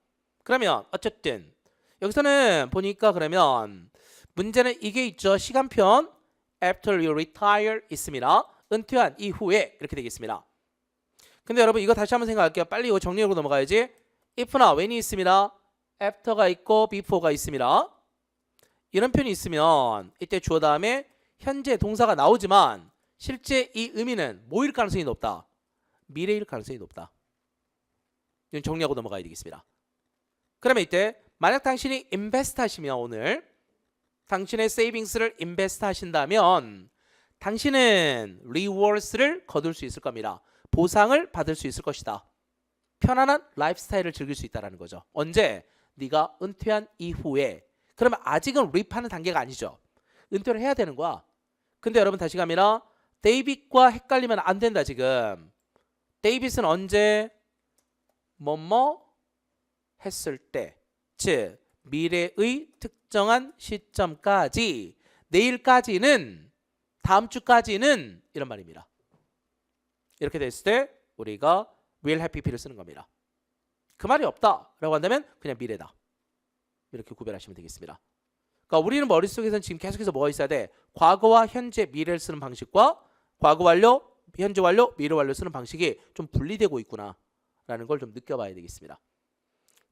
그러면 어쨌든 여기서는 보니까 그러면 문제는 이게 있죠. 시간편 after you retire 있습니다. 은퇴한 이후에 이렇게 되겠습니다. 근데 여러분 이거 다시 한번 생각할게요. 빨리 이거 정리하고 넘어가야지. if나 when이 있습니다. after가 있고 before가 있습니다. 이런 표현이 있으면 이때 주어 다음에 현재 동사가 나오지만 실제 이 의미는 뭐일 가능성이 높다? 미래일 가능성이 높다. 이건 정리하고 넘어가야 되겠습니다. 그러면 이때 만약 당신이 invest 하시면 오늘 당신의 세이빙스를 invest 하신다면 당신은 rewards를 거둘 수 있을 겁니다. 보상을 받을 수 있을 것이다. 편안한 라이프 스타일을 즐길 수 있다는 거죠. 언제? 네가 은퇴한 이후에. 그러면 아직은 reap하는 단계가 아니죠. 은퇴를 해야 되는 거야. 근데 여러분 다시 가면 데이빗과 헷갈리면 안 된다 지금. 데이빗은 언제? 뭐뭐 했을 때. 즉 미래의 특정한 시점까지. 내일까지는 다음 주까지는 이런 말입니다. 이렇게 됐을 때 우리가 will have pp를 쓰는 겁니다. 그 말이 없다라고 한다면 그냥 미래다. 이렇게 구별하시면 되겠습니다. 그러니까 우리는 머릿속에서는 지금 계속해서 뭐가 있어야 돼? 과거와 현재, 미래를 쓰는 방식과 과거 완료, 현재 완료, 미래 완료 쓰는 방식이 좀 분리되고 있구나 라는 걸 좀 느껴봐야 되겠습니다.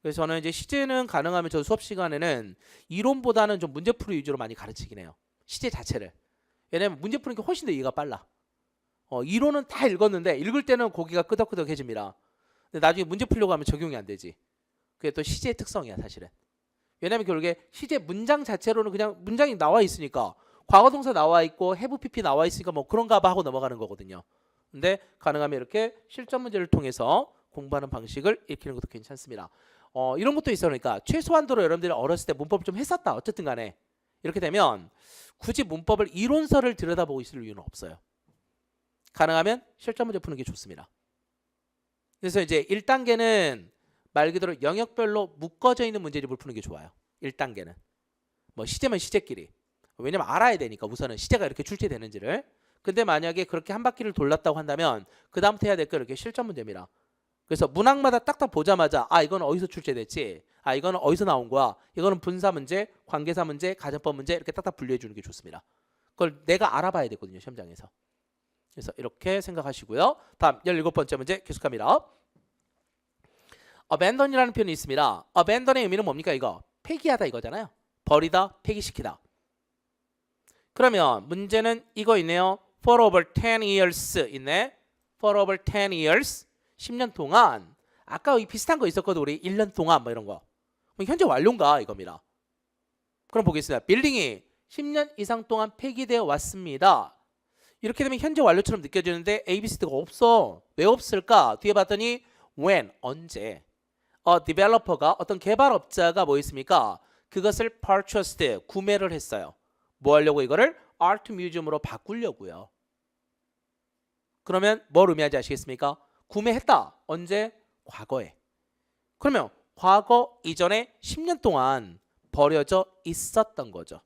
그래서 저는 이제 시제는 가능하면 저 수업 시간에는 이론보다는 좀 문제풀이 위주로 많이 가르치긴 해요. 시제 자체를. 왜냐면 문제 푸는 게 훨씬 더 이해가 빨라. 이론은 다 읽었는데 읽을 때는 고개가 끄덕끄덕해집니다. 근데 나중에 문제 풀려고 하면 적용이 안 되지. 그게 또 시제의 특성이야 사실은. 왜냐면 결국에 시제 문장 자체로는 그냥 문장이 나와 있으니까 과거동사 나와 있고 have pp 나와 있으니까 뭐 그런가 봐 하고 넘어가는 거거든요. 근데 가능하면 이렇게 실전 문제를 통해서 공부하는 방식을 익히는 것도 괜찮습니다. 이런 것도 있어. 그러니까 최소한도로 여러분들이 어렸을 때 문법을 좀 했었다. 어쨌든 간에 이렇게 되면 굳이 문법을 이론서를 들여다보고 있을 이유는 없어요. 가능하면 실전 문제 푸는 게 좋습니다. 그래서 이제 1단계는 말 그대로 영역별로 묶어져 있는 문제집을 푸는 게 좋아요. 1단계는. 뭐 시제면 시제끼리. 왜냐면 알아야 되니까 우선은 시제가 이렇게 출제되는지를. 근데 만약에 그렇게 한 바퀴를 돌렸다고 한다면 그 다음부터 해야 될 게 이렇게 실전 문제입니다. 그래서 문항마다 딱딱 보자마자 이건 어디서 출제됐지? 이거는 어디서 나온 거야? 이거는 분사 문제, 관계사 문제, 가정법 문제 이렇게 딱딱 분류해 주는 게 좋습니다. 그걸 내가 알아봐야 되거든요. 시험장에서. 그래서 이렇게 생각하시고요. 다음 17번째 문제 계속합니다. abandon이라는 표현이 있습니다. abandon의 의미는 뭡니까? 이거 폐기하다 이거잖아요. 버리다, 폐기시키다. 그러면 문제는 이거 있네요. for over 10 years 있네. for over 10 years 10년 동안 아까 이 비슷한 거 있었거든 우리 1년 동안 뭐 이런 거 현재 완료인가 이겁니다. 그럼 보겠습니다. 빌딩이 10년 이상 동안 폐기되어 왔습니다. 이렇게 되면 현재 완료처럼 느껴지는데 ABCD가 없어. 왜 없을까? 뒤에 봤더니 when 언제 developer가 어떤 개발업자가 뭐 있습니까? 그것을 purchased 구매를 했어요. 뭐 하려고 이거를 art museum으로 바꾸려고요. 그러면 뭘 의미하지 아시겠습니까? 구매했다. 언제? 과거에. 그러면 과거 이전에 10년 동안 버려져 있었던 거죠.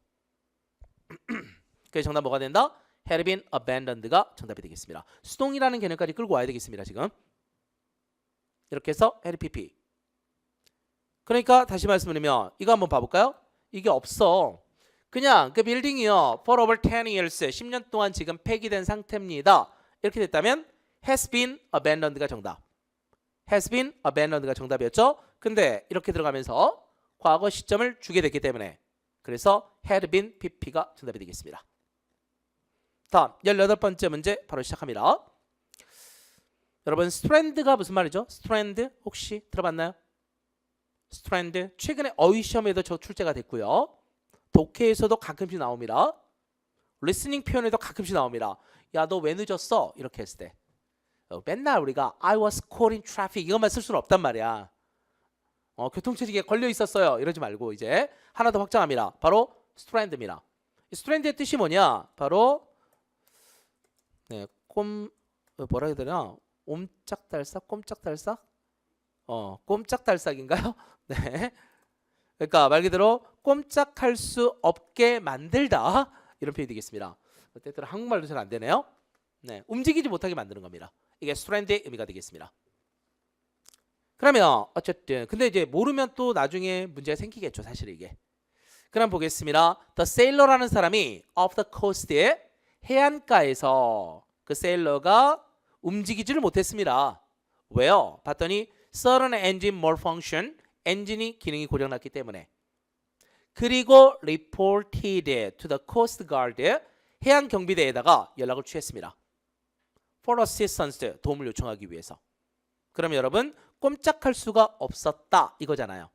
그래서 정답 뭐가 된다? had been abandoned가 정답이 되겠습니다. 수동이라는 개념까지 끌고 와야 되겠습니다. 지금 이렇게 해서 had pp. 그러니까 다시 말씀드리면 이거 한번 봐볼까요? 이게 없어. 그냥 그 빌딩이요 for over 10 years 10년 동안 지금 폐기된 상태입니다. 이렇게 됐다면 has been abandoned가 정답. has been abandoned가 정답이었죠. 근데 이렇게 들어가면서 과거 시점을 주게 됐기 때문에 그래서 had been pp가 정답이 되겠습니다. 다음 18번째 문제 바로 시작합니다. 여러분 strand가 무슨 말이죠? strand 혹시 들어봤나요? strand 최근에 어휘 시험에도 저 출제가 됐고요. 독해에서도 가끔씩 나옵니다. 리스닝 표현에도 가끔씩 나옵니다. 야 너 왜 늦었어? 이렇게 했을 때 맨날 우리가 I was caught in traffic 이것만 쓸 수는 없단 말이야. 교통체증에 걸려 있었어요. 이러지 말고 이제 하나 더 확장합니다. 바로 strand입니다. strand의 뜻이 뭐냐? 바로 네, 뭐라 해야 되나? 옴짝달싹, 꼼짝달싹? 꼼짝달싹인가요? 네. 그러니까 말 그대로 꼼짝할 수 없게 만들다 이런 표현이 되겠습니다. 때때로 한국말도 잘 안 되네요. 네, 움직이지 못하게 만드는 겁니다. 이게 strand의 의미가 되겠습니다. 그러면 어쨌든 근데 이제 모르면 또 나중에 문제가 생기겠죠, 사실 이게. 그럼 보겠습니다. The sailor라는 사람이 off the coast에 해안가에서 그 세일러가 움직이지를 못했습니다. 왜요? 봤더니 certain engine malfunction 엔진이 기능이 고장났기 때문에. 그리고 reported to the coast guard 해안 경비대에다가 연락을 취했습니다. for assistance 도움을 요청하기 위해서. 그러면 여러분 꼼짝할 수가 없었다 이거잖아요.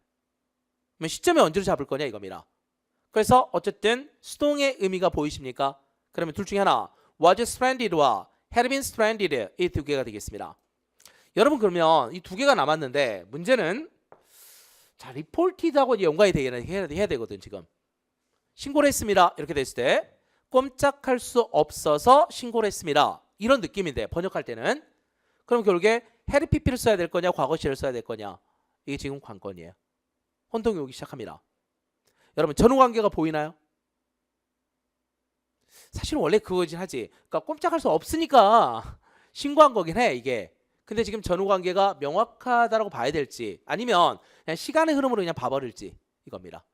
그러면 시점이 언제로 잡을 거냐 이겁니다. 그래서 어쨌든 수동의 의미가 보이십니까? 그러면 둘 중에 하나 was stranded와 had been stranded 이 두 개가 되겠습니다. 여러분 그러면 이 두 개가 남았는데 문제는 자 reported하고 연관이 해야 되거든. 지금 신고를 했습니다. 이렇게 됐을 때 꼼짝할 수 없어서 신고를 했습니다. 이런 느낌인데 번역할 때는 그럼 결국에 had pp를 써야 될 거냐 과거시를 써야 될 거냐 이게 지금 관건이에요. 혼동이 오기 시작합니다. 여러분 전후관계가 보이나요? 사실은 원래 그거긴 하지. 그러니까 꼼짝할 수 없으니까 신고한 거긴 해 이게. 근데 지금 전후관계가 명확하다라고 봐야 될지 아니면 그냥 시간의 흐름으로 그냥 봐버릴지 이겁니다.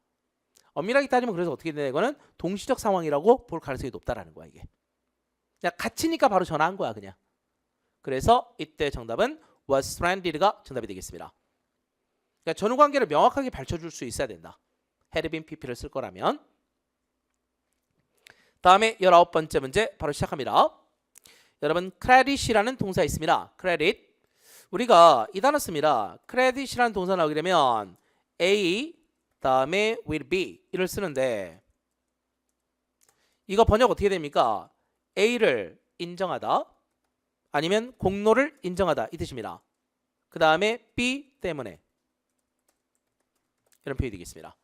엄밀하게 따지면 그래서 어떻게 되냐 이거는 동시적 상황이라고 볼 가능성이 높다라는 거야 이게. 그냥 같이니까 바로 전화한 거야 그냥. 그래서 이때 정답은 was stranded가 정답이 되겠습니다. 그러니까 전후관계를 명확하게 밝혀줄 수 있어야 된다. had been pp를 쓸 거라면. 다음에 19번째 문제 바로 시작합니다. 여러분 credit이라는 동사 있습니다. credit. 우리가 이 단어 씁니다. credit이라는 동사 나오게 되면 A 다음에 will be 이를 쓰는데 이거 번역 어떻게 됩니까? A를 인정하다 아니면 공로를 인정하다 이 뜻입니다. 그 다음에 B 때문에 이런 표현이 되겠습니다.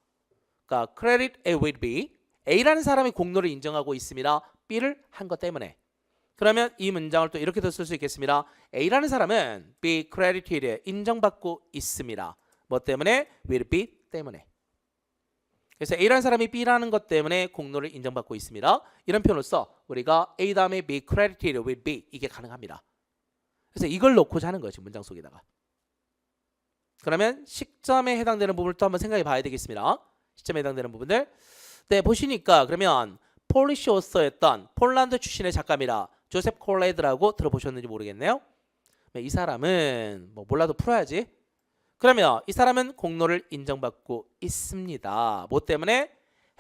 그러니까 credit A will be A라는 사람이 공로를 인정하고 있습니다. B를 한 것 때문에. 그러면 이 문장을 또 이렇게도 쓸 수 있겠습니다. A라는 사람은 be credited 인정받고 있습니다. 뭐 때문에? will be 때문에. 그래서 A라는 사람이 B라는 것 때문에 공로를 인정받고 있습니다. 이런 표현으로써 우리가 A 다음에 be credited will be 이게 가능합니다. 그래서 이걸 놓고자 하는 거예요. 지금 문장 속에다가. 그러면 시점에 해당되는 부분을 또 한번 생각해 봐야 되겠습니다. 시점에 해당되는 부분들. 네, 보시니까 그러면 폴리시 오서였던 폴란드 출신의 작가입니다. 조셉 콜레드라고 들어보셨는지 모르겠네요. 이 사람은 뭐 몰라도 풀어야지. 그러면 이 사람은 공로를 인정받고 있습니다. 뭐 때문에?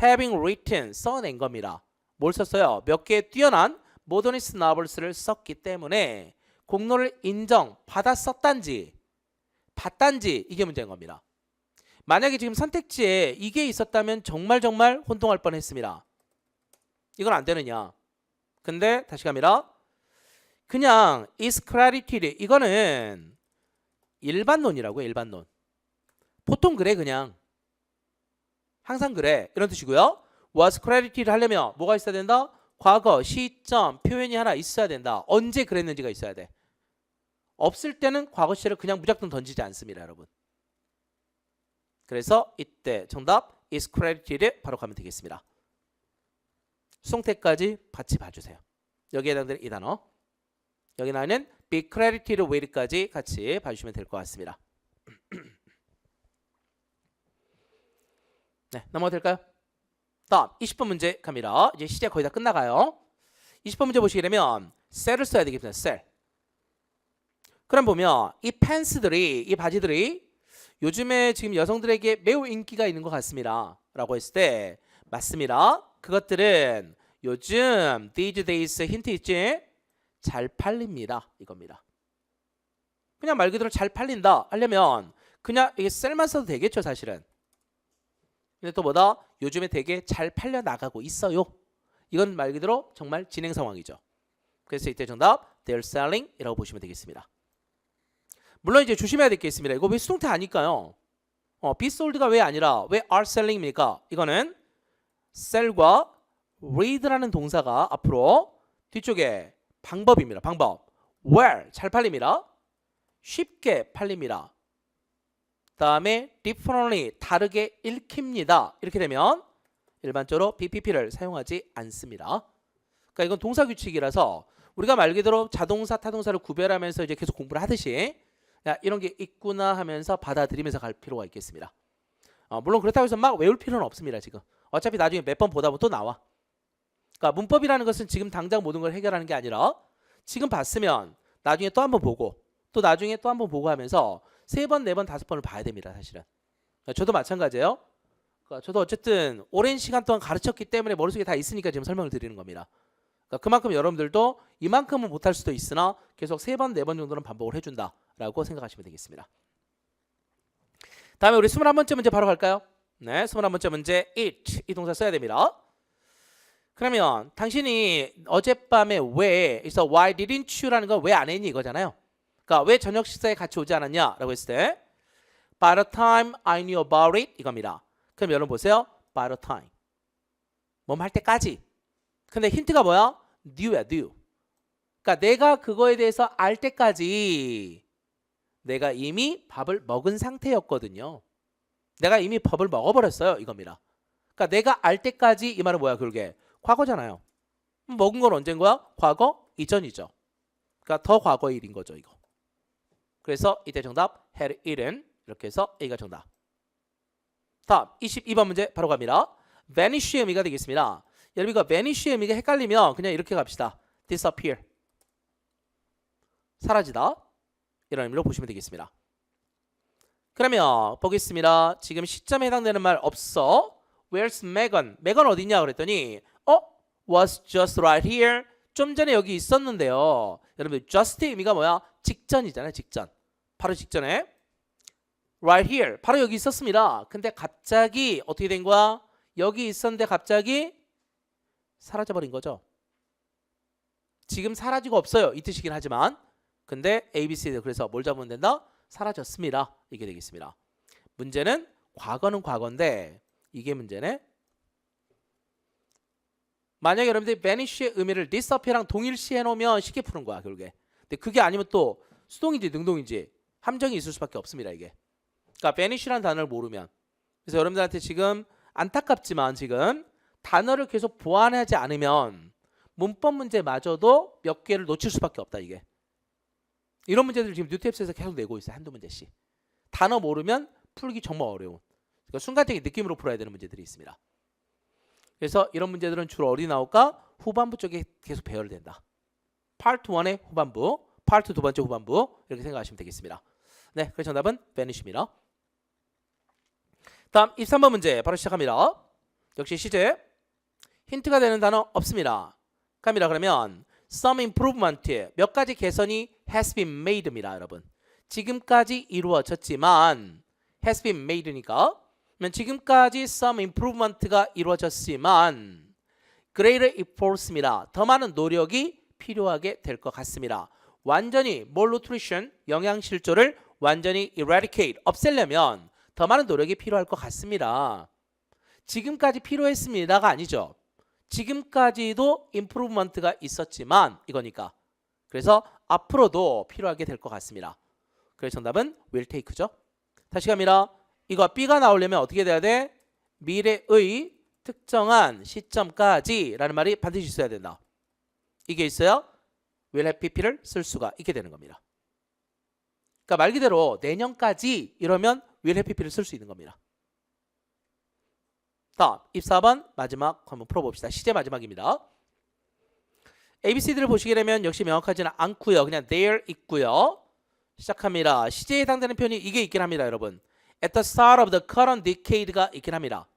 having written 써낸 겁니다. 뭘 썼어요? 몇 개의 뛰어난 모더니스트 노벨스를 썼기 때문에 공로를 인정받았었단지 받단지 이게 문제인 겁니다. 만약에 지금 선택지에 이게 있었다면 정말 혼동할 뻔했습니다. 이건 안 되느냐. 근데 다시 갑니다. 그냥 is credited 이거는 일반론이라고요. 일반론. 보통 그래 그냥. 항상 그래. 이런 뜻이고요. was credited 하려면 뭐가 있어야 된다? 과거, 시점, 표현이 하나 있어야 된다. 언제 그랬는지가 있어야 돼. 없을 때는 과거 시제를 그냥 무작정 던지지 않습니다. 여러분. 그래서 이때 정답 is credited 바로 가면 되겠습니다. 수동태까지 같이 봐주세요. 여기에 해당되는 이 단어. 여기 나오는 be credited with까지 같이 봐주시면 될 것 같습니다. 네, 넘어가도 될까요? 다음 20번 문제 갑니다. 이제 시제 거의 다 끝나가요. 20번 문제 보시게 되면 셀을 써야 되겠습니다. 셀. 그럼 보면 이 팬츠들이 이 바지들이 요즘에 지금 여성들에게 매우 인기가 있는 것 같습니다. 라고 했을 때 맞습니다. 그것들은 요즘 these days 힌트 있지? 잘 팔립니다. 이겁니다. 그냥 말 그대로 잘 팔린다 하려면 그냥 이게 셀만 써도 되겠죠. 사실은. 근데 또 뭐다? 요즘에 되게 잘 팔려 나가고 있어요. 이건 말 그대로 정말 진행 상황이죠. 그래서 이때 정답 they're selling 이라고 보시면 되겠습니다. 물론 이제 조심해야 될 게 있습니다. 이거 왜 수동태 아닐까요? be sold가 왜 아니라 왜 are selling입니까? 이거는 sell과 read라는 동사가 앞으로 뒤쪽에 방법입니다. 방법. where 잘 팔립니다. 쉽게 팔립니다. 다음에 differently 다르게 읽힙니다. 이렇게 되면 일반적으로 BPP를 사용하지 않습니다. 그러니까 이건 동사 규칙이라서 우리가 말 그대로 자동사, 타동사를 구별하면서 이제 계속 공부를 하듯이 야, 이런 게 있구나 하면서 받아들이면서 갈 필요가 있겠습니다. 물론 그렇다고 해서 막 외울 필요는 없습니다. 지금 어차피 나중에 몇 번 보다 보면 또 나와. 그러니까 문법이라는 것은 지금 당장 모든 걸 해결하는 게 아니라 지금 봤으면 나중에 또 한 번 보고 또 나중에 또 한 번 보고 하면서 3번, 4번, 5번을 봐야 됩니다. 사실은. 저도 마찬가지예요. 그러니까 저도 어쨌든 오랜 시간 동안 가르쳤기 때문에 머릿속에 다 있으니까 지금 설명을 드리는 겁니다. 그러니까 그만큼 여러분들도 이만큼은 못할 수도 있으나 계속 3번, 4번 정도는 반복을 해준다라고 생각하시면 되겠습니다. 다음에 우리 21번째 문제 바로 갈까요? 네, 21번째 문제 eat 이 동사 써야 됩니다. 그러면 당신이 어젯밤에 왜 그래서 why didn't you라는 건 왜 안 했니 이거잖아요. 그러니까 왜 저녁 식사에 같이 오지 않았냐라고 했을 때 by the time I knew about it 이겁니다. 그럼 여러분 보세요. by the time 뭐 할 때까지. 근데 힌트가 뭐야? knew야 knew. 그러니까 내가 그거에 대해서 알 때까지 내가 이미 밥을 먹은 상태였거든요. 내가 이미 밥을 먹어버렸어요. 이겁니다. 그러니까 내가 알 때까지 이 말은 뭐야? 그게 과거잖아요. 먹은 건 언제인 거야? 과거 이전이죠. 그러니까 더 과거의 일인 거죠. 이거. 그래서 이때 정답 had eaten 이렇게 해서 A가 정답. 다음 22번 문제 바로 갑니다. vanish의 의미가 되겠습니다. 여러분 이거 vanish의 의미가 헷갈리면 그냥 이렇게 갑시다. disappear 사라지다 이런 의미로 보시면 되겠습니다. 그러면 보겠습니다. 지금 시점에 해당되는 말 없어. Where's Megan? Megan 어디냐 그랬더니 was just right here. 좀 전에 여기 있었는데요. 여러분 just의 의미가 뭐야? 직전이잖아요. 직전. 바로 직전에 right here. 바로 여기 있었습니다. 근데 갑자기 어떻게 된 거야? 여기 있었는데 갑자기 사라져버린 거죠. 지금 사라지고 없어요. 이 뜻이긴 하지만 근데 ABCD 그래서 뭘 잡으면 된다? 사라졌습니다. 이게 되겠습니다. 문제는 과거는 과거인데 이게 문제네. 만약에 여러분들이 vanish의 의미를 disappear랑 동일시해 놓으면 쉽게 푸는 거야 결국에. 근데 그게 아니면 또 수동인지 능동인지 함정이 있을 수밖에 없습니다 이게. 그러니까 vanish라는 단어를 모르면. 그래서 여러분들한테 지금 안타깝지만 지금 단어를 계속 보완하지 않으면 문법 문제마저도 몇 개를 놓칠 수밖에 없다 이게. 이런 문제들 지금 뉴트앱스에서 계속 내고 있어요. 한두 문제씩. 단어 모르면 풀기 정말 어려운. 그러니까 순간적인 느낌으로 풀어야 되는 문제들이 있습니다. 그래서 이런 문제들은 주로 어디 나올까? 후반부 쪽에 계속 배열된다. 파트 1의 후반부, 파트 2번째 후반부 이렇게 생각하시면 되겠습니다. 네, 그래서 정답은 vanish입니다. 다음 23번 문제 바로 시작합니다. 역시 시제 힌트가 되는 단어 없습니다. 갑니다. 그러면 some improvement 몇 가지 개선이 has been made입니다, 여러분. 지금까지 이루어졌지만 has been made니까 지금까지 some improvement가 이루어졌지만 greater efforts입니다. 더 많은 노력이 필요하게 될 것 같습니다. 완전히 malnutrition, 영양실조를 완전히 eradicate, 없애려면 더 많은 노력이 필요할 것 같습니다. 지금까지 필요했습니다가 아니죠. 지금까지도 improvement가 있었지만 이거니까. 그래서 앞으로도 필요하게 될 것 같습니다. 그래서 정답은 will take죠. 다시 갑니다. 이거 B가 나오려면 어떻게 돼야 돼? 미래의 특정한 시점까지 라는 말이 반드시 있어야 된다. 이게 있어야 will have pp를 쓸 수가 있게 되는 겁니다. 그러니까 말 그대로 내년까지 이러면 will have pp를 쓸 수 있는 겁니다. 다음 24번 마지막 한번 풀어봅시다. 시제 마지막입니다. ABCD를 보시게 되면 역시 명확하지는 않고요. 그냥 there 있고요. 시작합니다. 시제에 해당되는 표현이 이게 있긴 합니다, 여러분. At the start of the current decade가 있긴 합니다.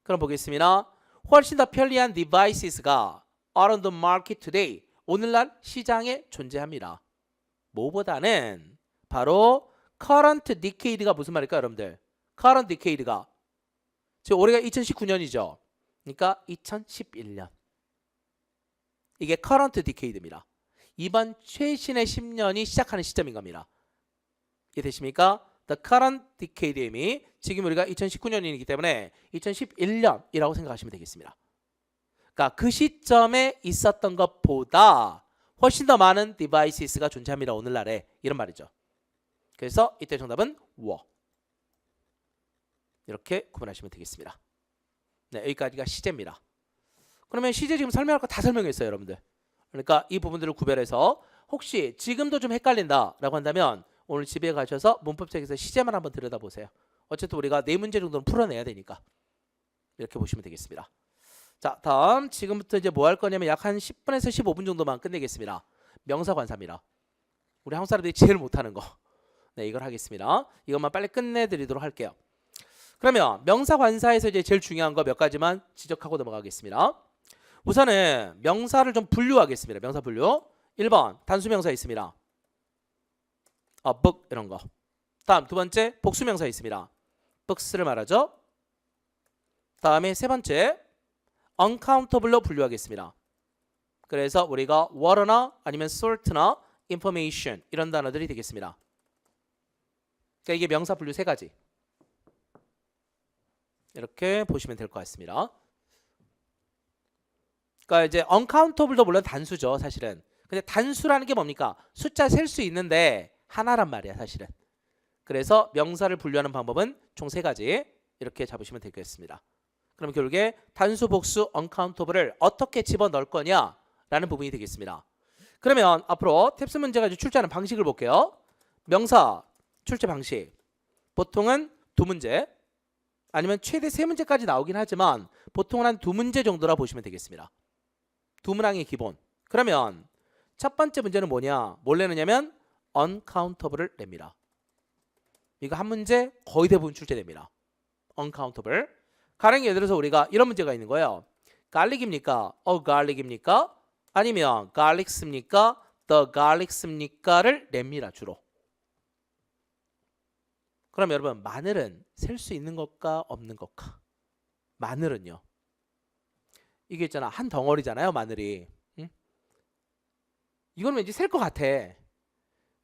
그럼 보겠습니다. 훨씬 더 편리한 devices가 are on the market today. 오늘날 시장에 존재합니다. 뭐보다는 바로 current decade가 무슨 말일까요, 여러분들? current decade가 지금 올해가 2019년이죠. 그러니까 2011년. 이게 current decade입니다. 이번 최신의 10년이 시작하는 시점인 겁니다. 이해되십니까? The current decade임이 지금 우리가 2019년이기 때문에 2011년이라고 생각하시면 되겠습니다. 그러니까 그 시점에 있었던 것보다 훨씬 더 많은 devices가 존재합니다. 오늘날에 이런 말이죠. 그래서 이때 정답은 were. 이렇게 구분하시면 되겠습니다. 네, 여기까지가 시제입니다. 그러면 시제 지금 설명할 거 다 설명했어요, 여러분들. 그러니까 이 부분들을 구별해서 혹시 지금도 좀 헷갈린다라고 한다면 오늘 집에 가셔서 문법책에서 시제만 한번 들여다보세요. 어쨌든 우리가 4문제 정도는 풀어내야 되니까 이렇게 보시면 되겠습니다. 자, 다음 지금부터 이제 뭐 할 거냐면 약 한 10분에서 15분 정도만 끝내겠습니다. 명사관사입니다. 우리 한국 사람들이 제일 못하는 거. 네, 이걸 하겠습니다. 이것만 빨리 끝내드리도록 할게요. 그러면 명사관사에서 이제 제일 중요한 거 몇 가지만 지적하고 넘어가겠습니다. 우선은 명사를 좀 분류하겠습니다. 명사 분류. 1번 단수명사 있습니다. book 이런 거. 다음 두 번째 복수명사 있습니다. books를 말하죠. 다음에 세 번째 uncountable로 분류하겠습니다. 그래서 우리가 water나 아니면 salt나 information 이런 단어들이 되겠습니다. 그러니까 이게 명사 분류 세 가지. 이렇게 보시면 될 것 같습니다. 그러니까 이제 uncountable도 물론 단수죠, 사실은. 근데 단수라는 게 뭡니까? 숫자 셀 수 있는데 하나란 말이야, 사실은. 그래서 명사를 분류하는 방법은 총 세 가지 이렇게 잡으시면 되겠습니다. 그럼 결국에 단수, 복수, uncountable을 어떻게 집어넣을 거냐라는 부분이 되겠습니다. 그러면 앞으로 탭스 문제가 출제하는 방식을 볼게요. 명사 출제 방식. 보통은 2문제 아니면 최대 3문제까지 나오긴 하지만 보통은 한 2문제 정도라 보시면 되겠습니다. 2문항의 기본. 그러면 첫 번째 문제는 뭐냐? 뭘 내느냐면 uncountable을 냅니다. 이거 한 문제 거의 대부분 출제됩니다. uncountable. 가령 예를 들어서 우리가 이런 문제가 있는 거예요. garlic입니까? garlic입니까? 아니면 garlics입니까? the garlics입니까를 냅니다, 주로. 그럼 여러분 마늘은 셀 수 있는 것과 없는 것과? 마늘은요. 이게 있잖아, 한 덩어리잖아요, 마늘이. 응? 이건 왠지 셀 것 같아.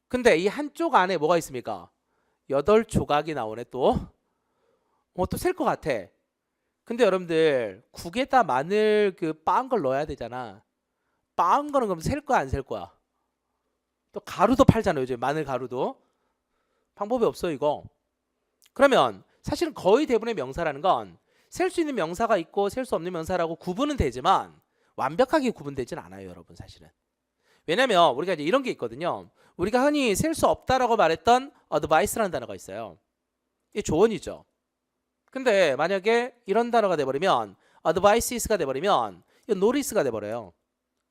근데 이 한쪽 안에 뭐가 있습니까? 8조각이 나오네 또. 또 셀 것 같아. 근데 여러분들 국에다 마늘 그 빻은 걸 넣어야 되잖아. 빻은 거는 그럼 셀 거야 안 셀 거야? 또 가루도 팔잖아요, 요즘 마늘 가루도. 방법이 없어 이거. 그러면 사실은 거의 대부분의 명사라는 건 셀 수 있는 명사가 있고 셀 수 없는 명사라고 구분은 되지만 완벽하게 구분되진 않아요, 여러분, 사실은. 왜냐면 우리가 이제 이런 게 있거든요. 우리가 흔히 셀 수 없다라고 말했던 advice라는 단어가 있어요. 이게 조언이죠. 근데 만약에 이런 단어가 돼버리면 advices가 돼버리면 이건 notice가 돼버려요.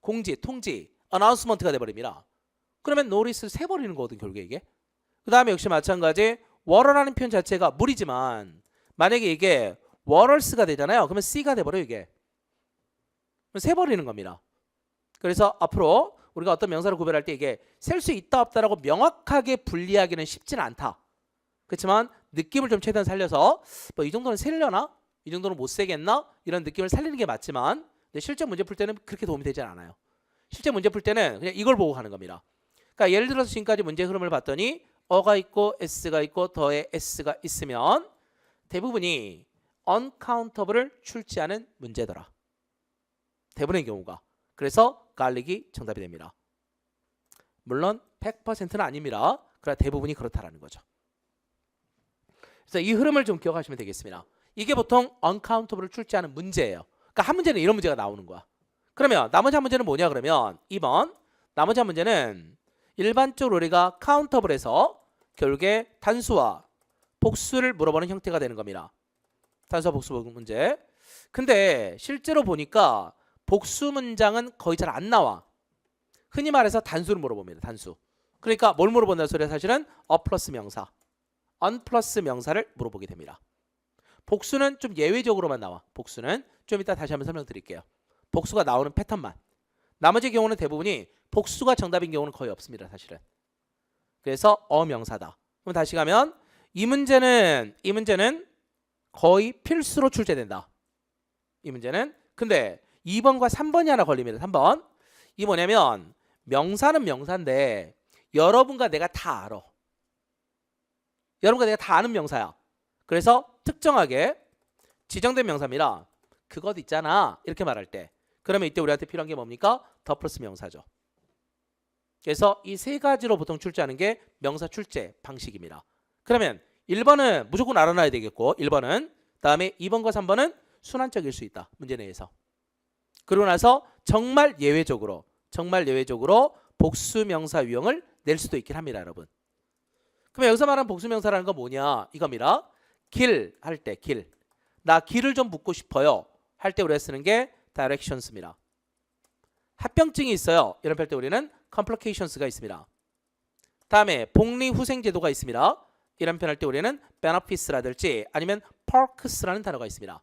공지, 통지, announcement가 돼버립니다. 그러면 notice를 세버리는 거거든, 결국에 이게. 그 다음에 역시 마찬가지 water라는 표현 자체가 물이지만 만약에 이게 waters가 되잖아요. 그러면 C가 돼버려요, 이게. 세버리는 겁니다. 그래서 앞으로 우리가 어떤 명사를 구별할 때 이게 셀 수 있다 없다라고 명확하게 분리하기는 쉽지는 않다. 그렇지만 느낌을 좀 최대한 살려서 뭐 이 정도는 세려나? 이 정도는 못 세겠나? 이런 느낌을 살리는 게 맞지만 실제 문제 풀 때는 그렇게 도움이 되지 않아요. 실제 문제 풀 때는 그냥 이걸 보고 가는 겁니다. 그러니까 예를 들어서 지금까지 문제 흐름을 봤더니 어가 있고 s가 있고 더에 s가 있으면 대부분이 uncountable을 출제하는 문제더라. 대부분의 경우가. 그래서 갈릭이 정답이 됩니다. 물론 100%는 아닙니다. 그러나 대부분이 그렇다라는 거죠. 그래서 이 흐름을 좀 기억하시면 되겠습니다. 이게 보통 uncountable을 출제하는 문제예요. 그러니까 한 문제는 이런 문제가 나오는 거야. 그러면 나머지 한 문제는 뭐냐 그러면 2번 나머지 한 문제는 일반적으로 우리가 countable에서 결국에 단수와 복수를 물어보는 형태가 되는 겁니다. 단수와 복수 문제. 근데 실제로 보니까 복수 문장은 거의 잘 안 나와. 흔히 말해서 단수를 물어봅니다. 단수. 그러니까 뭘 물어본다는 소리야? 사실은 a 플러스 명사, un 플러스 명사를 물어보게 됩니다. 복수는 좀 예외적으로만 나와. 복수는 좀 이따 다시 한번 설명드릴게요. 복수가 나오는 패턴만. 나머지 경우는 대부분이 복수가 정답인 경우는 거의 없습니다. 사실은. 그래서 어명사다. 그럼 다시 가면 이 문제는 거의 필수로 출제된다. 이 문제는. 근데 2번과 3번이 하나 걸립니다. 3번. 이 뭐냐면 명사는 명사인데 여러분과 내가 다 알아. 여러분과 내가 다 아는 명사야. 그래서 특정하게 지정된 명사입니다. 그것 있잖아. 이렇게 말할 때. 그러면 이때 우리한테 필요한 게 뭡니까? 더 플러스 명사죠. 그래서 이 세 가지로 보통 출제하는 게 명사 출제 방식입니다. 그러면 1번은 무조건 알아놔야 되겠고 1번은 다음에 2번과 3번은 순환적일 수 있다. 문제 내에서. 그러고 나서 정말 예외적으로 복수 명사 유형을 낼 수도 있긴 합니다. 여러분. 그럼 여기서 말하는 복수 명사라는 건 뭐냐? 이겁니다. 길 할 때 길. 나 길을 좀 묻고 싶어요. 할 때 우리가 쓰는 게 directions입니다. 합병증이 있어요. 이런 할 때 우리는 complications가 있습니다. 다음에 복리 후생 제도가 있습니다. 이런 표현할 때 우리는 benefits라든지 아니면 perks라는 단어가 있습니다.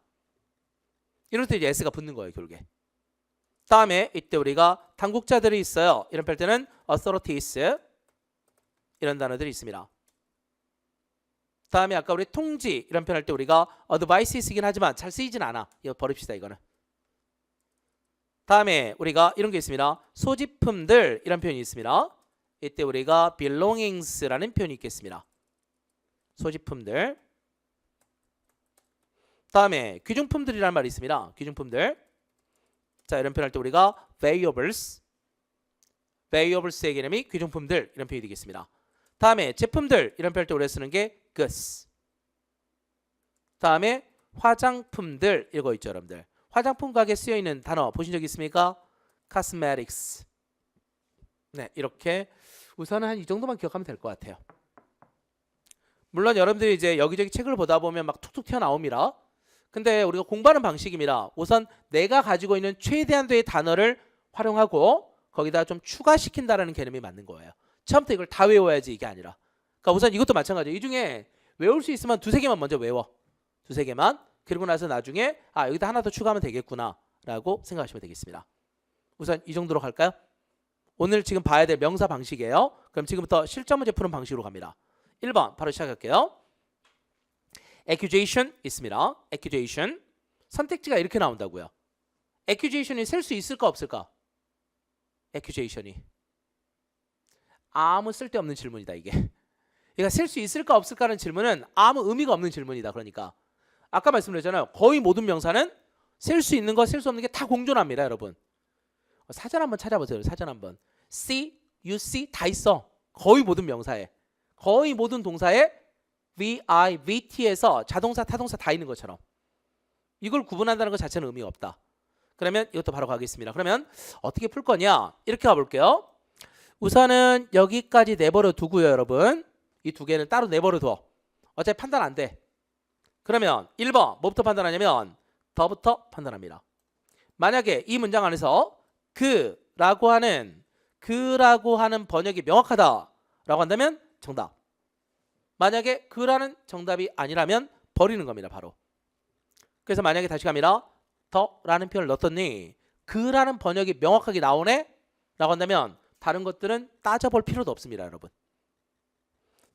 이럴 때 이제 s가 붙는 거예요. 결국에. 다음에 이때 우리가 당국자들이 있어요. 이런 할 때는 authorities 이런 단어들이 있습니다. 다음에 아까 우리 통지 이런 표현할 때 우리가 advice 쓰긴 하지만 잘 쓰이진 않아. 이거 버립시다. 이거는. 다음에 우리가 이런 게 있습니다. 소지품들 이런 표현이 있습니다. 이때 우리가 belongings라는 표현이 있겠습니다. 소지품들. 다음에 귀중품들이라는 말이 있습니다. 귀중품들. 자, 이런 표현할 때 우리가 valuables의 개념이 귀중품들 이런 표현이 되겠습니다. 다음에 제품들 이런 표현할 때 우리가 쓰는 게 goods. 다음에 화장품들 이거 있죠, 여러분들. 화장품 가게에 쓰여 있는 단어 보신 적 있습니까? cosmetics. 네, 이렇게 우선은 한 이 정도만 기억하면 될 것 같아요. 물론 여러분들이 이제 여기저기 책을 보다 보면 막 툭툭 튀어나옵니다. 근데 우리가 공부하는 방식입니다. 우선 내가 가지고 있는 최대한도의 단어를 활용하고 거기다 좀 추가시킨다라는 개념이 맞는 거예요. 처음부터 이걸 다 외워야지 이게 아니라. 그러니까 우선 이것도 마찬가지예요. 이 중에 외울 수 있으면 두세 개만 먼저 외워. 두세 개만. 그리고 나서 나중에 여기다 하나 더 추가하면 되겠구나 라고 생각하시면 되겠습니다. 우선 이 정도로 갈까요? 오늘 지금 봐야 될 명사 방식이에요. 그럼 지금부터 실전 문제 푸는 방식으로 갑니다. 1번 바로 시작할게요. accusation 있습니다. accusation. 선택지가 이렇게 나온다고요. accusation이 셀 수 있을까 없을까? accusation이. 아무 쓸데없는 질문이다 이게. 그러니까 셀 수 있을까 없을까라는 질문은 아무 의미가 없는 질문이다. 그러니까 아까 말씀드렸잖아요. 거의 모든 명사는 셀 수 있는 거, 셀 수 없는 게 다 공존합니다. 여러분. 사전 한번 찾아보세요. 사전 한번. see, you see 다 있어. 거의 모든 명사에. 거의 모든 동사에 vi, vt에서 자동사, 타동사 다 있는 것처럼. 이걸 구분한다는 것 자체는 의미가 없다. 그러면 이것도 바로 가겠습니다. 그러면 어떻게 풀 거냐? 이렇게 가볼게요. 우선은 여기까지 내버려 두고요. 여러분. 이 두 개는 따로 내버려 둬. 어차피 판단 안 돼. 그러면 1번 뭐부터 판단하냐면 더부터 판단합니다. 만약에 이 문장 안에서 그라고 하는 번역이 명확하다라고 한다면 정답. 만약에 그라는 정답이 아니라면 버리는 겁니다. 바로. 그래서 만약에 다시 갑니다. 더라는 표현을 넣었더니 그라는 번역이 명확하게 나오네? 라고 한다면 다른 것들은 따져볼 필요도 없습니다, 여러분.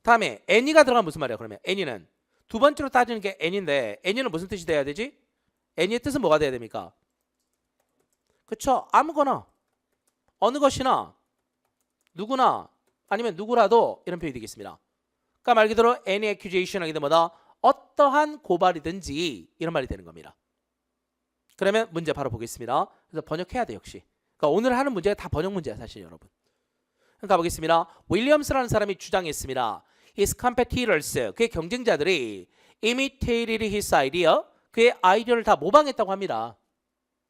다음에 any가 들어가면 무슨 말이야? 그러면 any는 두 번째로 따지는 게 any인데 any는 무슨 뜻이 돼야 되지? any의 뜻은 뭐가 돼야 됩니까? 그쵸? 아무거나, 어느 것이나, 누구나, 아니면 누구라도 이런 표현이 되겠습니다. 그러니까 말 그대로 any accusation 하게 되면 뭐다? 어떠한 고발이든지 이런 말이 되는 겁니다. 그러면 문제 바로 보겠습니다. 그래서 번역해야 돼 역시. 그러니까 오늘 하는 문제가 다 번역 문제야 사실 여러분. 그러니까 보겠습니다. 윌리엄스라는 사람이 주장했습니다. His competitors, 그의 경쟁자들이 imitated his idea, 그의 아이디어를 다 모방했다고 합니다.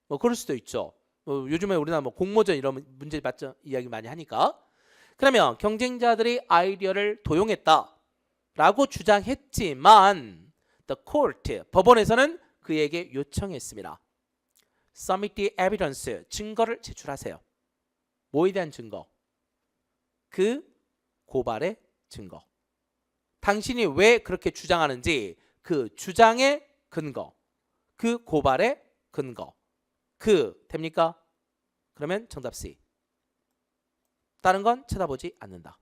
뭐 그럴 수도 있죠. 뭐 요즘에 우리나라 뭐 공모전 이런 문제 맞죠? 이야기 많이 하니까. 그러면 경쟁자들이 아이디어를 도용했다라고 주장했지만 the court, 법원에서는 그에게 요청했습니다. Submit the evidence, 증거를 제출하세요. 뭐에 대한 증거? 그 고발의 증거. 당신이 왜 그렇게 주장하는지 그 주장의 근거, 그 고발의 근거. 그 됩니까? 그러면 정답 C. 다른 건 쳐다보지 않는다.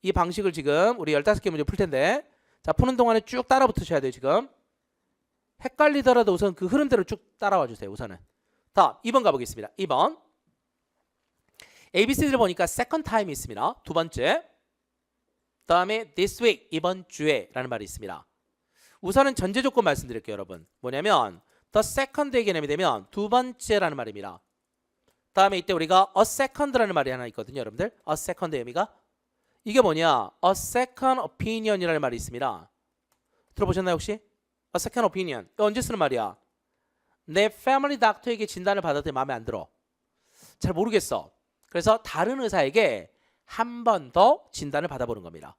이 방식을 지금 우리 15개 문제 풀 텐데 자 푸는 동안에 쭉 따라 붙으셔야 돼요. 지금 헷갈리더라도 우선 그 흐름대로 쭉 따라와 주세요. 우선은. 다음 2번 가보겠습니다. 2번 ABC를 보니까 second time이 있습니다. 두 번째. 다음에 this week, 이번 주에 라는 말이 있습니다. 우선은 전제 조건 말씀드릴게요. 여러분. 뭐냐면 the second의 개념이 되면 두 번째라는 말입니다. 다음에 이때 우리가 a second라는 말이 하나 있거든요. 여러분들. a second의 의미가 이게 뭐냐? a second opinion이라는 말이 있습니다. 들어보셨나요 혹시? a second opinion. 이거 언제 쓰는 말이야? 내 패밀리 닥터에게 진단을 받았더니 마음에 안 들어. 잘 모르겠어. 그래서 다른 의사에게 한 번 더 진단을 받아보는 겁니다.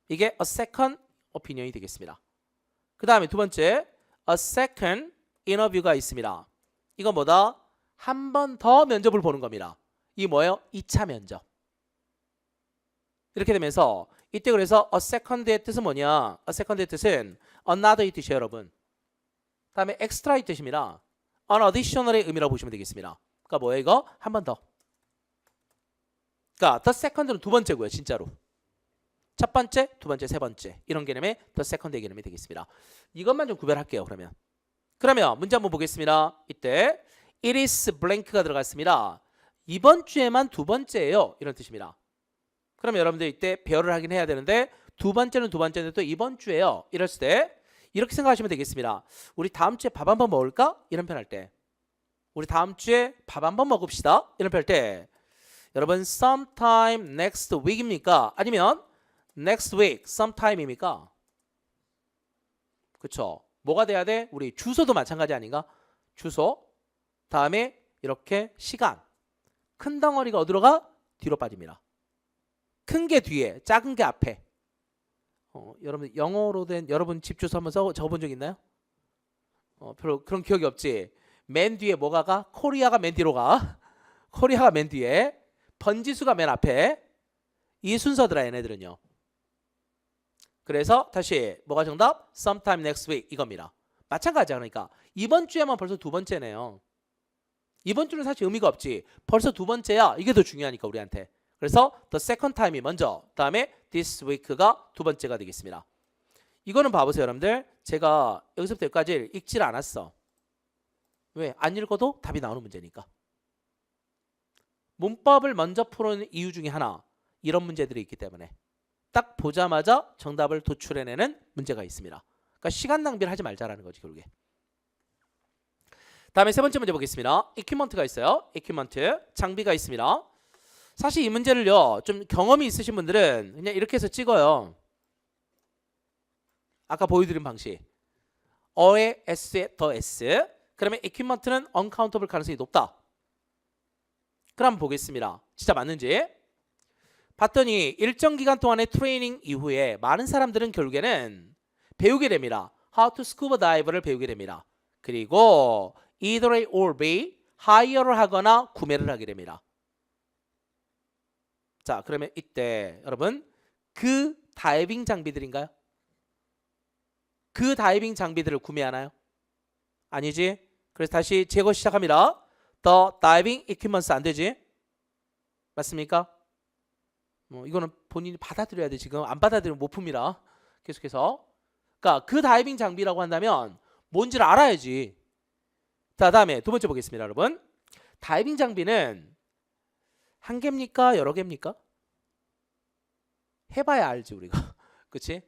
이게 a second opinion이 되겠습니다. 그 다음에 두 번째 a second interview가 있습니다. 이건 뭐다? 한 번 더 면접을 보는 겁니다. 이게 뭐예요? 2차 면접. 이렇게 되면서 이때 그래서 a second의 뜻은 뭐냐? a second의 뜻은 another의 뜻이에요, 여러분. 다음에 extra의 뜻입니다. an additional의 의미라고 보시면 되겠습니다. 그러니까 뭐예요, 이거? 한 번 더. 그러니까 the second는 두 번째고요, 진짜로. 첫 번째, 두 번째, 세 번째 이런 개념의 the second의 개념이 되겠습니다. 이것만 좀 구별할게요. 그러면 문제 한번 보겠습니다. 이때 it is blank가 들어갔습니다. 이번 주에만 두 번째예요. 이런 뜻입니다. 그러면 여러분들 이때 배열을 하긴 해야 되는데 두 번째는 두 번째인데 또 이번 주에요. 이랬을 때 이렇게 생각하시면 되겠습니다. 우리 다음 주에 밥 한번 먹을까? 이런 표현 할 때 우리 다음 주에 밥 한번 먹읍시다. 이런 표현 할 때 여러분 sometime next week입니까? 아니면 next week sometime입니까? 그쵸? 뭐가 돼야 돼? 우리 주소도 마찬가지 아닌가? 주소 다음에 이렇게 시간 큰 덩어리가 어디로 가? 뒤로 빠집니다. 큰 게 뒤에 작은 게 앞에. 여러분 영어로 된 여러분 집 주소 한번 적어본 적 있나요? 별로 그런 기억이 없지. 맨 뒤에 뭐가 가? 코리아가 맨 뒤로 가. 코리아가 맨 뒤에 번지수가 맨 앞에. 이 순서더라 얘네들은요. 그래서 다시 뭐가 정답? sometime next week 이겁니다. 마찬가지야. 그러니까 이번 주에만 벌써 두 번째네요. 이번 주는 사실 의미가 없지. 벌써 두 번째야. 이게 더 중요하니까 우리한테. 그래서 the second time이 먼저 다음에 this week가 두 번째가 되겠습니다. 이거는 봐보세요 여러분들. 제가 여기서부터 여기까지 읽질 않았어. 왜? 안 읽어도 답이 나오는 문제니까. 문법을 먼저 푸는 이유 중에 하나 이런 문제들이 있기 때문에 딱 보자마자 정답을 도출해내는 문제가 있습니다. 그러니까 시간 낭비를 하지 말자라는 거지 결국에. 다음에 세 번째 문제 보겠습니다. equipment가 있어요. equipment 장비가 있습니다. 사실 이 문제를요 좀 경험이 있으신 분들은 그냥 이렇게 해서 찍어요. 아까 보여드린 방식 어의 s에 더 s 그러면 equipment는 uncountable 가능성이 높다. 그럼 보겠습니다. 진짜 맞는지. 봤더니 일정 기간 동안의 트레이닝 이후에 많은 사람들은 결국에는 배우게 됩니다. How to scuba dive를 배우게 됩니다. 그리고 either A or B hire를 하거나 구매를 하게 됩니다. 자, 그러면 이때 여러분 그 다이빙 장비들인가요? 그 다이빙 장비들을 구매하나요? 아니지. 그래서 다시 제거 시작합니다. The diving equipments 안 되지? 맞습니까? 이거는 본인이 받아들여야 돼. 지금 안 받아들이면 못 풉니다. 계속해서. 그러니까 그 다이빙 장비라고 한다면 뭔지를 알아야지. 자, 다음에 두 번째 보겠습니다, 여러분. 다이빙 장비는 한 개입니까? 여러 개입니까? 해봐야 알지 우리가. 그치?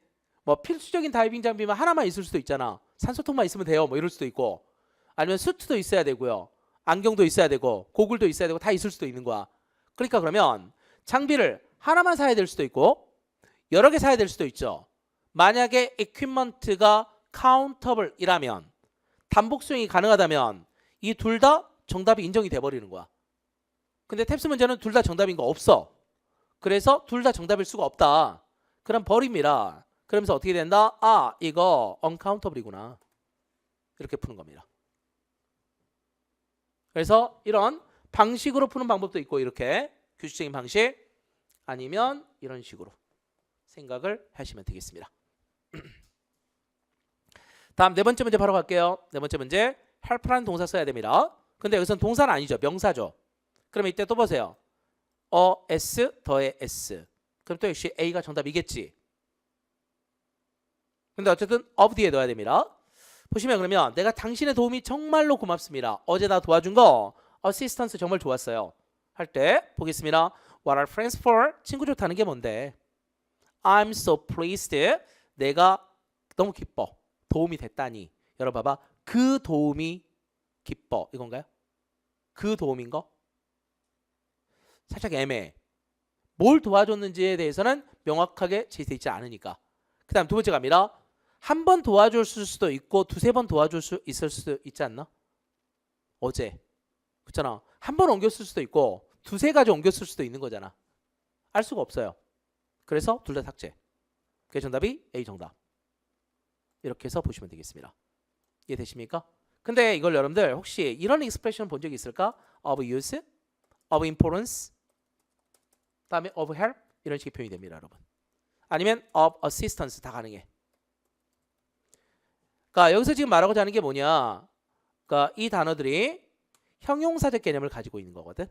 뭐 필수적인 다이빙 장비만 하나만 있을 수도 있잖아. 산소통만 있으면 돼요. 뭐 이럴 수도 있고. 아니면 수트도 있어야 되고요. 안경도 있어야 되고 고글도 있어야 되고 다 있을 수도 있는 거야. 그러니까 그러면 장비를 하나만 사야 될 수도 있고 여러 개 사야 될 수도 있죠. 만약에 equipment가 countable이라면 단복 수행이 가능하다면 이 둘 다 정답이 인정이 돼버리는 거야. 근데 탭스 문제는 둘 다 정답인 거 없어. 그래서 둘 다 정답일 수가 없다. 그럼 버립니다. 그러면서 어떻게 된다? 아, 이거 uncountable이구나. 이렇게 푸는 겁니다. 그래서 이런 방식으로 푸는 방법도 있고 이렇게 규칙적인 방식 아니면 이런 식으로 생각을 하시면 되겠습니다. 다음 네 번째 문제 바로 갈게요. 네 번째 문제 help라는 동사 써야 됩니다. 근데 여기서는 동사는 아니죠. 명사죠. 그러면 이때 또 보세요. s 더해 s. 그럼 또 역시 A가 정답이겠지. 근데 어쨌든 of 뒤에 넣어야 됩니다. 보시면 그러면 내가 당신의 도움이 정말로 고맙습니다. 어제 나 도와준 거 assistance 정말 좋았어요. 할 때 보겠습니다. What are friends for? 친구 좋다는 게 뭔데? I'm so pleased. 내가 너무 기뻐. 도움이 됐다니. 여러분 봐봐. 그 도움이 기뻐. 이건가요? 그 도움인 거? 살짝 애매해. 뭘 도와줬는지에 대해서는 명확하게 제시되어 있지 않으니까. 그 다음 두 번째 갑니다. 한 번 도와줄 수도 있고 두세 번 도와줄 수 있을 수도 있지 않나? 어제 그렇잖아. 한 번 옮겼을 수도 있고 두세 가지 옮겼을 수도 있는 거잖아. 알 수가 없어요. 그래서 둘 다 삭제. 그게 정답이 A 정답. 이렇게 해서 보시면 되겠습니다. 이해되십니까? 근데 이걸 여러분들 혹시 이런 익스프레션 본 적이 있을까? of use, of importance, 다음에 of help 이런 식의 표현이 됩니다, 여러분. 아니면 of assistance 다 가능해. 그러니까 여기서 지금 말하고자 하는 게 뭐냐? 그러니까 이 단어들이 형용사적 개념을 가지고 있는 거거든.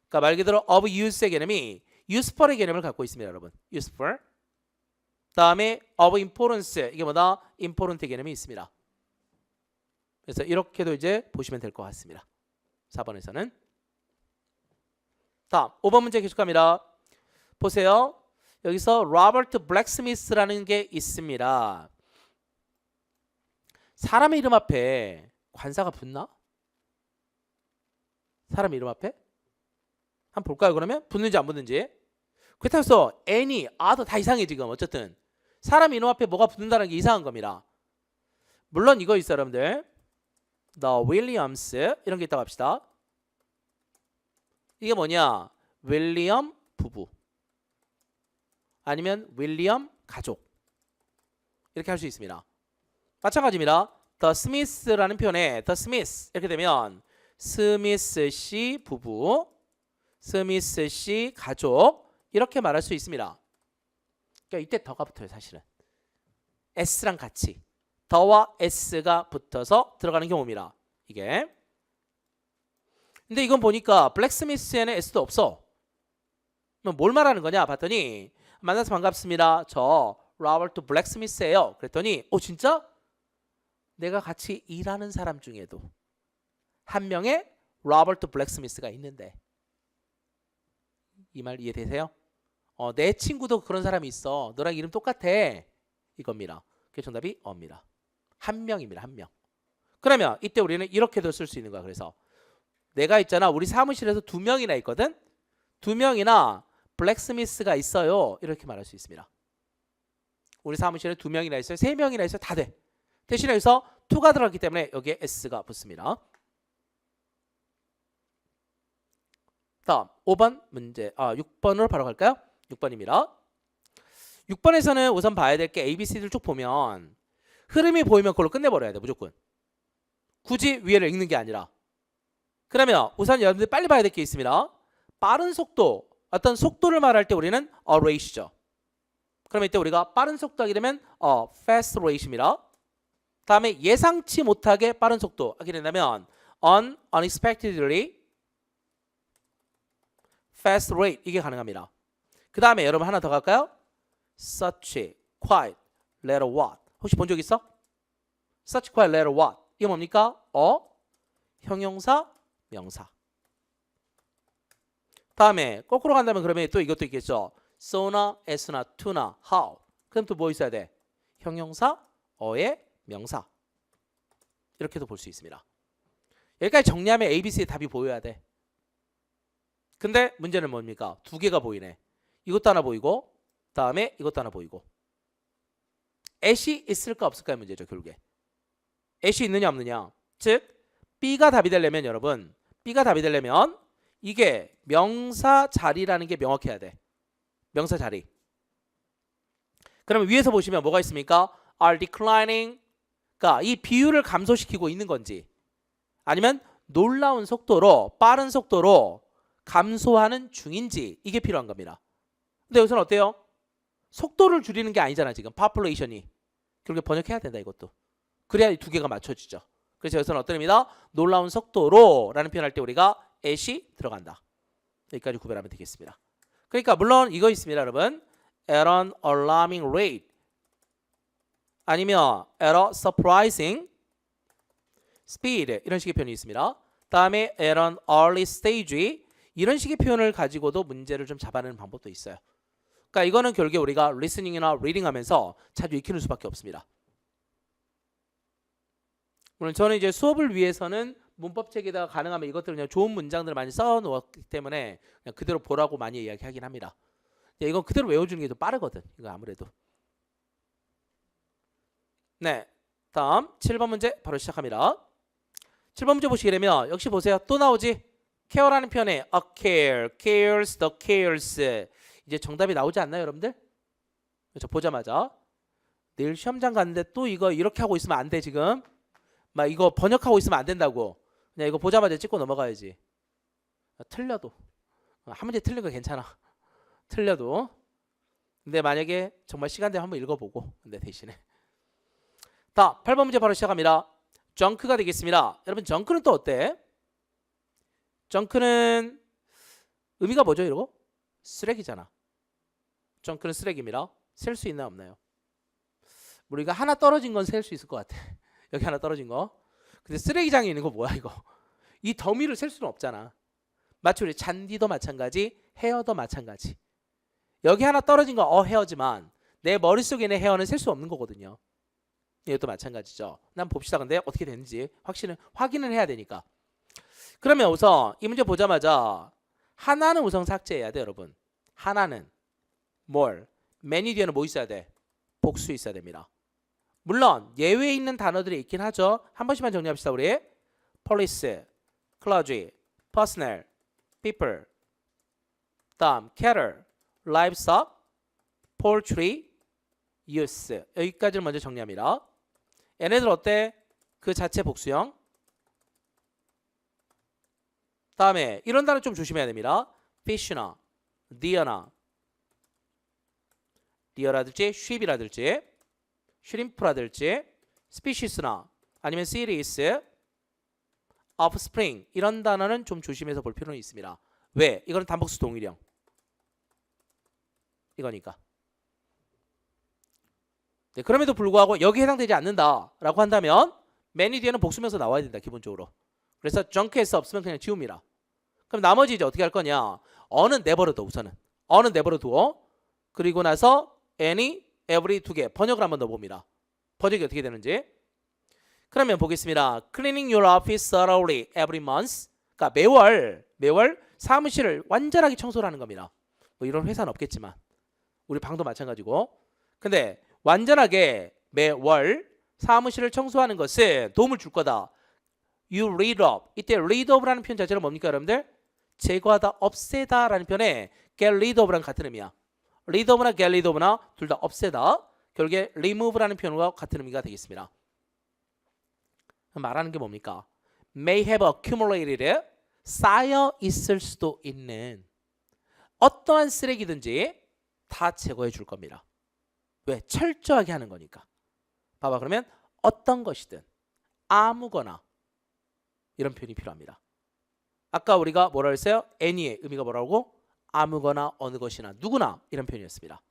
그러니까 말 그대로 of use의 개념이 useful의 개념을 갖고 있습니다, 여러분. useful. 다음에 of importance 이게 뭐다? important의 개념이 있습니다. 그래서 이렇게도 이제 보시면 될 것 같습니다. 4번에서는. 다음 5번 문제 계속합니다. 보세요. 여기서 로버트 블랙스미스라는 게 있습니다. 사람 이름 앞에 관사가 붙나? 사람 이름 앞에? 한번 볼까요 그러면? 붙는지 안 붙는지. 그렇다고 해서 any, other 다 이상해 지금. 어쨌든 사람 이름 앞에 뭐가 붙는다는 게 이상한 겁니다. 물론 이거 있어요 여러분들. The Williams 이런 게 있다고 합시다. 이게 뭐냐? 윌리엄 부부 아니면 윌리엄 가족 이렇게 할 수 있습니다. 마찬가지입니다. The Smith라는 표현에 The Smith 이렇게 되면 스미스 씨 부부, 스미스 씨 가족 이렇게 말할 수 있습니다. 그러니까 이때 더가 붙어요 사실은. s랑 같이 더와 s가 붙어서 들어가는 경우입니다. 이게. 근데 이건 보니까 블랙스미스에는 s도 없어. 그럼 뭘 말하는 거냐 봤더니 만나서 반갑습니다. 저 로버트 블랙스미스예요. 그랬더니 진짜? 내가 같이 일하는 사람 중에도 한 명의 로버트 블랙스미스가 있는데 이 말 이해되세요? 내 친구도 그런 사람이 있어. 너랑 이름 똑같아. 이겁니다. 그게 정답이 어입니다. 한 명입니다. 한 명. 그러면 이때 우리는 이렇게도 쓸 수 있는 거야. 그래서 내가 있잖아. 우리 사무실에서 2명이나 있거든. 2명이나 블랙스미스가 있어요. 이렇게 말할 수 있습니다. 우리 사무실에 2명이나 있어요. 3명이나 있어요. 다 돼. 대신에 여기서 to가 들어갔기 때문에 여기에 s가 붙습니다. 다음 5번 문제 6번으로 바로 갈까요? 6번입니다. 6번에서는 우선 봐야 될 게 A, B, C를 쭉 보면 흐름이 보이면 그걸로 끝내버려야 돼. 무조건. 굳이 위에를 읽는 게 아니라. 그러면 우선 여러분들 빨리 봐야 될 게 있습니다. 빠른 속도, 어떤 속도를 말할 때 우리는 a rate죠. 그러면 이때 우리가 빠른 속도 하게 되면 fast rate입니다. 다음에 예상치 못하게 빠른 속도 하게 된다면 unexpectedly fast rate 이게 가능합니다. 그 다음에 여러분 하나 더 갈까요? such, quite, letter what 혹시 본 적 있어? such, quite, letter what 이게 뭡니까? 형용사, 명사. 다음에 거꾸로 간다면 그러면 또 이것도 있겠죠. so나, as나, to나, how 그럼 또 뭐 있어야 돼? 형용사, 어의 명사. 이렇게도 볼 수 있습니다. 여기까지 정리하면 ABC의 답이 보여야 돼. 근데 문제는 뭡니까? 두 개가 보이네. 이것도 하나 보이고 다음에 이것도 하나 보이고. at이 있을까 없을까의 문제죠. 결국에. at이 있느냐 없느냐. 즉 B가 답이 되려면 여러분 B가 답이 되려면 이게 명사 자리라는 게 명확해야 돼. 명사 자리. 그러면 위에서 보시면 뭐가 있습니까? are declining. 그러니까 이 비율을 감소시키고 있는 건지 아니면 놀라운 속도로 빠른 속도로 감소하는 중인지 이게 필요한 겁니다. 근데 여기서는 어때요? 속도를 줄이는 게 아니잖아 지금 population이. 그렇게 번역해야 된다 이것도. 그래야 이 두 개가 맞춰지죠. 그래서 여기서는 어떤 의미다? 놀라운 속도로 라는 표현할 때 우리가 at이 들어간다. 여기까지 구별하면 되겠습니다. 그러니까 물론 이거 있습니다 여러분. at an alarming rate 아니면 at a surprising speed 이런 식의 표현이 있습니다. 다음에 at an early stage 이런 식의 표현을 가지고도 문제를 좀 잡아내는 방법도 있어요. 그러니까 이거는 결국에 우리가 listening이나 reading 하면서 자주 익히는 수밖에 없습니다. 물론 저는 이제 수업을 위해서는 문법책에다가 가능하면 이것들을 그냥 좋은 문장들을 많이 써 놓았기 때문에 그냥 그대로 보라고 많이 이야기하긴 합니다. 이건 그대로 외워주는 게 더 빠르거든. 이거 아무래도. 네, 다음 7번 문제 바로 시작합니다. 7번 문제 보시게 되면 역시 보세요. 또 나오지? care라는 표현에 a care, cares, the cares 이제 정답이 나오지 않나요 여러분들? 그렇죠. 보자마자 내일 시험장 갔는데 또 이거 이렇게 하고 있으면 안 돼 지금. 막 이거 번역하고 있으면 안 된다고. 그냥 이거 보자마자 찍고 넘어가야지. 틀려도 한 문제 틀린 거 괜찮아. 틀려도. 근데 만약에 정말 시간 되면 한번 읽어보고. 근데 대신에 자 8번 문제 바로 시작합니다. 정크가 되겠습니다. 여러분 정크는 또 어때? 정크는 의미가 뭐죠 이러고? 쓰레기잖아. 정크는 쓰레기입니다. 셀 수 있나 없나요? 우리가 하나 떨어진 건 셀 수 있을 것 같아. 여기 하나 떨어진 거. 근데 쓰레기장에 있는 거 뭐야 이거? 이 더미를 셀 수는 없잖아. 마치 우리 잔디도 마찬가지, 헤어도 마찬가지. 여기 하나 떨어진 거 헤어지만 내 머릿속에 있는 헤어는 셀 수 없는 거거든요. 이것도 마찬가지죠. 난 봅시다. 근데 어떻게 되는지 확인을 해야 되니까. 그러면 우선 이 문제 보자마자 하나는 우선 삭제해야 돼 여러분. 하나는 뭘? many 뒤에는 뭐 있어야 돼? 복수 있어야 됩니다. 물론 예외에 있는 단어들이 있긴 하죠. 한 번씩만 정리합시다 우리. police, clergy, personnel, people, 다음 cattle, livestock, poultry, youth 여기까지를 먼저 정리합니다. 얘네들 어때? 그 자체 복수형. 다음에 이런 단어 좀 조심해야 됩니다. fish나 deer나 deer라든지 sheep이라든지 shrimp라든지 species나 아니면 series, offspring 이런 단어는 좀 조심해서 볼 필요는 있습니다. 왜? 이거는 단복수 동일형. 이거니까. 네, 그럼에도 불구하고 여기에 해당되지 않는다라고 한다면 many 뒤에는 복수명사 나와야 된다 기본적으로. 그래서 junk에서 없으면 그냥 지웁니다. 그럼 나머지 이제 어떻게 할 거냐? 어는 내버려둬 우선은. 어는 내버려두어. 그리고 나서 any, every 두 개 번역을 한번 넣어봅니다. 번역이 어떻게 되는지. 그러면 보겠습니다. Cleaning your office thoroughly every month. 그러니까 매월 사무실을 완전하게 청소를 하는 겁니다. 뭐 이런 회사는 없겠지만 우리 방도 마찬가지고. 근데 완전하게 매월 사무실을 청소하는 것은 도움을 줄 거다. You read up. 이때 read up라는 표현 자체는 뭡니까 여러분들? 제거하다, 없애다 라는 표현에 get rid of랑 같은 의미야. read up나 get rid of나 둘 다 없애다. 결국에 remove라는 표현과 같은 의미가 되겠습니다. 말하는 게 뭡니까? May have accumulated 쌓여 있을 수도 있는 어떠한 쓰레기든지 다 제거해 줄 겁니다. 왜? 철저하게 하는 거니까. 봐봐 그러면 어떤 것이든 아무거나 이런 표현이 필요합니다. 아까 우리가 뭐라 했어요? any의 의미가 뭐라고? 아무거나 어느 것이나 누구나 이런 표현이었습니다.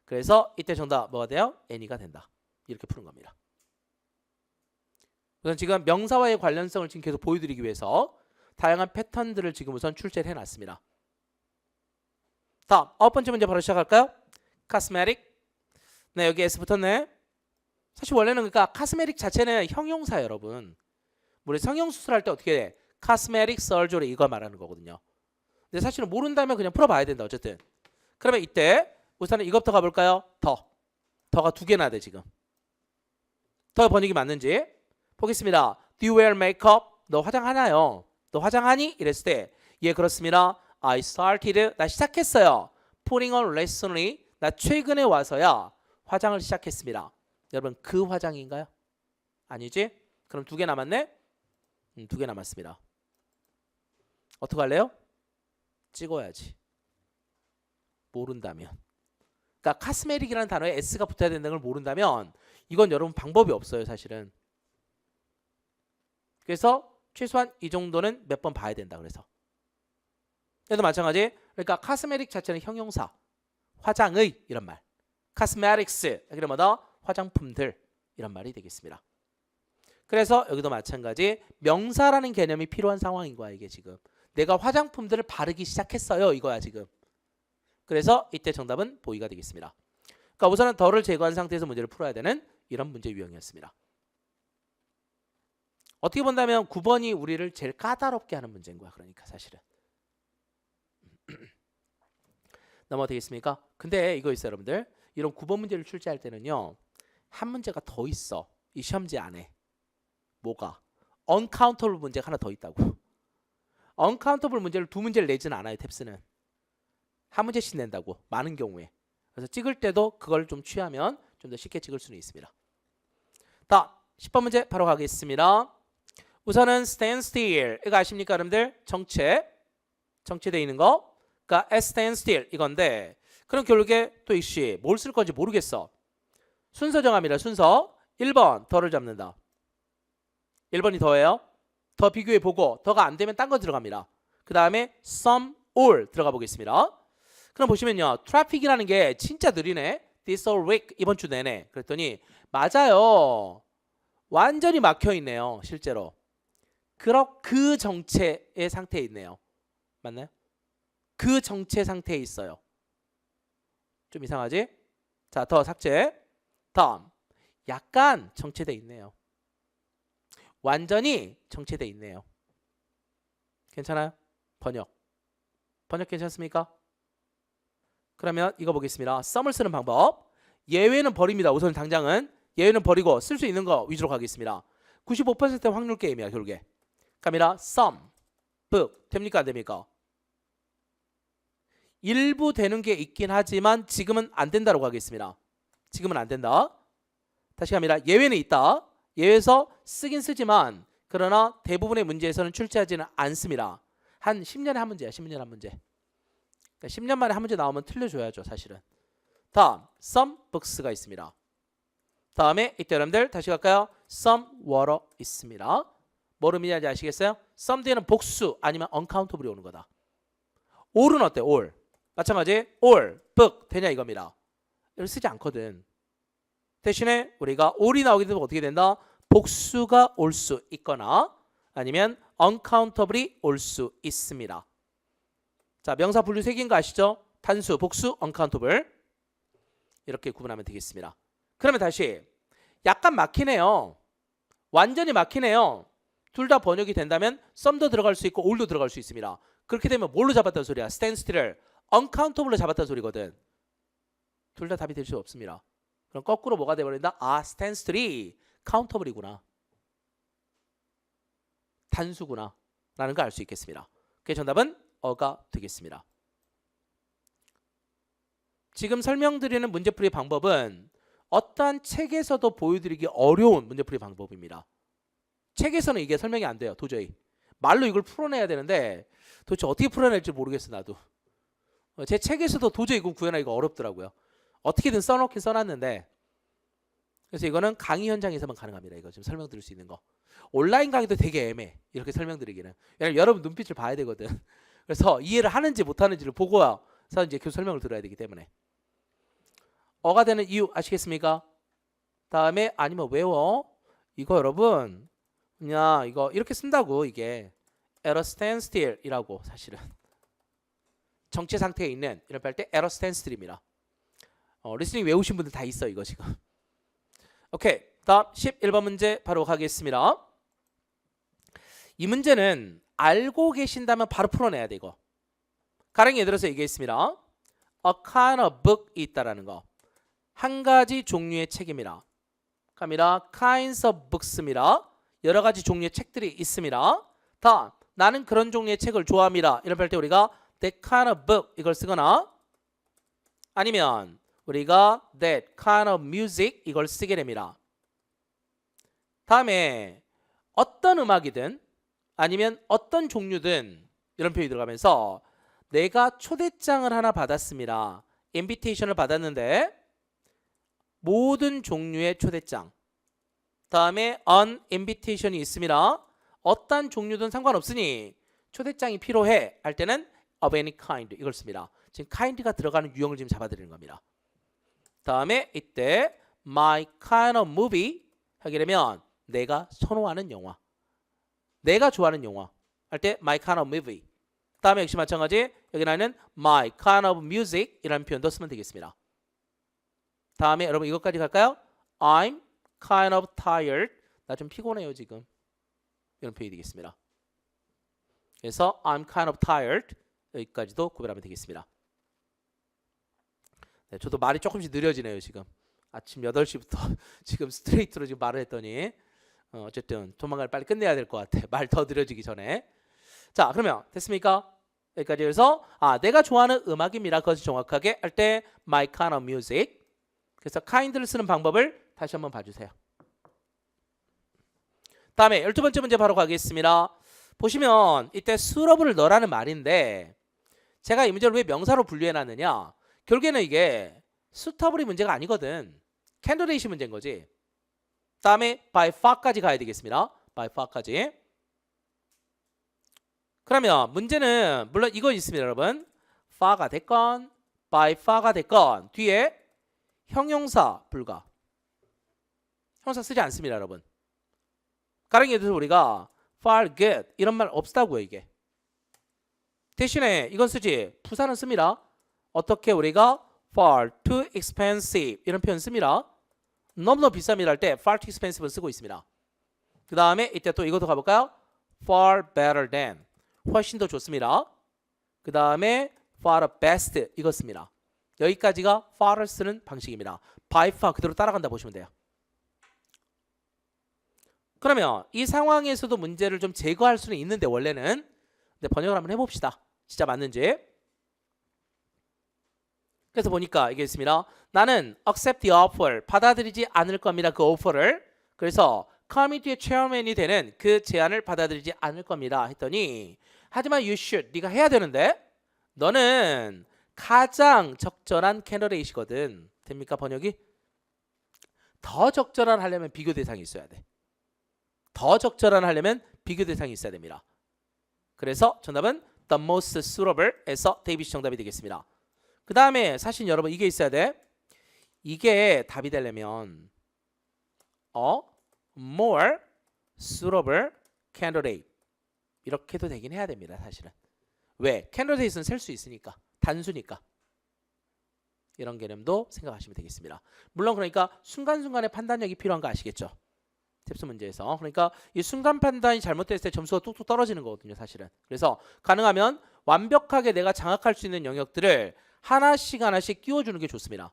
그래서 이때 정답 뭐가 돼요? any가 된다. 이렇게 푸는 겁니다. 우선 지금 명사와의 관련성을 지금 계속 보여드리기 위해서 다양한 패턴들을 지금 우선 출제를 해놨습니다. 다음 9번째 문제 바로 시작할까요? cosmetic. 네, 여기 S 붙었네. 사실 원래는 그러니까 cosmetic 자체는 형용사예요, 여러분. 우리 성형수술할 때 어떻게 돼? cosmetic surgery 이거 말하는 거거든요. 근데 사실은 모른다면 그냥 풀어봐야 된다. 어쨌든. 그러면 이때 우선은 이것부터 가볼까요? 더가 두 개나 돼 지금. 더 번역이 맞는지 보겠습니다. Do you wear makeup? 너 화장하나요? 너 화장하니? 이랬을 때 예 그렇습니다. I started. 나 시작했어요. Putting on recently. 나 최근에 와서야 화장을 시작했습니다. 여러분 그 화장인가요? 아니지? 그럼 두 개 남았네? 두 개 남았습니다. 어떻게 할래요? 찍어야지. 모른다면. 그러니까 카스메릭이라는 단어에 S가 붙어야 된다는 걸 모른다면 이건 여러분 방법이 없어요 사실은. 그래서 최소한 이 정도는 몇 번 봐야 된다. 그래서 얘도 마찬가지. 그러니까 카스메릭 자체는 형용사 화장의 이런 말 카스메틱스 그러면 뭐다? 화장품들 이런 말이 되겠습니다. 그래서 여기도 마찬가지 명사라는 개념이 필요한 상황인 거야. 이게 지금 내가 화장품들을 바르기 시작했어요 이거야 지금. 그래서 이때 정답은 보기가 되겠습니다. 그러니까 우선은 더를 제거한 상태에서 문제를 풀어야 되는 이런 문제 유형이었습니다. 어떻게 본다면 9번이 우리를 제일 까다롭게 하는 문제인 거야. 그러니까 사실은 넘어가 되겠습니까? 근데 이거 있어요 여러분들. 이런 9번 문제를 출제할 때는요 한 문제가 더 있어. 이 시험지 안에 뭐가? uncountable 문제가 하나 더 있다고. uncountable 문제를 두 문제를 내지는 않아요. 탭스는 한 문제씩 낸다고 많은 경우에. 그래서 찍을 때도 그걸 좀 취하면 좀 더 쉽게 찍을 수는 있습니다. 다음 10번 문제 바로 가겠습니다. 우선은 stand still 이거 아십니까 여러분들? 정체되어 있는 거. 그러니까 stand still 이건데 그럼 결국에 또 이씨 뭘 쓸 건지 모르겠어. 순서 정합니다. 순서 1번 더를 잡는다. 1번이 더예요. 더 비교해 보고 더가 안 되면 딴 거 들어갑니다. 그 다음에 some, all 들어가 보겠습니다. 그럼 보시면요. 트래픽이라는 게 진짜 느리네. This whole week 이번 주 내내. 그랬더니 맞아요. 완전히 막혀 있네요. 실제로. 그 정체의 상태에 있네요. 맞나요? 그 정체 상태에 있어요. 좀 이상하지? 자, 더 삭제. 다음. 약간 정체돼 있네요. 완전히 정체돼 있네요. 괜찮아요? 번역 괜찮습니까? 그러면 이거 보겠습니다. some을 쓰는 방법. 예외는 버립니다. 우선 당장은 예외는 버리고 쓸 수 있는 거 위주로 가겠습니다. 95% 확률 게임이야 결국에. 갑니다. some, book 됩니까 안 됩니까? 일부 되는 게 있긴 하지만 지금은 안 된다고 하겠습니다. 지금은 안 된다. 다시 갑니다. 예외는 있다. 예외에서 쓰긴 쓰지만 그러나 대부분의 문제에서는 출제하지는 않습니다. 한 10년에 한 문제야. 10년에 한 문제. 그러니까 10년 만에 한 문제 나오면 틀려줘야죠. 사실은. 다음 some books가 있습니다. 다음에 이때 여러분들 다시 갈까요? some water 있습니다. 뭘 의미하는지 아시겠어요? some 뒤에는 복수 아니면 uncountable이 오는 거다. all은 어때? all. 마찬가지 all, book 되냐 이겁니다. 이걸 쓰지 않거든. 대신에 우리가 all이 나오게 되면 어떻게 된다? 복수가 올 수 있거나 아니면 uncountable이 올 수 있습니다. 자, 명사 분류 세 개인 거 아시죠? 단수, 복수, uncountable 이렇게 구분하면 되겠습니다. 그러면 다시 약간 막히네요. 완전히 막히네요. 둘 다 번역이 된다면 some도 들어갈 수 있고 all도 들어갈 수 있습니다. 그렇게 되면 뭘로 잡았다는 소리야? stand still을 uncountable로 잡았다는 소리거든. 둘 다 답이 될 수 없습니다. 그럼 거꾸로 뭐가 되어버린다? 아, stand still이 countable이구나. 단수구나 라는 걸 알 수 있겠습니다. 그래서 정답은 어가 되겠습니다. 지금 설명드리는 문제풀이 방법은 어떠한 책에서도 보여드리기 어려운 문제풀이 방법입니다. 책에서는 이게 설명이 안 돼요. 도저히. 말로 이걸 풀어내야 되는데 도대체 어떻게 풀어낼지 모르겠어 나도. 제 책에서도 도저히 이건 구현하기가 어렵더라고요. 어떻게든 써놓긴 써놨는데 그래서 이거는 강의 현장에서만 가능합니다. 이거 지금 설명드릴 수 있는 거. 온라인 강의도 되게 애매해. 이렇게 설명드리기는. 왜냐면 여러분 눈빛을 봐야 되거든. 그래서 이해를 하는지 못하는지를 보고서 이제 교수 설명을 들어야 되기 때문에. 어가 되는 이유 아시겠습니까? 다음에 아니면 외워. 이거 여러분 그냥 이거 이렇게 쓴다고 이게 at a standstill이라고 사실은 정체 상태에 있는 이런 할 때 at a standstill입니다. 리스닝 외우신 분들 다 있어 이거 지금. 오케이. 다음 11번 문제 바로 가겠습니다. 이 문제는 알고 계신다면 바로 풀어내야 돼 이거. 가령 예를 들어서 얘기했습니다. A kind of book이 있다라는 거. 한 가지 종류의 책입니다. 갑니다. kinds of books입니다. 여러 가지 종류의 책들이 있습니다. 다음 나는 그런 종류의 책을 좋아합니다. 이런 할 때 우리가 that kind of book 이걸 쓰거나 아니면 우리가 that kind of music 이걸 쓰게 됩니다. 다음에 어떤 음악이든 아니면 어떤 종류든 이런 표현이 들어가면서 내가 초대장을 하나 받았습니다. 인비테이션을 받았는데 모든 종류의 초대장 다음에 an invitation이 있습니다. 어떤 종류든 상관없으니 초대장이 필요해 할 때는 of any kind 이걸 씁니다. 지금 kind가 들어가는 유형을 지금 잡아드리는 겁니다. 다음에 이때 my kind of movie 하게 되면 내가 선호하는 영화 내가 좋아하는 영화 할 때 my kind of movie 다음에 역시 마찬가지 여기는 my kind of music 이라는 표현도 쓰면 되겠습니다. 다음에 여러분 이것까지 갈까요? I'm kind of tired 나 좀 피곤해요 지금 이런 표현이 되겠습니다. 그래서 I'm kind of tired 여기까지도 구별하면 되겠습니다. 네, 저도 말이 조금씩 느려지네요 지금 아침 8시부터 지금 스트레이트로 지금 말을 했더니 어쨌든 조만간 빨리 끝내야 될 것 같아. 말 더 느려지기 전에. 자 그러면 됐습니까? 여기까지 해서 내가 좋아하는 음악입니다. 그것이 정확하게 할 때 my kind of music 그래서 kind를 쓰는 방법을 다시 한번 봐주세요. 다음에 12번째 문제 바로 가겠습니다. 보시면 이때 suitable을 넣으라는 말인데 제가 이 문제를 왜 명사로 분류해놨느냐 결국에는 이게 suitable이 문제가 아니거든. candidate이 문제인 거지. 다음에 by far까지 가야 되겠습니다. by far까지. 그러면 문제는 물론 이거 있습니다 여러분. far가 됐건 by far가 됐건 뒤에 형용사 불가 형용사 쓰지 않습니다 여러분. 가령 예를 들어서 우리가 far good 이런 말 없다고요 이게. 대신에 이건 쓰지 부사는 씁니다. 어떻게 우리가 far too expensive 이런 표현 씁니다. 너무너무 비쌉니다 할 때 far too expensive를 쓰고 있습니다. 그 다음에 이때 또 이것도 가볼까요? far better than 훨씬 더 좋습니다. 그 다음에 far best 이거 씁니다. 여기까지가 far를 쓰는 방식입니다. by far 그대로 따라간다 보시면 돼요. 그러면 이 상황에서도 문제를 좀 제거할 수는 있는데 원래는 근데 번역을 한번 해봅시다. 진짜 맞는지. 그래서 보니까 이게 있습니다. 나는 accept the offer 받아들이지 않을 겁니다. 그 오퍼를. 그래서 커뮤니티의 체어맨이 되는 그 제안을 받아들이지 않을 겁니다. 했더니 하지만 you should 네가 해야 되는데 너는 가장 적절한 캐너레이시거든. 됩니까 번역이? 더 적절한 하려면 비교 대상이 있어야 돼. 더 적절한 하려면 비교 대상이 있어야 됩니다. 그래서 정답은 the most suitable에서 데이비스 정답이 되겠습니다. 그 다음에 사실 여러분 이게 있어야 돼. 이게 답이 되려면 more suitable candidate 이렇게도 되긴 해야 됩니다. 사실은. 왜? candidate는 셀 수 있으니까. 단수니까. 이런 개념도 생각하시면 되겠습니다. 물론 그러니까 순간순간의 판단력이 필요한 거 아시겠죠? 팁스 문제에서. 그러니까 이 순간 판단이 잘못됐을 때 점수가 뚝뚝 떨어지는 거거든요. 사실은. 그래서 가능하면 완벽하게 내가 장악할 수 있는 영역들을 하나씩 끼워주는 게 좋습니다.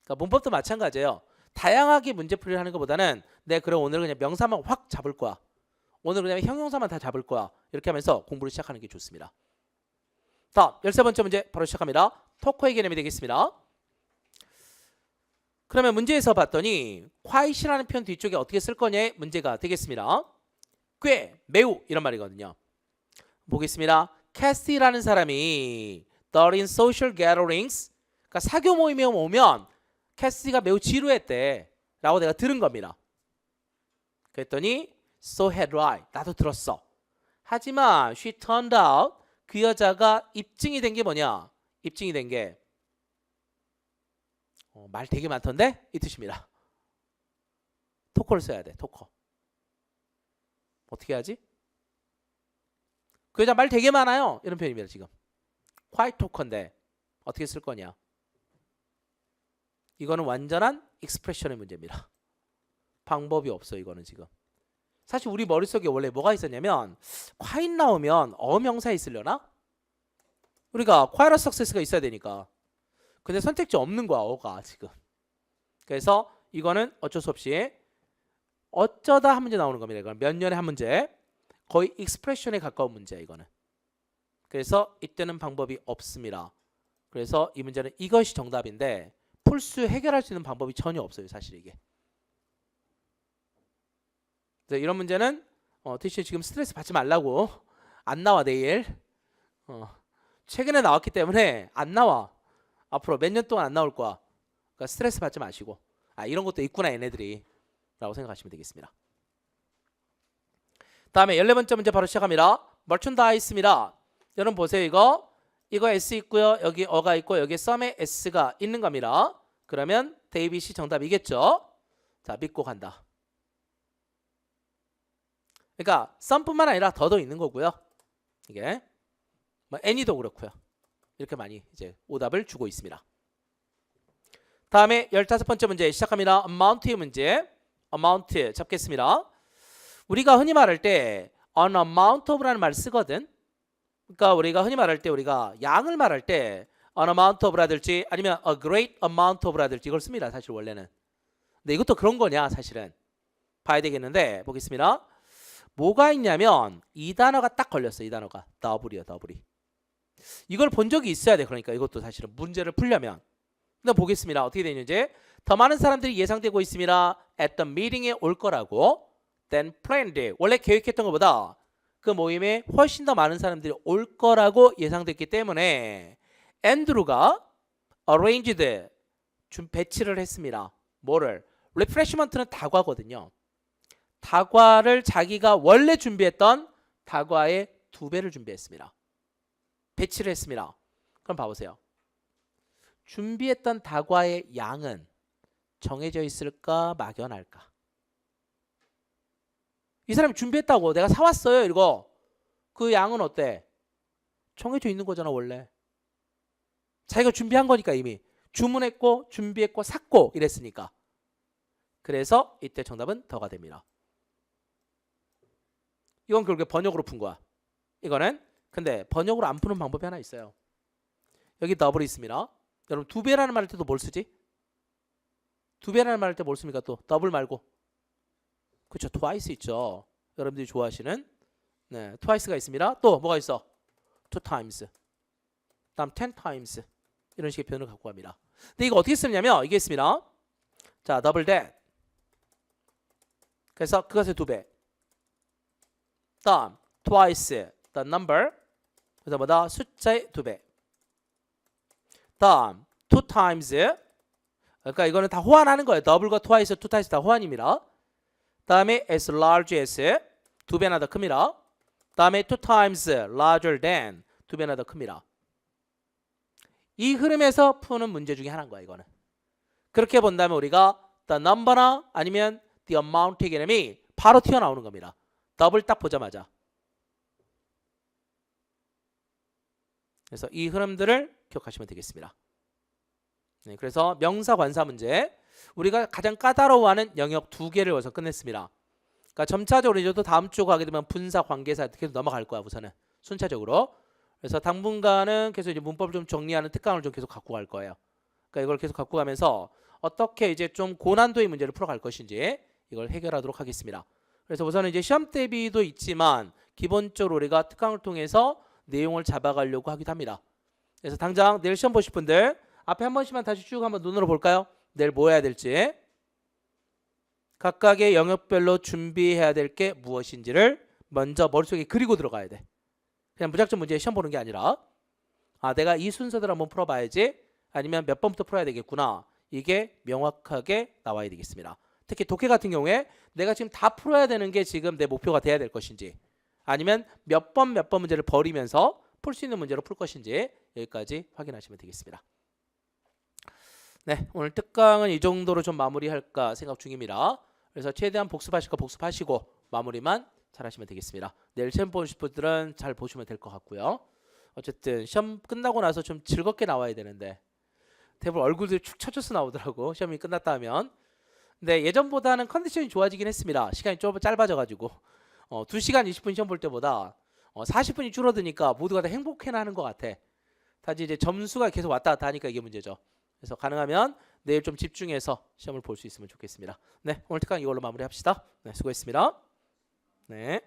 그러니까 문법도 마찬가지예요. 다양하게 문제풀이를 하는 것보다는 내가 그럼 오늘 그냥 명사만 확 잡을 거야. 오늘 그냥 형용사만 다 잡을 거야. 이렇게 하면서 공부를 시작하는 게 좋습니다. 다음 13번째 문제 바로 시작합니다. 토크의 개념이 되겠습니다. 그러면 문제에서 봤더니 quiet이라는 표현 뒤쪽에 어떻게 쓸 거냐의 문제가 되겠습니다. 꽤, 매우 이런 말이거든요. 보겠습니다. 캐시라는 사람이 during social gatherings 그러니까 사교 모임에 오면 캐시가 매우 지루했대 라고 내가 들은 겁니다. 그랬더니 so had I. 나도 들었어. 하지만 she turned out. 그 여자가 입증이 된 게 뭐냐? 입증이 된 게 말 되게 많던데? 이 뜻입니다. 토커를 써야 돼. 토커. 어떻게 하지? 그 여자 말 되게 많아요. 이런 표현입니다. 지금. quite 토커인데 어떻게 쓸 거냐? 이거는 완전한 익스프레션의 문제입니다. 방법이 없어. 이거는 지금. 사실 우리 머릿속에 원래 뭐가 있었냐면 quite 나오면 어명사에 있으려나? 우리가 quite a success가 있어야 되니까. 근데 선택지 없는 거야. 어가 지금. 그래서 이거는 어쩔 수 없이 어쩌다 한 문제 나오는 겁니다. 이건 몇 년에 한 문제. 거의 익스프레션에 가까운 문제야. 이거는. 그래서 이때는 방법이 없습니다. 그래서 이 문제는 이것이 정답인데 풀수 해결할 수 있는 방법이 전혀 없어요. 사실 이게. 그래서 이런 문제는 티슈 지금 스트레스 받지 말라고. 안 나와 내일. 최근에 나왔기 때문에 안 나와. 앞으로 몇 년 동안 안 나올 거야. 그러니까 스트레스 받지 마시고. 아 이런 것도 있구나 얘네들이. 라고 생각하시면 되겠습니다. 다음에 14번째 문제 바로 시작합니다. merchandise입니다. 여러분 보세요. 이거 S 있고요. 여기 어가 있고 여기 썸에 S가 있는 겁니다. 그러면 데이빗이 정답이겠죠. 자 믿고 간다. 그러니까 썸뿐만 아니라 더도 있는 거고요. 이게 뭐 any도 그렇고요. 이렇게 많이 이제 오답을 주고 있습니다. 다음에 15번째 문제 시작합니다. amount의 문제. amount 잡겠습니다. 우리가 흔히 말할 때 an amount of라는 말을 쓰거든. 그러니까 우리가 흔히 말할 때 우리가 양을 말할 때 an amount of라든지 아니면 a great amount of라든지 이걸 씁니다. 사실 원래는. 근데 이것도 그런 거냐 사실은. 봐야 되겠는데 보겠습니다. 뭐가 있냐면 이 단어가 딱 걸렸어. 이 단어가. 더블이요. 더블이. 이걸 본 적이 있어야 돼. 그러니까 이것도 사실은 문제를 풀려면. 근데 보겠습니다. 어떻게 되는지. 더 많은 사람들이 예상되고 있습니다. at the meeting에 올 거라고. then planned. 원래 계획했던 것보다 그 모임에 훨씬 더 많은 사람들이 올 거라고 예상됐기 때문에 앤드루가 arranged 좀 배치를 했습니다. 뭐를? refreshment는 다과거든요. 다과를 자기가 원래 준비했던 다과의 2배를 준비했습니다. 배치를 했습니다. 그럼 봐보세요. 준비했던 다과의 양은 정해져 있을까 막연할까? 이 사람이 준비했다고 내가 사왔어요 이거. 그 양은 어때? 정해져 있는 거잖아 원래. 자기가 준비한 거니까 이미. 주문했고 준비했고 샀고 이랬으니까. 그래서 이때 정답은 더가 됩니다. 이건 결국에 번역으로 푼 거야. 이거는 근데 번역으로 안 푸는 방법이 하나 있어요. 여기 더블이 있습니다. 여러분 2배라는 말 할 때도 뭘 쓰지? 2배라는 말 할 때 뭘 씁니까? 또 더블 말고. 그렇죠. twice 있죠. 여러분들이 좋아하시는 네, twice가 있습니다. 또 뭐가 있어? 2times. 다음 10times. 이런 식의 표현을 갖고 갑니다. 근데 이거 어떻게 쓰냐면 이게 있습니다. 자, double that. 그래서 그것의 2배. 다음 twice the number. 그래서 뭐다? 숫자의 2배. 다음 2times. 그러니까 이거는 다 호환하는 거예요. double과 twice, 2times 다 호환입니다. 다음에 as large as 2배나 더 큽니다. 다음에 2times larger than 2배나 더 큽니다. 이 흐름에서 푸는 문제 중에 하나인 거야 이거는. 그렇게 본다면 우리가 the number나 아니면 the amount의 개념이 바로 튀어나오는 겁니다. 더블 딱 보자마자. 그래서 이 흐름들을 기억하시면 되겠습니다. 네, 그래서 명사 관사 문제 우리가 가장 까다로워하는 영역 2개를 여기서 끝냈습니다. 그러니까 점차적으로 이제 또 다음 주 가게 되면 분사 관계사 계속 넘어갈 거야 우선은 순차적으로. 그래서 당분간은 계속 이제 문법을 좀 정리하는 특강을 좀 계속 갖고 갈 거예요. 그러니까 이걸 계속 갖고 가면서 어떻게 이제 좀 고난도의 문제를 풀어갈 것인지 이걸 해결하도록 하겠습니다. 그래서 우선은 이제 시험 대비도 있지만 기본적으로 우리가 특강을 통해서 내용을 잡아가려고 하기도 합니다. 그래서 당장 내일 시험 보실 분들 앞에 한 번씩만 다시 쭉 한번 눈으로 볼까요? 내일 뭐 해야 될지. 각각의 영역별로 준비해야 될 게 무엇인지를 먼저 머릿속에 그리고 들어가야 돼. 그냥 무작정 문제 시험 보는 게 아니라 아 내가 이 순서대로 한번 풀어봐야지 아니면 몇 번부터 풀어야 되겠구나. 이게 명확하게 나와야 되겠습니다. 특히 독해 같은 경우에 내가 지금 다 풀어야 되는 게 지금 내 목표가 돼야 될 것인지, 아니면 몇 번 문제를 버리면서 풀 수 있는 문제로 풀 것인지, 여기까지 확인하시면 되겠습니다. 네, 오늘 특강은 이 정도로 좀 마무리할까 생각 중입니다. 그래서 최대한 복습하실 거 복습하시고 마무리만 잘 하시면 되겠습니다. 내일 시험 보실 분들은 잘 보시면 될 것 같고요. 어쨌든 시험 끝나고 나서 좀 즐겁게 나와야 되는데 대부분 얼굴들이 축 처져서 나오더라고, 시험이 끝났다 하면. 근데 예전보다는 컨디션이 좋아지긴 했습니다. 시간이 좀 짧아져가지고 2시간 20분 시험 볼 때보다 40분이 줄어드니까 모두가 다 행복해나 하는 것 같아. 다시 이제 점수가 계속 왔다 갔다 하니까 이게 문제죠. 그래서 가능하면 내일 좀 집중해서 시험을 볼 수 있으면 좋겠습니다. 네, 오늘 특강 이걸로 마무리합시다. 네, 수고했습니다. 네.